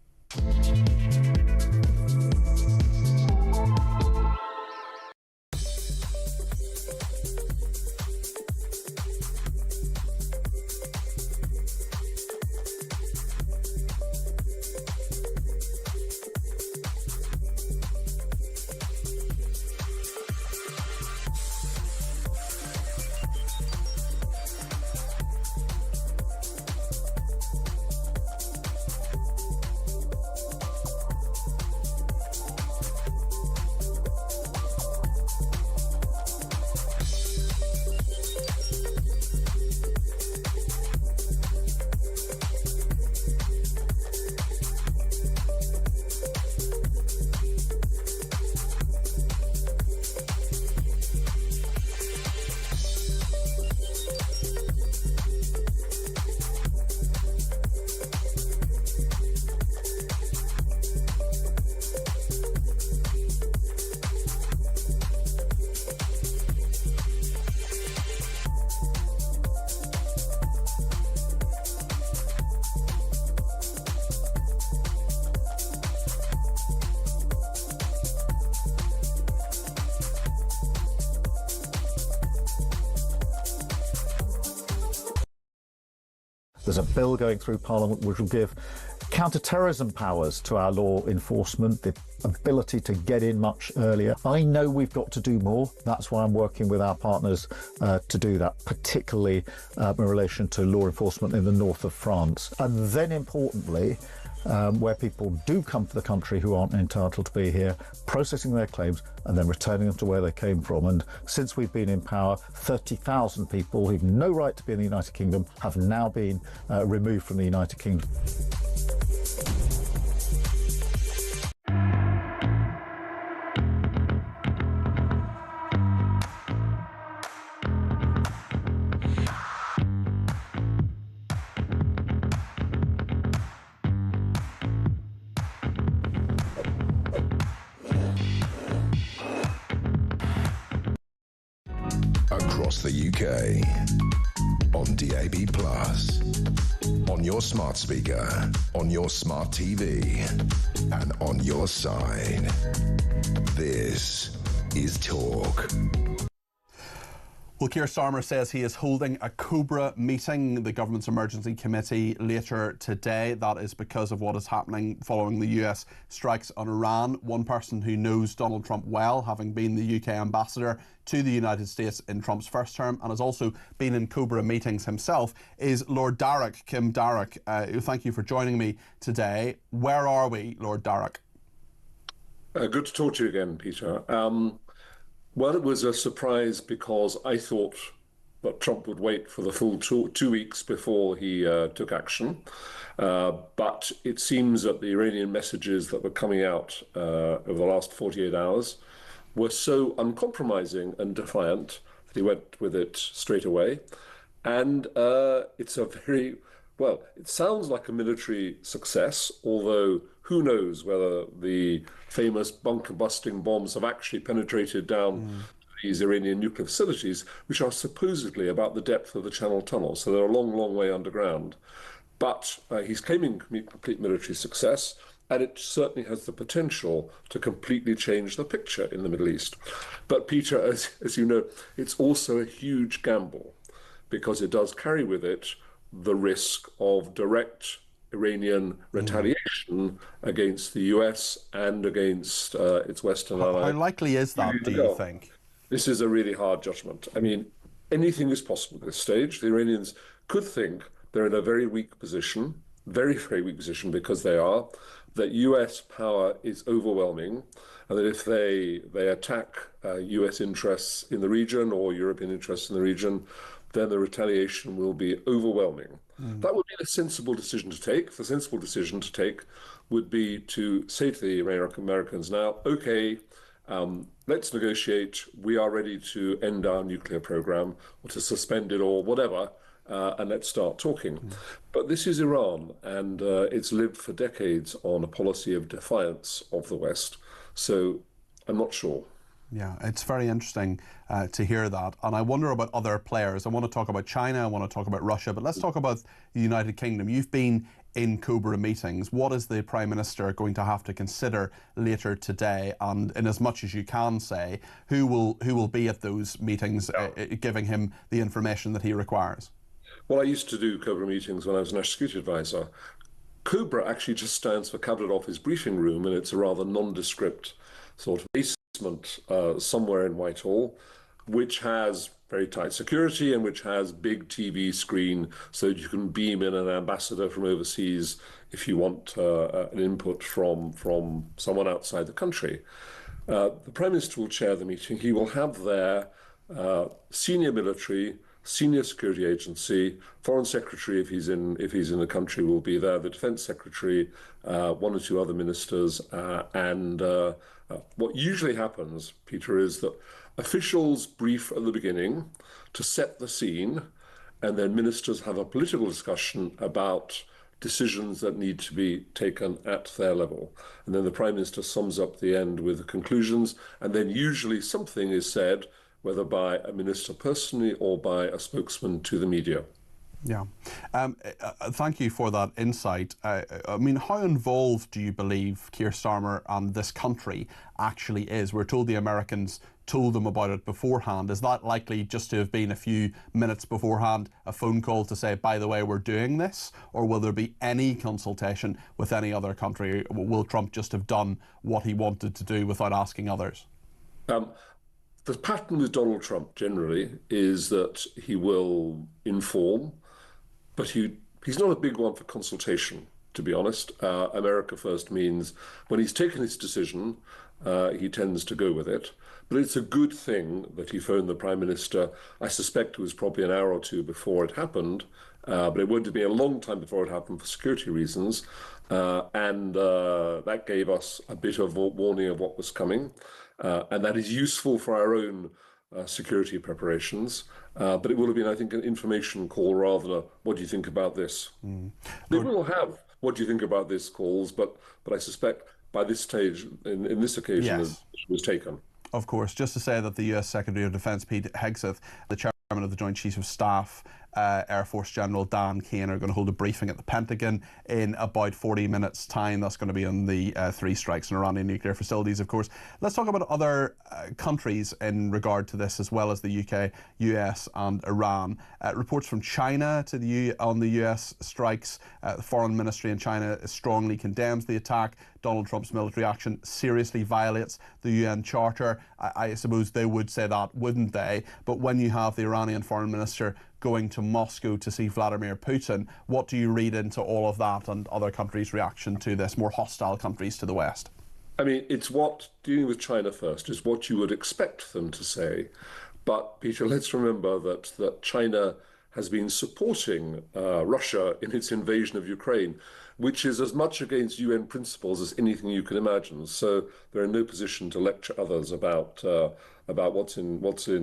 There's a bill going through Parliament which will give counter-terrorism powers to our law enforcement, the ability to get in much earlier. I know we've got to do more. That's why I'm working with our partners to do that, particularly in relation to law enforcement in the north of France. And then importantly, where people do come to the country who aren't entitled to be here, processing their claims and then returning them to where they came from. And since we've been in power, 30,000 people who've no right to be in the United Kingdom have now been removed from the United Kingdom. Across the UK, on DAB+, on your smart speaker, on your smart TV, and on your side. This is Talk. Well, Keir Starmer says he is holding a Cobra meeting, the government's emergency committee, later today. That is because of what is happening following the US strikes on Iran. One person who knows Donald Trump well, having been the UK ambassador to the United States in Trump's first term and has also been in Cobra meetings himself, is Lord Darroch, Kim Darroch. Thank you for joining me today. Where are we, Lord Darroch? Good to talk to you again, Peter. Well, it was a surprise because I thought that Trump would wait for the full 2 weeks before he took action. But it seems that the Iranian messages that were coming out over the last 48 hours were so uncompromising and defiant that he went with it straight away. And it's a very, well, it sounds like a military success, although who knows whether the famous bunker-busting bombs have actually penetrated down these Iranian nuclear facilities, which are supposedly about the depth of the Channel Tunnel. So they're a long, long way underground. But he's claiming complete military success, and it certainly has the potential to completely change the picture in the Middle East. But Peter, as you know, it's also a huge gamble because it does carry with it the risk of direct Iranian retaliation against the US and against its Western allies. How likely is that, do you think? This is a really hard judgment. I mean, anything is possible at this stage. The Iranians could think they're in a very weak position, very, very weak position because they are, that US power is overwhelming, and that if they attack US interests in the region or European interests in the region, then the retaliation will be overwhelming. That would be a sensible decision to take. The sensible decision to take would be to say to the Americans now, okay, let's negotiate. We are ready to end our nuclear program or to suspend it or whatever. and let's start talking. But this is Iran, and it's lived for decades on a policy of defiance of the West. So I'm not sure. Yeah, it's very interesting to hear that. And I wonder about other players. I want to talk about China, I want to talk about Russia, but let's talk about the United Kingdom. You've been in Cobra meetings. What is the Prime Minister going to have to consider later today? And in as much as you can say, who will be at those meetings, giving him the information that he requires? Well, I used to do Cobra meetings when I was National Security Advisor. Cobra actually just stands for Cabinet Office Briefing Room, and it's a rather nondescript sort of basement somewhere in Whitehall, which has very tight security and which has big TV screen so that you can beam in an ambassador from overseas if you want an input from someone outside the country. The Prime Minister will chair the meeting. He will have there senior military, senior security agency, Foreign Secretary if he's in the country will be there, the Defence Secretary, one or two other ministers, and what usually happens, Peter, is that officials brief at the beginning to set the scene, and then ministers have a political discussion about decisions that need to be taken at their level. And then the Prime Minister sums up the end with the conclusions, and then usually something is said, whether by a minister personally or by a spokesman to the media. Yeah. Thank you for that insight. I mean, how involved do you believe Keir Starmer and this country actually is? We're told the Americans told them about it beforehand. Is that likely just to have been a few minutes beforehand, a phone call to say, by the way, we're doing this? Or will there be any consultation with any other country? Will Trump just have done what he wanted to do without asking others? The pattern with Donald Trump generally is that he will inform, but he's not a big one for consultation, to be honest. America first means when he's taken his decision, he tends to go with it. But it's a good thing that he phoned the Prime Minister. I suspect it was probably an hour or two before it happened, but it wouldn't have been a long time before it happened for security reasons. And that gave us a bit of a warning of what was coming. And that is useful for our own security preparations. But it would have been, I think, an information call rather than a, what do you think about this? They will have what do you think about this calls, but I suspect by this stage, in this occasion, Yes. it was taken. Of course, just to say that the US Secretary of Defence, Pete Hegseth, the chairman of the Joint Chiefs of Staff, Air Force General Dan Kane, are going to hold a briefing at the Pentagon in about 40 minutes' time. That's going to be on the three strikes on Iranian nuclear facilities, of course. Let's talk about other countries in regard to this, as well as the UK, US and Iran. Reports from China on the US strikes. The Foreign Ministry in China strongly condemns the attack. Donald Trump's military action seriously violates the UN Charter. I suppose they would say that, wouldn't they? But when you have the Iranian Foreign Minister going to Moscow to see Vladimir Putin, what do you read into all of that and other countries' reaction to this, more hostile countries to the West? I mean, it's what, dealing with China first, is what you would expect them to say. But, Peter, let's remember that China has been supporting Russia in its invasion of Ukraine, which is as much against UN principles as anything you can imagine. So they're in no position to lecture others about what's in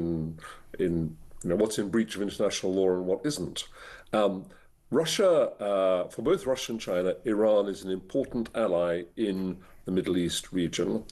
breach of international law and what isn't. Russia, for both Russia and China, Iran is an important ally in the Middle East region.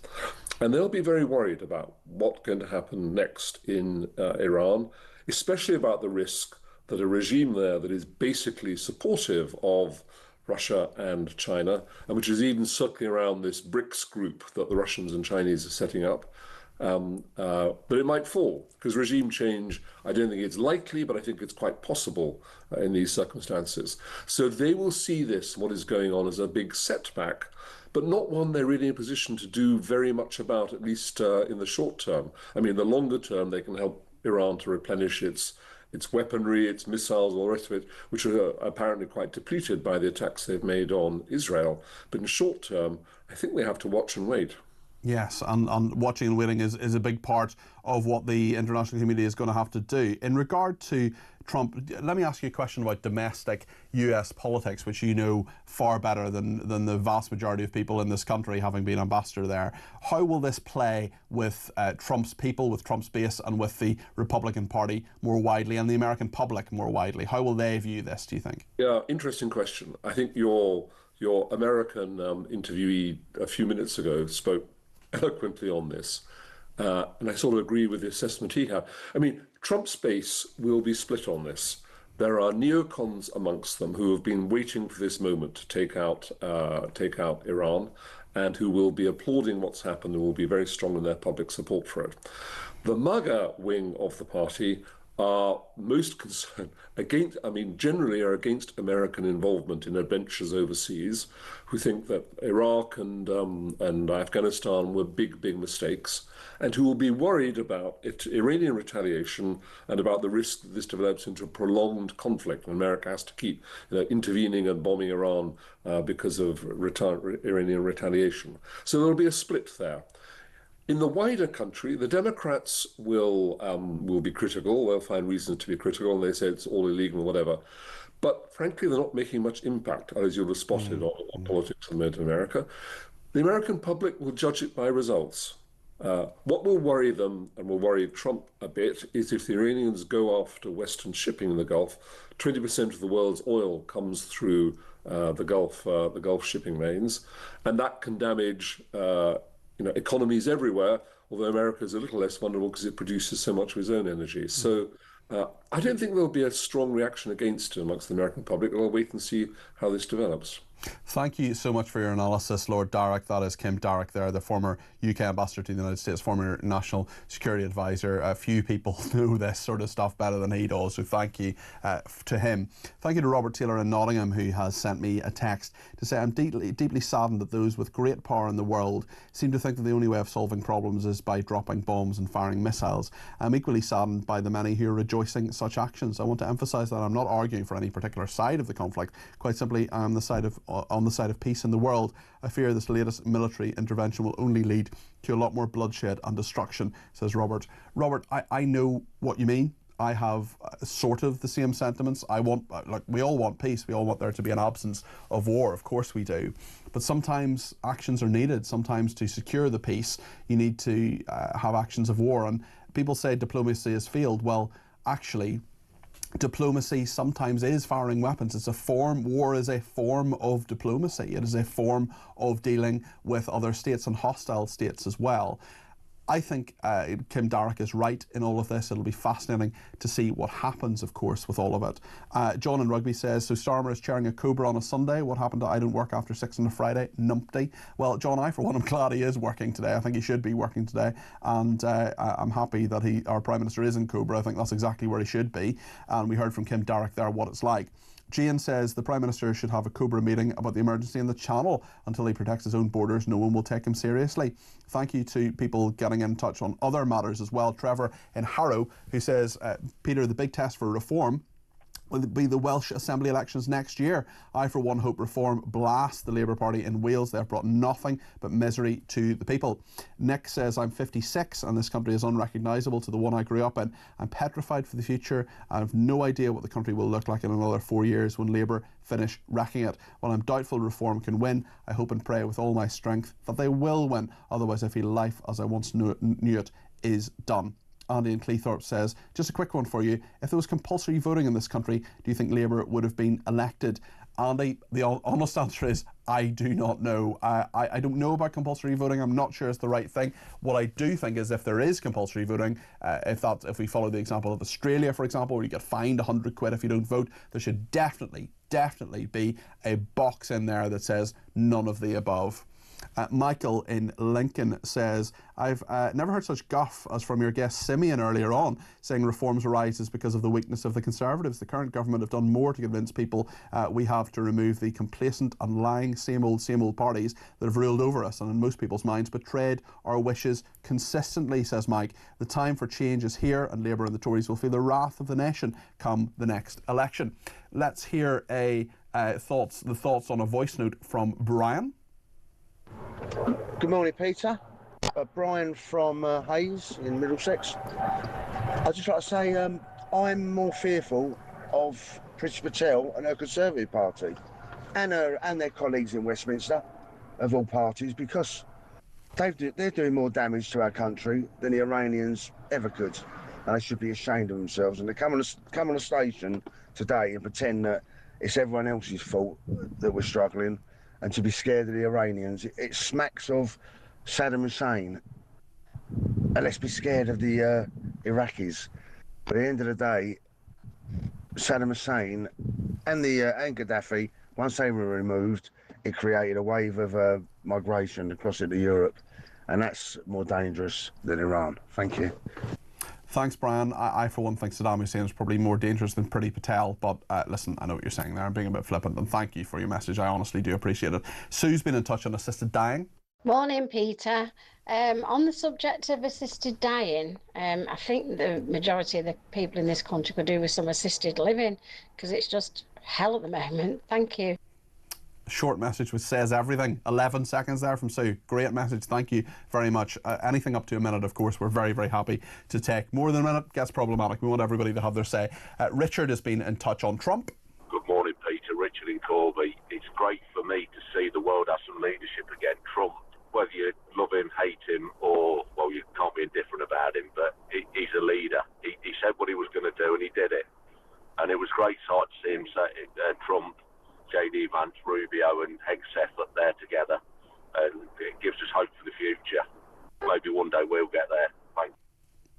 And they'll be very worried about what's going to happen next in Iran, especially about the risk that a regime there that is basically supportive of Russia and China, and which is even circling around this BRICS group that the Russians and Chinese are setting up, but it might fall, because regime change, I don't think it's likely, but I think it's quite possible in these circumstances. So they will see this, what is going on, as a big setback, but not one they're really in a position to do very much about, at least in the short term. I mean, in the longer term, they can help Iran to replenish its weaponry, its missiles, all the rest of it, which are apparently quite depleted by the attacks they've made on Israel. But in short term, I think they have to watch and wait. Yes, and watching and waiting is a big part of what the international community is going to have to do. In regard to Trump, let me ask you a question about domestic US politics, which you know far better than the vast majority of people in this country, having been ambassador there. How will this play with Trump's people, with Trump's base, and with the Republican Party more widely, and the American public more widely? How will they view this, do you think? Yeah, interesting question. I think your American interviewee a few minutes ago spoke eloquently on this, and I sort of agree with the assessment he had. I mean, Trump's base will be split on this. There are neocons amongst them who have been waiting for this moment to take out Iran, and who will be applauding what's happened and will be very strong in their public support for it. The MAGA wing of the party are most concerned generally are against American involvement in adventures overseas, who think that Iraq and Afghanistan were big mistakes, and who will be worried about Iranian retaliation and about the risk that this develops into a prolonged conflict, and America has to keep intervening and bombing Iran because of Iranian retaliation. So there will be a split there. In the wider country, the Democrats will be critical. They'll find reasons to be critical, and they say it's all illegal or whatever. But frankly, they're not making much impact, as you'll have spotted on politics in America. The American public will judge it by results. What will worry them and will worry Trump a bit is if the Iranians go after Western shipping in the Gulf. 20% of the world's oil comes through the Gulf shipping lanes, and that can damage economies everywhere, although America is a little less vulnerable because it produces so much of its own energy. So I don't think there'll be a strong reaction against it amongst the American public. We'll wait and see how this develops. Thank you so much for your analysis, Lord Darroch. That is Kim Darroch there, the former UK ambassador to the United States, former national security advisor. A few people know this sort of stuff better than he does, so thank you to him. Thank you to Robert Taylor in Nottingham, who has sent me a text to say, I'm deeply saddened that those with great power in the world seem to think that the only way of solving problems is by dropping bombs and firing missiles. I'm equally saddened by the many who are rejoicing such actions. I want to emphasise that I'm not arguing for any particular side of the conflict. Quite simply, I'm on the side of peace in the world. I fear this latest military intervention will only lead to a lot more bloodshed and destruction, says Robert. Robert, I know what you mean. I have sort of the same sentiments. We all want peace. We all want there to be an absence of war. Of course we do. But sometimes actions are needed. Sometimes to secure the peace, you need to have actions of war. And people say diplomacy has failed. Well, actually, diplomacy sometimes is firing weapons. War is a form of diplomacy. It is a form of dealing with other states and hostile states as well. I think Kim Darroch is right in all of this. It'll be fascinating to see what happens, of course, with all of it. John in Rugby says, so Starmer is chairing a Cobra on a Sunday. What happened to I don't work after 6 on a Friday? Numpty. Well, John, I for one am glad he is working today. I think he should be working today. And I'm happy that our Prime Minister is in Cobra. I think that's exactly where he should be. And we heard from Kim Darroch there what it's like. Jane says the Prime Minister should have a Cobra meeting about the emergency in the Channel. Until he protects his own borders, no one will take him seriously. Thank you to people getting in touch on other matters as well. Trevor in Harrow, who says, Peter, the big test for reform will be the Welsh Assembly elections next year. I, for one, hope reform blasts the Labour Party in Wales. They have brought nothing but misery to the people. Nick says, I'm 56 and this country is unrecognisable to the one I grew up in. I'm petrified for the future. I have no idea what the country will look like in another 4 years when Labour finish wrecking it. While I'm doubtful reform can win, I hope and pray with all my strength that they will win. Otherwise, I feel life as I once knew it is done. Andy in Cleethorpes says, just a quick one for you. If there was compulsory voting in this country, do you think Labour would have been elected? Andy, the honest answer is, I do not know. I don't know about compulsory voting. I'm not sure it's the right thing. What I do think is if there is compulsory voting, if we follow the example of Australia, for example, where you get fined 100 quid if you don't vote, there should definitely be a box in there that says none of the above. Michael in Lincoln says, I've never heard such guff as from your guest Simeon earlier on, saying reforms arises because of the weakness of the Conservatives. The current government have done more to convince people we have to remove the complacent and lying same old parties that have ruled over us and in most people's minds betrayed our wishes consistently, says Mike. The time for change is here and Labour and the Tories will feel the wrath of the nation come the next election. Let's hear the thoughts on a voice note from Brian. Good morning, Peter. Brian from Hayes in Middlesex. I'd just like to say I'm more fearful of Priti Patel and her Conservative Party and their colleagues in Westminster, of all parties, because they're doing more damage to our country than the Iranians ever could. And they should be ashamed of themselves. And to come on a station today and pretend that it's everyone else's fault that we're struggling, and to be scared of the Iranians, it smacks of Saddam Hussein. And let's be scared of the Iraqis. But at the end of the day, Saddam Hussein and Gaddafi, once they were removed, it created a wave of migration across into Europe, and that's more dangerous than Iran. Thank you. Thanks, Brian. I for one, think Saddam Hussein is probably more dangerous than Priti Patel, but listen, I know what you're saying there. I'm being a bit flippant, and thank you for your message. I honestly do appreciate it. Sue's been in touch on assisted dying. Morning, Peter. On the subject of assisted dying, I think the majority of the people in this country could do with some assisted living, because it's just hell at the moment. Thank you. Short message which says everything. 11 seconds there from Sue. Great message. Thank you very much. Anything up to a minute, of course, we're very, very happy to take. More than a minute gets problematic. We want everybody to have their say. Richard has been in touch on Trump. Good morning, Peter. Richard in Corby. It's great for me to see the world have some leadership again. Trump, whether you love him, hate him, or, well, you can't be indifferent about him, but he's a leader. He said what he was going to do, and he did it. And it was great sight to see him say, Trump, J.D. Vance, Rubio and Hegseth up there together, and it gives us hope for the future. Maybe one day we'll get there. Thanks.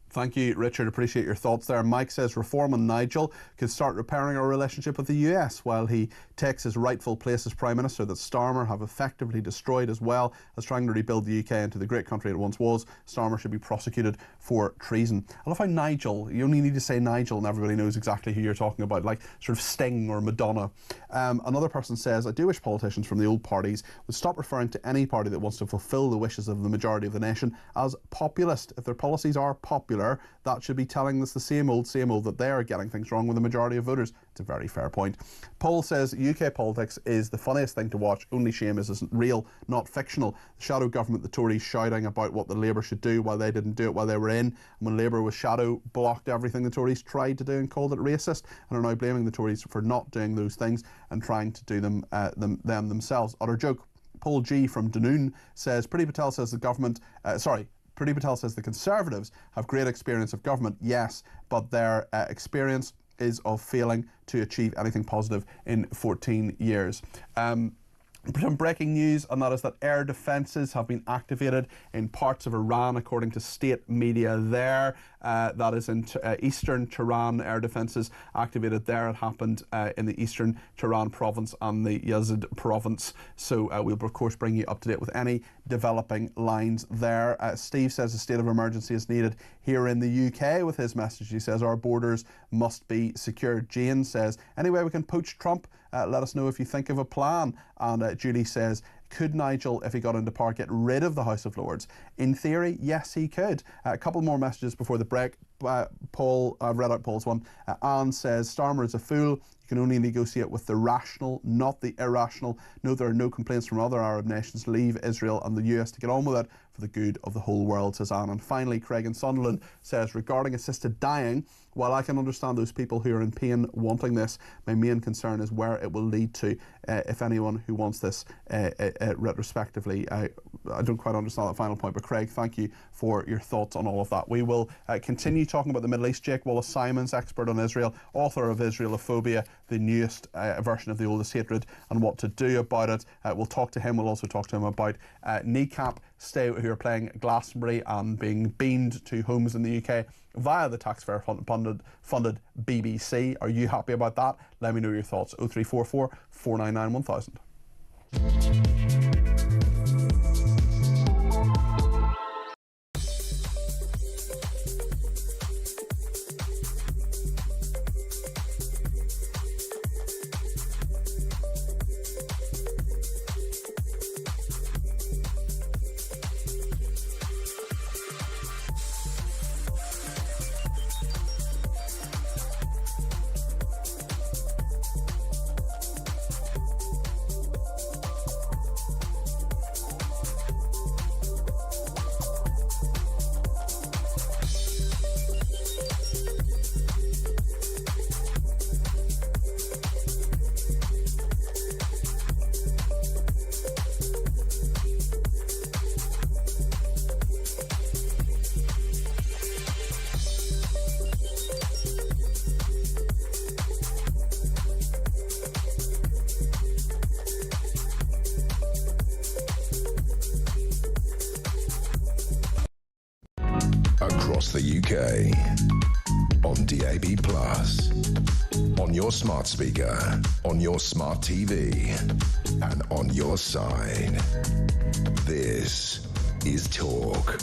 Thank you, Richard. Appreciate your thoughts there. Mike says Reform and Nigel could start repairing our relationship with the US while he takes his rightful place as Prime Minister that Starmer have effectively destroyed, as well as trying to rebuild the UK into the great country it once was. Starmer should be prosecuted for treason. I love how Nigel, you only need to say Nigel and everybody knows exactly who you're talking about, like sort of Sting or Madonna. Another person says, I do wish politicians from the old parties would stop referring to any party that wants to fulfil the wishes of the majority of the nation as populist. If their policies are popular, that should be telling us the same old, that they are getting things wrong with the majority of voters. It's a very fair point. Paul says UK politics is the funniest thing to watch. Only shame is real, not fictional. The shadow government, the Tories shouting about what the Labour should do while they didn't do it while they were in. And when Labour was shadow, blocked everything the Tories tried to do and called it racist, and are now blaming the Tories for not doing those things and trying to do them themselves. Utter joke. Paul G from Dunoon says Priti Patel says the government, Priti Patel says the Conservatives have great experience of government, yes, but their experience is of failing to achieve anything positive in 14 years. Some breaking news, and that is that air defences have been activated in parts of Iran, according to state media there. That is in eastern Tehran, air defences activated there. It happened in the eastern Tehran province and the Yazid province. So we'll, of course, bring you up to date with any developing lines there. Steve says a state of emergency is needed here in the UK with his message. He says our borders must be secure. Jane says, any way we can poach Trump? Let us know if you think of a plan. And Julie says, could Nigel, if he got into power, get rid of the House of Lords? In theory, yes, he could. A couple more messages before the break. Paul, I've read out Paul's one. Anne says, Starmer is a fool. You can only negotiate with the rational, not the irrational. No, there are no complaints from other Arab nations. Leave Israel and the US to get on with it for the good of the whole world, says Anne. And finally, Craig in Sunderland says, regarding assisted dying, while I can understand those people who are in pain wanting this, my main concern is where it will lead to if anyone who wants this retrospectively. I don't quite understand that final point, but Craig, thank you for your thoughts on all of that. We will continue talking about the Middle East. Jake Wallace-Simons, expert on Israel, author of Israelophobia, the newest version of the oldest hatred, and what to do about it. We'll talk to him. We'll also talk to him about Kneecap, who are playing Glastonbury and being beamed to homes in the UK via the taxpayer-funded BBC. Are you happy about that? Let me know your thoughts. 0344 499 1000. the UK. On DAB+, on your smart speaker, on your smart TV, and on your side. This is Talk.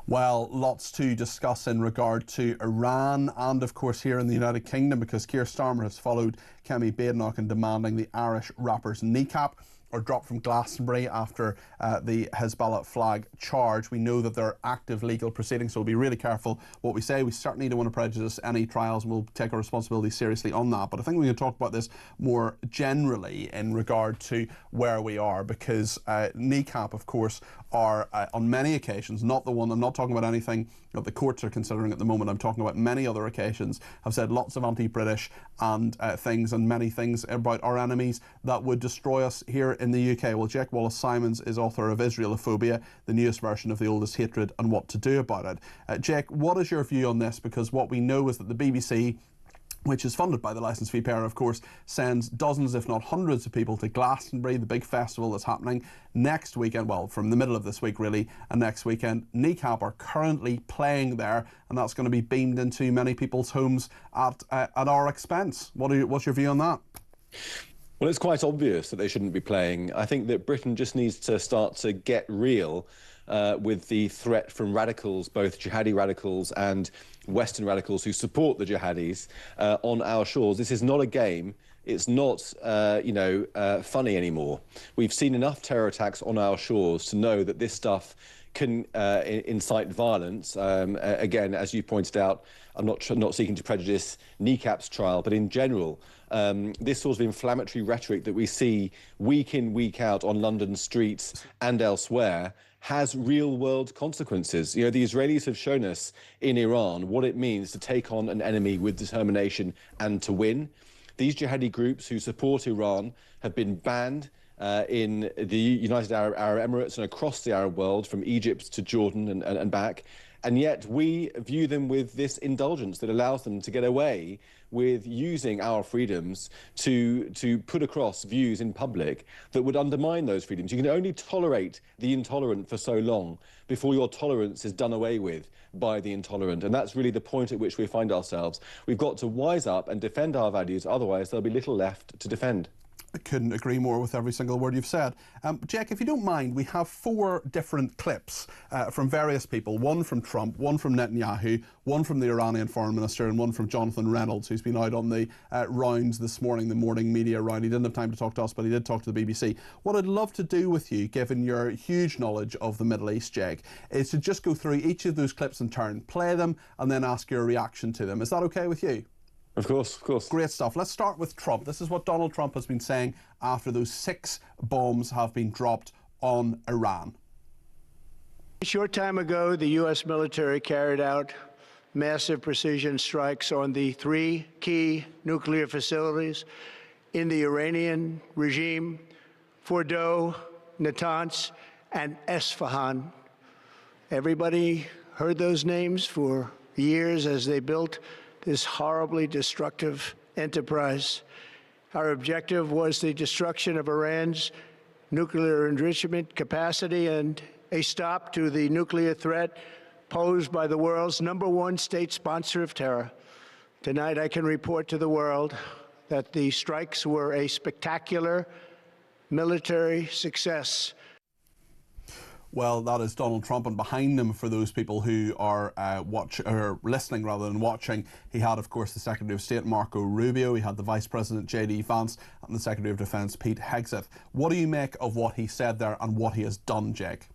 Well, lots to discuss in regard to Iran and, of course, here in the United Kingdom, because Keir Starmer has followed Kemi Badenoch in demanding the Irish rapper's kneecap or drop from Glastonbury after the Hezbollah flag charge. We know that there are active legal proceedings, so we'll be really careful what we say. We certainly don't want to prejudice any trials, and we'll take our responsibility seriously on that. But I think we can talk about this more generally in regard to where we are, because kneecap, of course, are on many occasions, not the one, I'm not talking about anything that the courts are considering at the moment, I'm talking about many other occasions, have said lots of anti-British and things, and many things about our enemies that would destroy us here in the UK. Well, Jake Wallace-Simons is author of Israelophobia, the newest version of The Oldest Hatred and What to Do About It. Jake, what is your view on this? Because what we know is that the BBC, which is funded by the licence fee payer, of course, sends dozens, if not hundreds of people to Glastonbury, the big festival that's happening next weekend, well, from the middle of this week, really, and next weekend. Kneecap are currently playing there, and that's going to be beamed into many people's homes at our expense. What's your view on that? Well, it's quite obvious that they shouldn't be playing. I think that Britain just needs to start to get real with the threat from radicals, both jihadi radicals and Western radicals who support the jihadis on our shores. This is not a game. It's not, funny anymore. We've seen enough terror attacks on our shores to know that this stuff can incite violence. Again, as you pointed out, I'm not seeking to prejudice Kneecap's trial, but in general, this sort of inflammatory rhetoric that we see week in, week out on London streets and elsewhere has real-world consequences. You know, the Israelis have shown us in Iran what it means to take on an enemy with determination and to win. These jihadi groups who support Iran have been banned in the United Arab Emirates and across the Arab world, from Egypt to Jordan and back. And yet we view them with this indulgence that allows them to get away with using our freedoms to put across views in public that would undermine those freedoms. You can only tolerate the intolerant for so long before your tolerance is done away with by the intolerant. And that's really the point at which we find ourselves. We've got to wise up and defend our values, otherwise there'll be little left to defend. I couldn't agree more with every single word you've said. Jack, if you don't mind, we have 4 different clips from various people, one from Trump, one from Netanyahu, one from the Iranian foreign minister, and one from Jonathan Reynolds, who's been out on the rounds this morning, the morning media round. He didn't have time to talk to us, but he did talk to the BBC. What I'd love to do with you, given your huge knowledge of the Middle East, Jake, is to just go through each of those clips in turn, play them, and then ask your reaction to them. Is that okay with you? Of course, of course. Great stuff. Let's start with Trump. This is what Donald Trump has been saying after those 6 bombs have been dropped on Iran. A short time ago, the U.S. military carried out massive precision strikes on the 3 key nuclear facilities in the Iranian regime: Fordow, Natanz, and Esfahan. Everybody heard those names for years as they built this horribly destructive enterprise. Our objective was the destruction of Iran's nuclear enrichment capacity and a stop to the nuclear threat posed by the world's #1 state sponsor of terror. Tonight, I can report to the world that the strikes were a spectacular military success. Well, that is Donald Trump, and behind him, for those people who are listening rather than watching, he had, of course, the Secretary of State Marco Rubio, he had the Vice President J.D. Vance, and the Secretary of Defence Pete Hegseth. What do you make of what he said there and what he has done, Jake?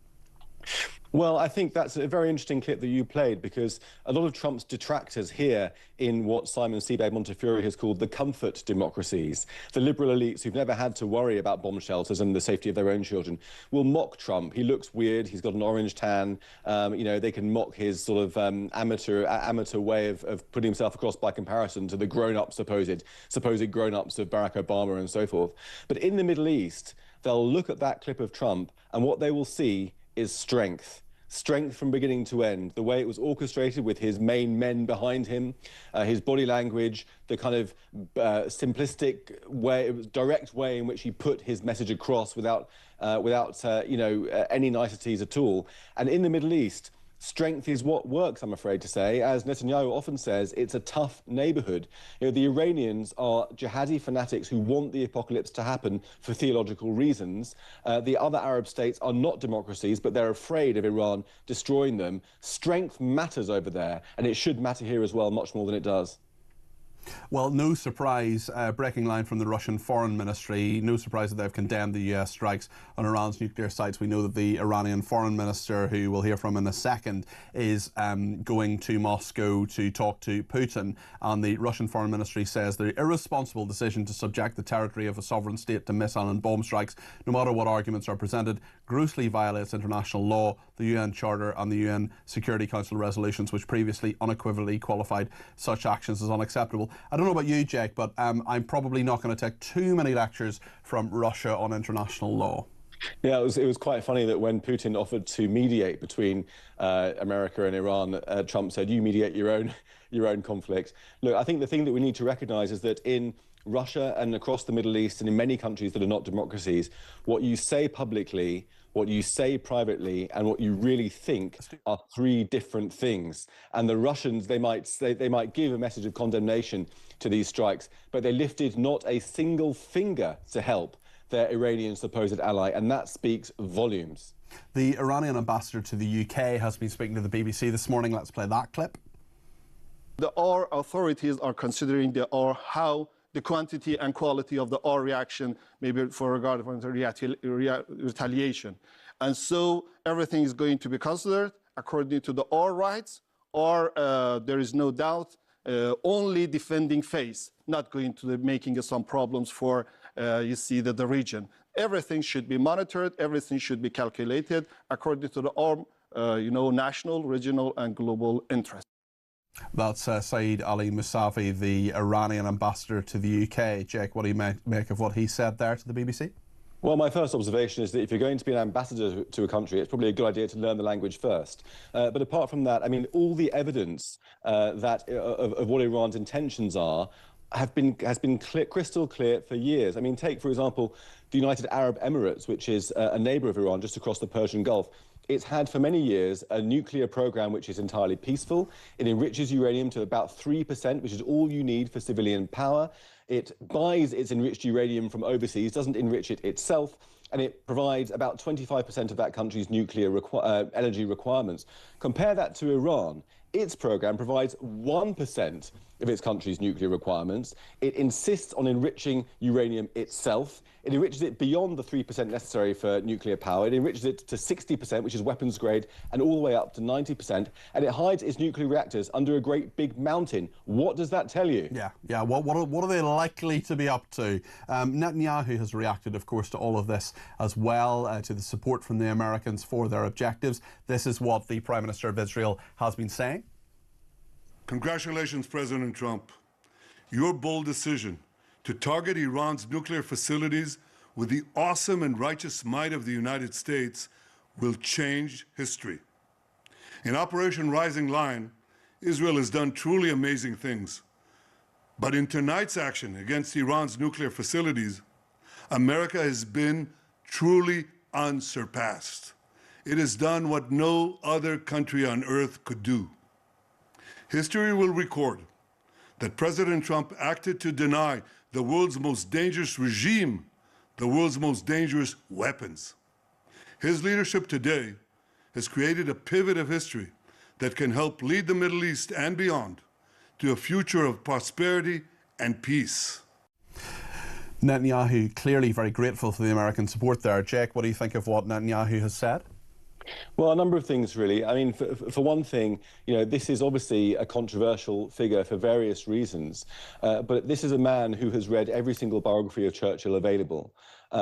Well, I think that's a very interesting clip that you played, because a lot of Trump's detractors here in what Simon Sebag Montefiore has called the comfort democracies, the liberal elites who've never had to worry about bomb shelters and the safety of their own children, will mock Trump. He looks weird. He's got an orange tan. They can mock his sort of amateur way of putting himself across by comparison to the grown-up supposed grown-ups of Barack Obama and so forth. But in the Middle East, they'll look at that clip of Trump, and what they will see is strength. Strength from beginning to end, the way it was orchestrated with his main men behind him, his body language, the kind of simplistic way, direct way in which he put his message across without any niceties at all. And in the Middle East, Strength is what works, I'm afraid to say. As Netanyahu often says, it's a tough neighbourhood. You know, the Iranians are jihadi fanatics who want the apocalypse to happen for theological reasons. The other Arab states are not democracies, but they're afraid of Iran destroying them. Strength matters over there, and it should matter here as well, much more than it does. Well, no surprise, breaking line from the Russian Foreign Ministry, no surprise that they've condemned the US strikes on Iran's nuclear sites. We know that the Iranian Foreign Minister, who we'll hear from in a second, is going to Moscow to talk to Putin. And the Russian Foreign Ministry says the irresponsible decision to subject the territory of a sovereign state to missile and bomb strikes, no matter what arguments are presented, grossly violates international law, the UN Charter and the UN Security Council resolutions, which previously unequivocally qualified such actions as unacceptable. I don't know about you, Jake, but I'm probably not going to take too many lectures from Russia on international law. Yeah, it was quite funny that when Putin offered to mediate between America and Iran, Trump said, "You mediate your own conflict." Look, I think the thing that we need to recognise is that in Russia and across the Middle East and in many countries that are not democracies, what you say publicly, what you say privately, and what you really think are three different things. And the Russians, they might give a message of condemnation to these strikes, but they lifted not a single finger to help their Iranian supposed ally, and that speaks volumes. The Iranian ambassador to the UK has been speaking to the BBC this morning. Let's play that clip. Our authorities are considering how the quantity and quality of our reaction, maybe for regard of retaliation. And so everything is going to be considered according to our rights, or there is no doubt, only defending face, not going to be making some problems for, the region. Everything should be monitored, everything should be calculated according to our, national, regional, and global interests. That's Saeed Ali Mousavi, the Iranian ambassador to the UK. Jake, what do you make of what he said there to the BBC? Well, my first observation is that if you're going to be an ambassador to a country, it's probably a good idea to learn the language first. But apart from that, I mean, all the evidence of what Iran's intentions are has been crystal clear for years. I mean, take, for example, the United Arab Emirates, which is a neighbour of Iran just across the Persian Gulf. It's had for many years a nuclear program which is entirely peaceful. It enriches uranium to about 3%, which is all you need for civilian power. It buys its enriched uranium from overseas, doesn't enrich it itself, and it provides about 25% of that country's nuclear energy requirements. Compare that to Iran. Its program provides 1% of its country's nuclear requirements. It insists on enriching uranium itself. It enriches it beyond the 3% necessary for nuclear power. It enriches it to 60%, which is weapons grade, and all the way up to 90%. And it hides its nuclear reactors under a great big mountain. What does that tell you? Yeah. What are they likely to be up to? Netanyahu has reacted, of course, to all of this as well, to the support from the Americans for their objectives. This is what the Prime Minister of Israel has been saying. Congratulations, President Trump. Your bold decision to target Iran's nuclear facilities with the awesome and righteous might of the United States will change history. In Operation Rising Lion, Israel has done truly amazing things. But in tonight's action against Iran's nuclear facilities, America has been truly unsurpassed. It has done what no other country on earth could do. History will record that President Trump acted to deny the world's most dangerous regime the world's most dangerous weapons. His leadership today has created a pivot of history that can help lead the Middle East and beyond to a future of prosperity and peace. Netanyahu clearly very grateful for the American support there. Jake, what do you think of what Netanyahu has said? Well, a number of things, really. I mean, for one thing, this is obviously a controversial figure for various reasons. But this is a man who has read every single biography of Churchill available.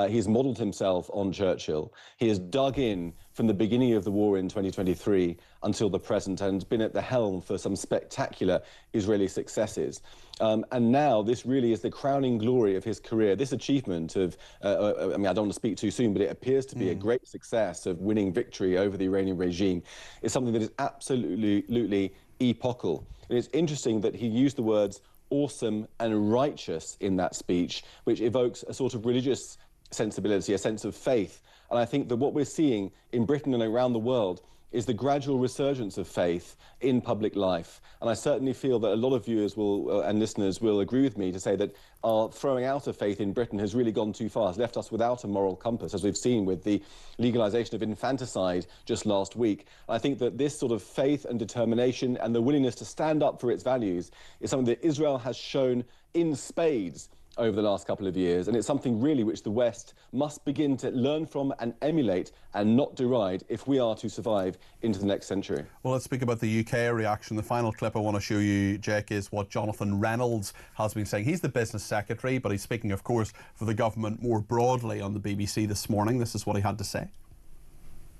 He's modelled himself on Churchill. He has dug in from the beginning of the war in 2023 until the present and been at the helm for some spectacular Israeli successes. And now this really is the crowning glory of his career. This achievement of, I don't want to speak too soon, but it appears to be a great success of winning victory over the Iranian regime is something that is absolutely epochal. And it's interesting that he used the words awesome and righteous in that speech, which evokes a sort of religious sensibility, a sense of faith. And I think that what we're seeing in Britain and around the world is the gradual resurgence of faith in public life. And I certainly feel that a lot of viewers will and listeners will agree with me to say that our throwing out of faith in Britain has really gone too far. It's left us without a moral compass, as we've seen with the legalisation of infanticide just last week. I think that this sort of faith and determination and the willingness to stand up for its values is something that Israel has shown in spades over the last couple of years, and it's something really which the West must begin to learn from and emulate and not deride if we are to survive into the next century. Well, let's speak about the UK reaction. The final clip I want to show you, Jake, is what Jonathan Reynolds has been saying. He's the business secretary, but he's speaking, of course, for the government more broadly on the BBC this morning. This is what he had to say.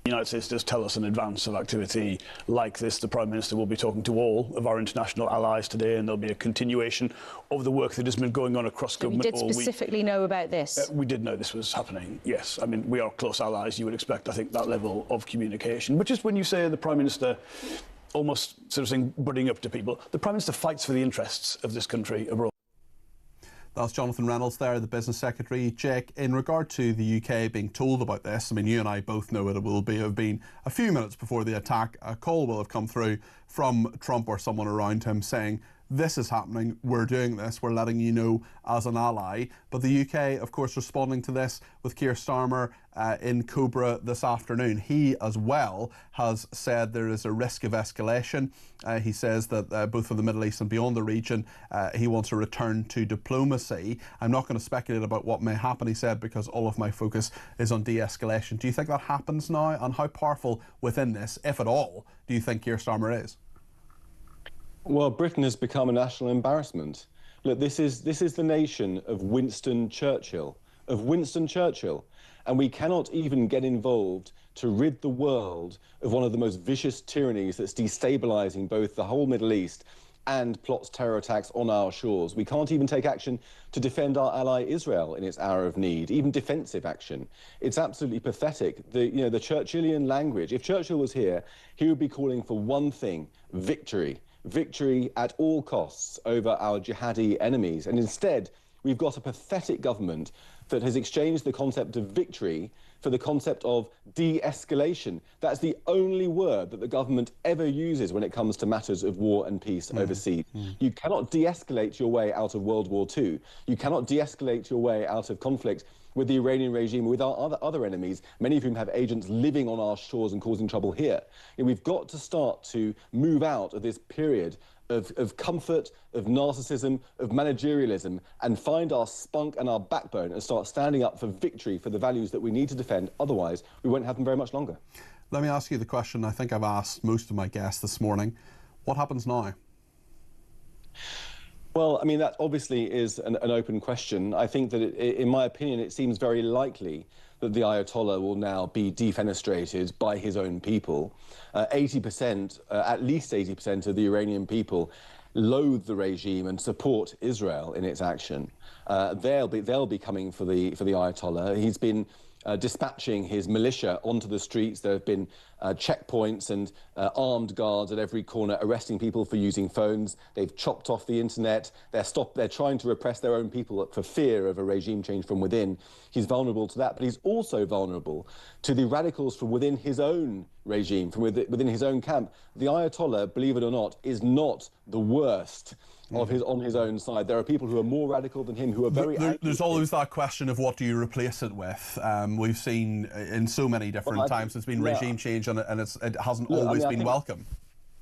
The United States does tell us in advance of activity like this. The Prime Minister will be talking to all of our international allies today, and there'll be a continuation of the work that has been going on across government all week. You did specifically know about this? We did know this was happening, yes. I mean, we are close allies. You would expect, I think, that level of communication. But just when you say the Prime Minister almost sort of saying, budding up to people, the Prime Minister fights for the interests of this country abroad. That's Jonathan Reynolds there, the business secretary. Jake, in regard to the UK being told about this, I mean, you and I both know it will have been a few minutes before the attack. A call will have come through from Trump or someone around him saying, this is happening, we're doing this, we're letting you know as an ally. But the UK, of course, responding to this with Keir Starmer in Cobra this afternoon. He, as well, has said there is a risk of escalation. He says that both for the Middle East and beyond the region, he wants a return to diplomacy. I'm not going to speculate about what may happen, he said, because all of my focus is on de-escalation. Do you think that happens now? And how powerful within this, if at all, do you think Keir Starmer is? Well, Britain has become a national embarrassment. Look, this is the nation of Winston Churchill, and we cannot even get involved to rid the world of one of the most vicious tyrannies that's destabilising both the whole Middle East and plots terror attacks on our shores. We can't even take action to defend our ally Israel in its hour of need, even defensive action. It's absolutely pathetic. The Churchillian language, if Churchill was here, he would be calling for one thing: victory. Victory at all costs over our jihadi enemies. And instead, we've got a pathetic government that has exchanged the concept of victory for the concept of de-escalation. That's the only word that the government ever uses when it comes to matters of war and peace overseas. You cannot de-escalate your way out of World War II. You cannot de-escalate your way out of conflict with the Iranian regime, with our other enemies, many of whom have agents living on our shores and causing trouble here. And we've got to start to move out of this period of comfort, of narcissism, of managerialism, and find our spunk and our backbone and start standing up for victory, for the values that we need to defend. Otherwise, we won't have them very much longer. Let me ask you the question I think I've asked most of my guests this morning. What happens now? Well, I mean, that obviously is an open question. I think that, in my opinion, it seems very likely that the Ayatollah will now be defenestrated by his own people. 80%, at least 80% of the Iranian people loathe the regime and support Israel in its action. They'll be coming for the Ayatollah. He's been dispatching his militia onto the streets. There have been checkpoints and armed guards at every corner arresting people for using phones. They've chopped off the internet. They're trying to repress their own people for fear of a regime change from within. He's vulnerable to that, but he's also vulnerable to the radicals from within his own regime, from within his own camp. The Ayatollah, believe it or not, is not the worst on his own side. There are people who are more radical than him, who are very... There's always that question of what do you replace it with. We've seen in so many different times there's been regime change and it hasn't always been welcome.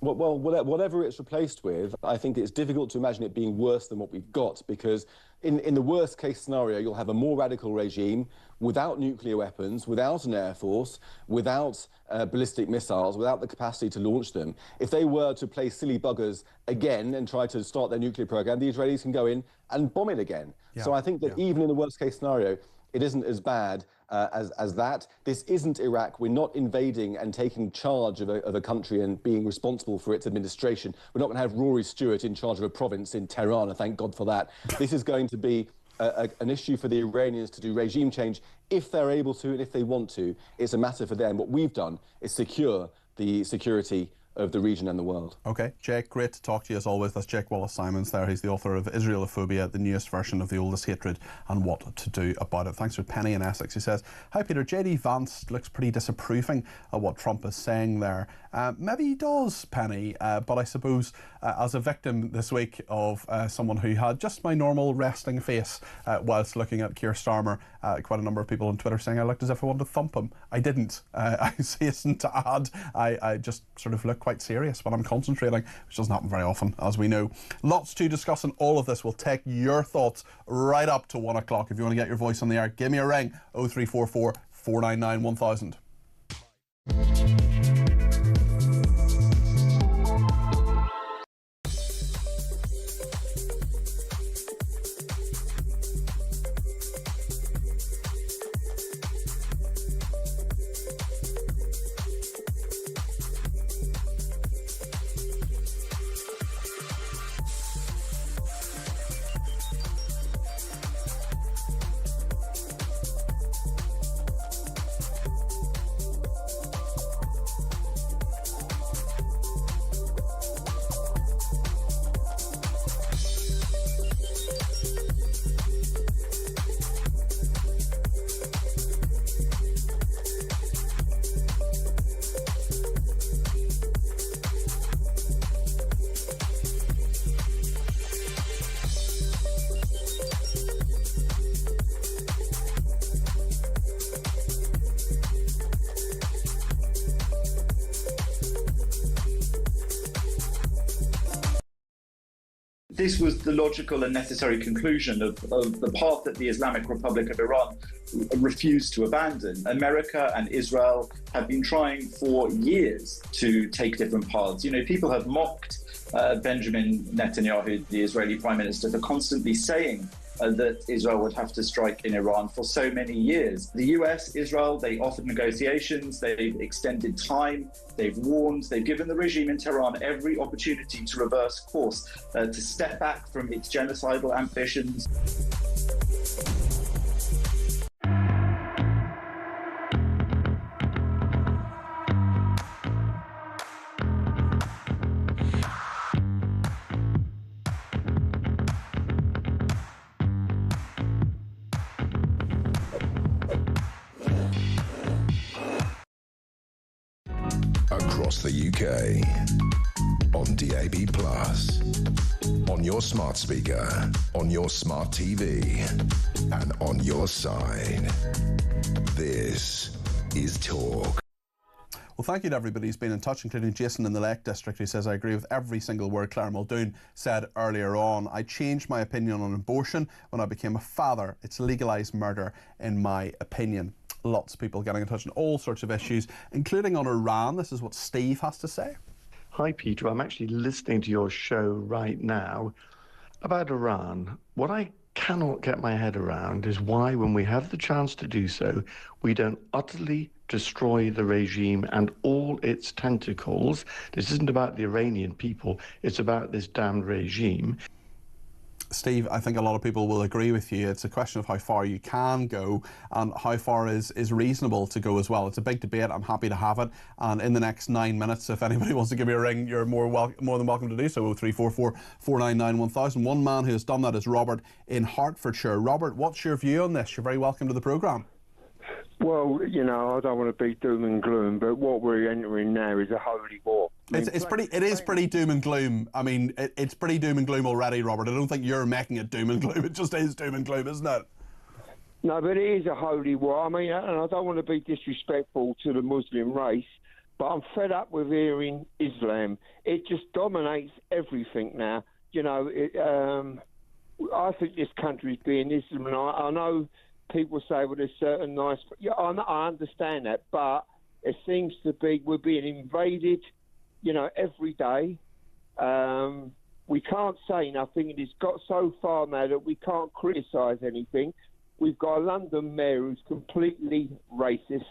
Well, whatever it's replaced with, I think it's difficult to imagine it being worse than what we've got, because in the worst case scenario, you'll have a more radical regime without nuclear weapons, without an air force, without ballistic missiles, without the capacity to launch them. If they were to play silly buggers again and try to start their nuclear program, the Israelis can go in and bomb it again. Yeah. So I think that even in the worst case scenario, it isn't as bad as that. This isn't Iraq. We're not invading and taking charge of a country and being responsible for its administration. We're not going to have Rory Stewart in charge of a province in Tehran, and thank God for that. This is going to be an issue for the Iranians to do regime change if they're able to and if they want to. It's a matter for them. What we've done is secure the security of the region and the world. Okay, Jake, great to talk to you as always. That's Jake Wallace-Simons there. He's the author of Israelophobia, the newest version of The Oldest Hatred and What to Do About It. Thanks for Penny in Essex. He says, hi Peter, JD Vance looks pretty disapproving of what Trump is saying there. Maybe he does, Penny, but I suppose as a victim this week of someone who had just my normal resting face whilst looking at Keir Starmer, quite a number of people on Twitter saying I looked as if I wanted to thump him. I didn't. I hasten to add, I just sort of look quite serious when I'm concentrating, which doesn't happen very often, as we know. Lots to discuss in all of this. We'll take your thoughts right up to 1 o'clock. If you want to get your voice on the air, give me a ring, 0344 499 1000. This was the logical and necessary conclusion of the path that the Islamic Republic of Iran refused to abandon. America and Israel have been trying for years to take different paths. You know, people have mocked Benjamin Netanyahu, the Israeli Prime Minister, for constantly saying that Israel would have to strike in Iran for so many years. The US, Israel, they offered negotiations, they've extended time, they've warned, they've given the regime in Tehran every opportunity to reverse course, to step back from its genocidal ambitions. Across the UK, on DAB+, on your smart speaker, on your smart TV, and on your side. This is Talk. Well, thank you to everybody who's been in touch, including Jason in the Lake District, who says, I agree with every single word Claire Muldoon said earlier on. I changed my opinion on abortion when I became a father. It's legalised murder, in my opinion. Lots of people getting in touch on all sorts of issues, including on Iran. This is what Steve has to say. Hi, Peter. I'm actually listening to your show right now about Iran. What I cannot get my head around is why, when we have the chance to do so, we don't utterly destroy the regime and all its tentacles. This isn't about the Iranian people. It's about this damned regime. Steve, I think a lot of people will agree with you. It's a question of how far you can go and how far is reasonable to go as well. It's a big debate. I'm happy to have it. And in the next 9 minutes, if anybody wants to give me a ring, you're more than welcome to do so. 0344 499 1000. One man who has done that is Robert in Hertfordshire. Robert, what's your view on this? You're very welcome to the programme. Well, you know, I don't want to be doom and gloom, but what we're entering now is a holy war. It is pretty doom and gloom. I mean, it's pretty doom and gloom already, Robert. I don't think you're making it doom and gloom. It just is doom and gloom, isn't it? No, but it is a holy war. I mean, and I don't want to be disrespectful to the Muslim race, but I'm fed up with hearing Islam. It just dominates everything now. You know, I think this country's being Islam, and I know people say, well, there's certain nice... Yeah, I understand that, but it seems to be we're being invaded, you know, every day. We can't say nothing, and it's got so far now that we can't criticise anything. We've got a London mayor who's completely racist.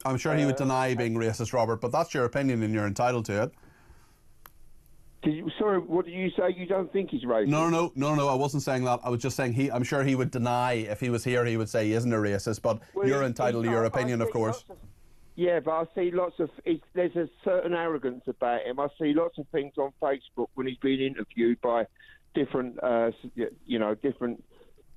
I'm sure he would deny being racist, Robert, but that's your opinion and you're entitled to it. Sorry, what did you say? You don't think he's racist? No, I wasn't saying that. I was just saying I'm sure he would deny, if he was here, he would say he isn't a racist, but well, you're entitled to your opinion, of course. Yeah, but I see lots of... there's a certain arrogance about him. I see lots of things on Facebook when he's been interviewed by different, different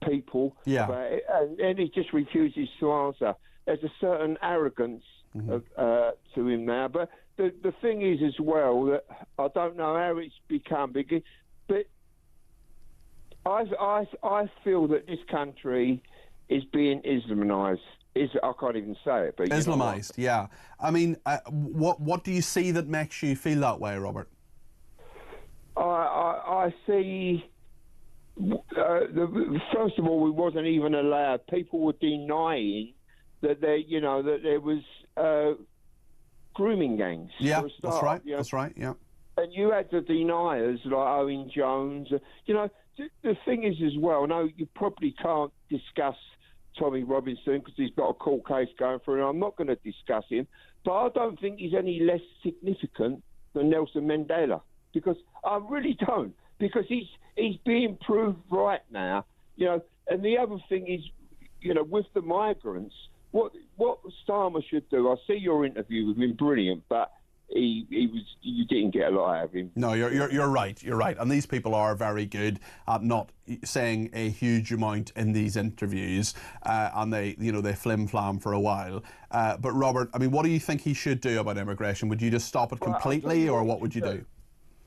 people. Yeah. About it, and he just refuses to answer. There's a certain arrogance to him now. But the thing is as well that I don't know how it's become big, but I feel that this country is being Islamised. I can't even say it, but Islamised, yeah. I mean, what do you see that makes you feel that way, Robert? I see. First of all, we wasn't even allowed. People were denying that there was grooming gangs. Yeah, for a start, that's right. That's right. Yeah. And you had the deniers like Owen Jones. The thing is as well. No, you probably can't discuss Tommy Robinson because he's got a court case going through, and I'm not going to discuss him. But I don't think he's any less significant than Nelson Mandela, because I really don't, because he's being proved right now. And the other thing is, with the migrants, what Starmer should do. I see your interview with him, brilliant, but you didn't get a lot out of him. No, you're right. You're right. And these people are very good at not saying a huge amount in these interviews, and they flim-flam for a while. But Robert, I mean, what do you think he should do about immigration? Would you just stop it completely, or what would you do?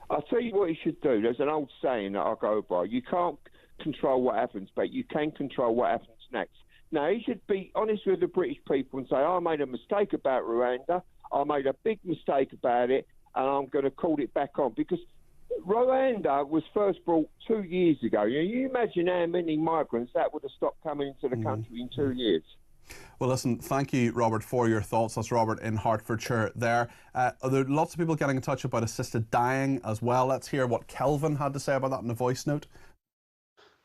I'll tell you what he should do. There's an old saying that I go by. You can't control what happens, but you can control what happens next. Now, he should be honest with the British people and say, I made a mistake about Rwanda. I made a big mistake about it, and I'm going to call it back on, because Rwanda was first brought 2 years ago. You imagine how many migrants that would have stopped coming into the country in 2 years. Well, listen, thank you, Robert, for your thoughts. That's Robert in Hertfordshire there. There are lots of people getting in touch about assisted dying as well. Let's hear what Kelvin had to say about that in a voice note.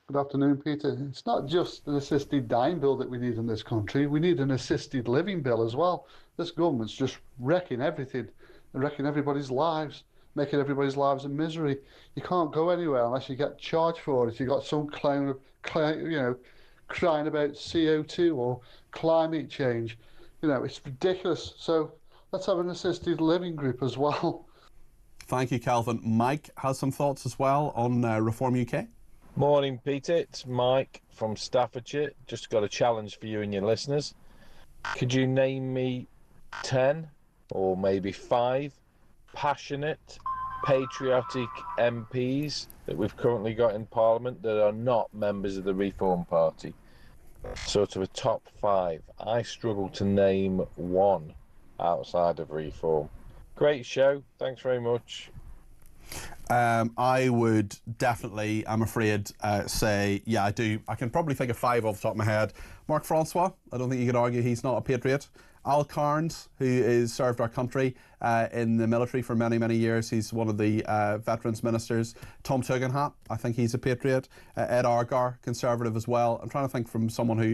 Good afternoon, Peter. It's not just an assisted dying bill that we need in this country. We need an assisted living bill as well. This government's just wrecking everything, wrecking everybody's lives, making everybody's lives a misery. You can't go anywhere unless you get charged for it. If you've got some clown, crying about CO2 or climate change, it's ridiculous. So let's have an assisted living group as well. Thank you, Calvin. Mike has some thoughts as well on Reform UK. Morning, Peter. It's Mike from Staffordshire. Just got a challenge for you and your listeners. Could you name me 10 or maybe 5 passionate, patriotic MPs that we've currently got in Parliament that are not members of the Reform Party? Sort of a top 5. I struggle to name one outside of Reform. Great show. Thanks very much. I would definitely, I'm afraid, say, yeah, I do. I can probably think of 5 off the top of my head. Mark Francois, I don't think you could argue he's not a patriot. Al Carnes, who has served our country in the military for many, many years. He's one of the veterans ministers. Tom Tugendhat, I think he's a patriot. Ed Argar, Conservative as well. I'm trying to think from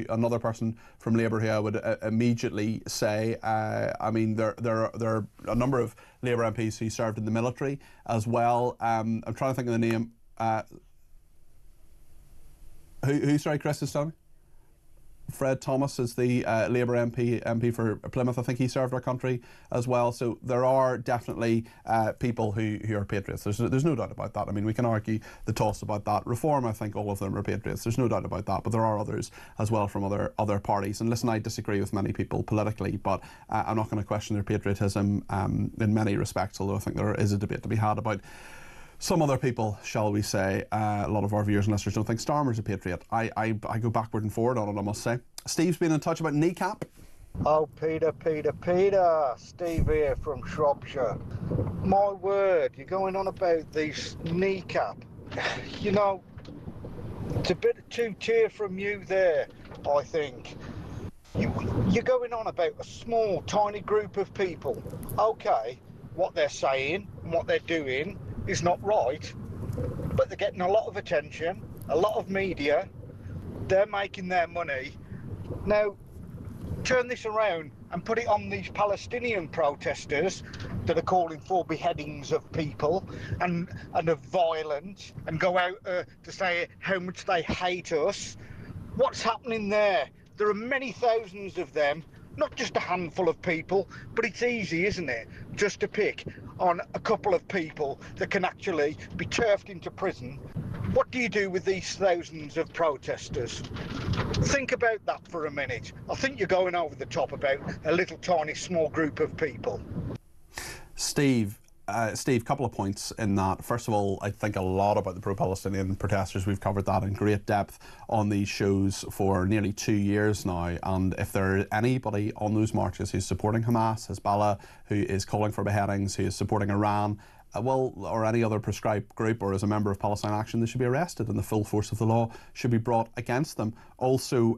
another person from Labour who I would immediately say. I mean, there are a number of Labour MPs who served in the military as well. I'm trying to think of the name. Who, sorry, Chris is telling me? Fred Thomas is the Labour MP for Plymouth. I think he served our country as well. So there are definitely people who are patriots. There's no doubt about that. I mean, we can argue the toss about that. Reform, I think all of them are patriots. There's no doubt about that. But there are others as well from other parties. And listen, I disagree with many people politically, but I'm not going to question their patriotism in many respects, although I think there is a debate to be had about some other people, shall we say. A lot of our viewers and listeners don't think Starmer's a patriot. I go backward and forward on it, I must say. Steve's been in touch about kneecap. Oh, Peter. Steve here from Shropshire. My word, you're going on about these kneecap. It's a bit of two-tier from you there, I think. You're going on about a small, tiny group of people. Okay, what they're saying and what they're doing is not right, but they're getting a lot of attention, a lot of media, they're making their money. Now, turn this around and put it on these Palestinian protesters that are calling for beheadings of people and of violence, and go out to say how much they hate us. What's happening there? There are many thousands of them not just a handful of people, but it's easy, isn't it, just to pick on a couple of people that can actually be turfed into prison. What do you do with these thousands of protesters? Think about that for a minute. I think you're going over the top about a little tiny small group of people. Steve, couple of points in that. First of all, I think a lot about the pro-Palestinian protesters. We've covered that in great depth on these shows for nearly 2 years now. And if there's anybody on those marches who's supporting Hamas, Hezbollah, who is calling for beheadings, who is supporting Iran, or any other prescribed group, or as a member of Palestine Action, they should be arrested and the full force of the law should be brought against them. Also,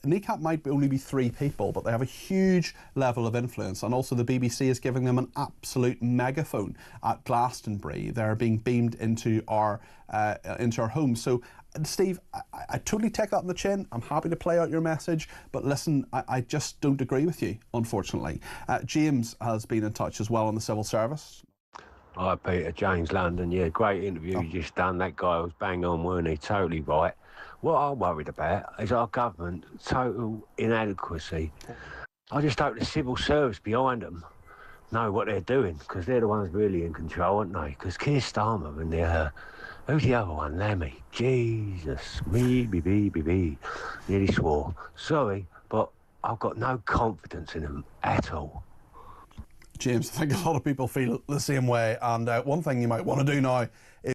NECAP might only be 3 people, but they have a huge level of influence, and also the BBC is giving them an absolute megaphone at Glastonbury. They're being beamed into our home. So, Steve, I totally take that on the chin. I'm happy to play out your message, but listen, I just don't agree with you, unfortunately. James has been in touch as well on the civil service. Hi, Peter. James London. Yeah, great interview you just done. That guy was bang on, weren't he? Totally right. What I'm worried about is our government total inadequacy. I just hope the civil service behind them know what they're doing, because they're the ones really in control, aren't they? Because Keir Starmer and who's the other one? Lemmy. Jesus. Me. Nearly swore. Sorry, but I've got no confidence in them at all. James, I think a lot of people feel the same way, and one thing you might want to do now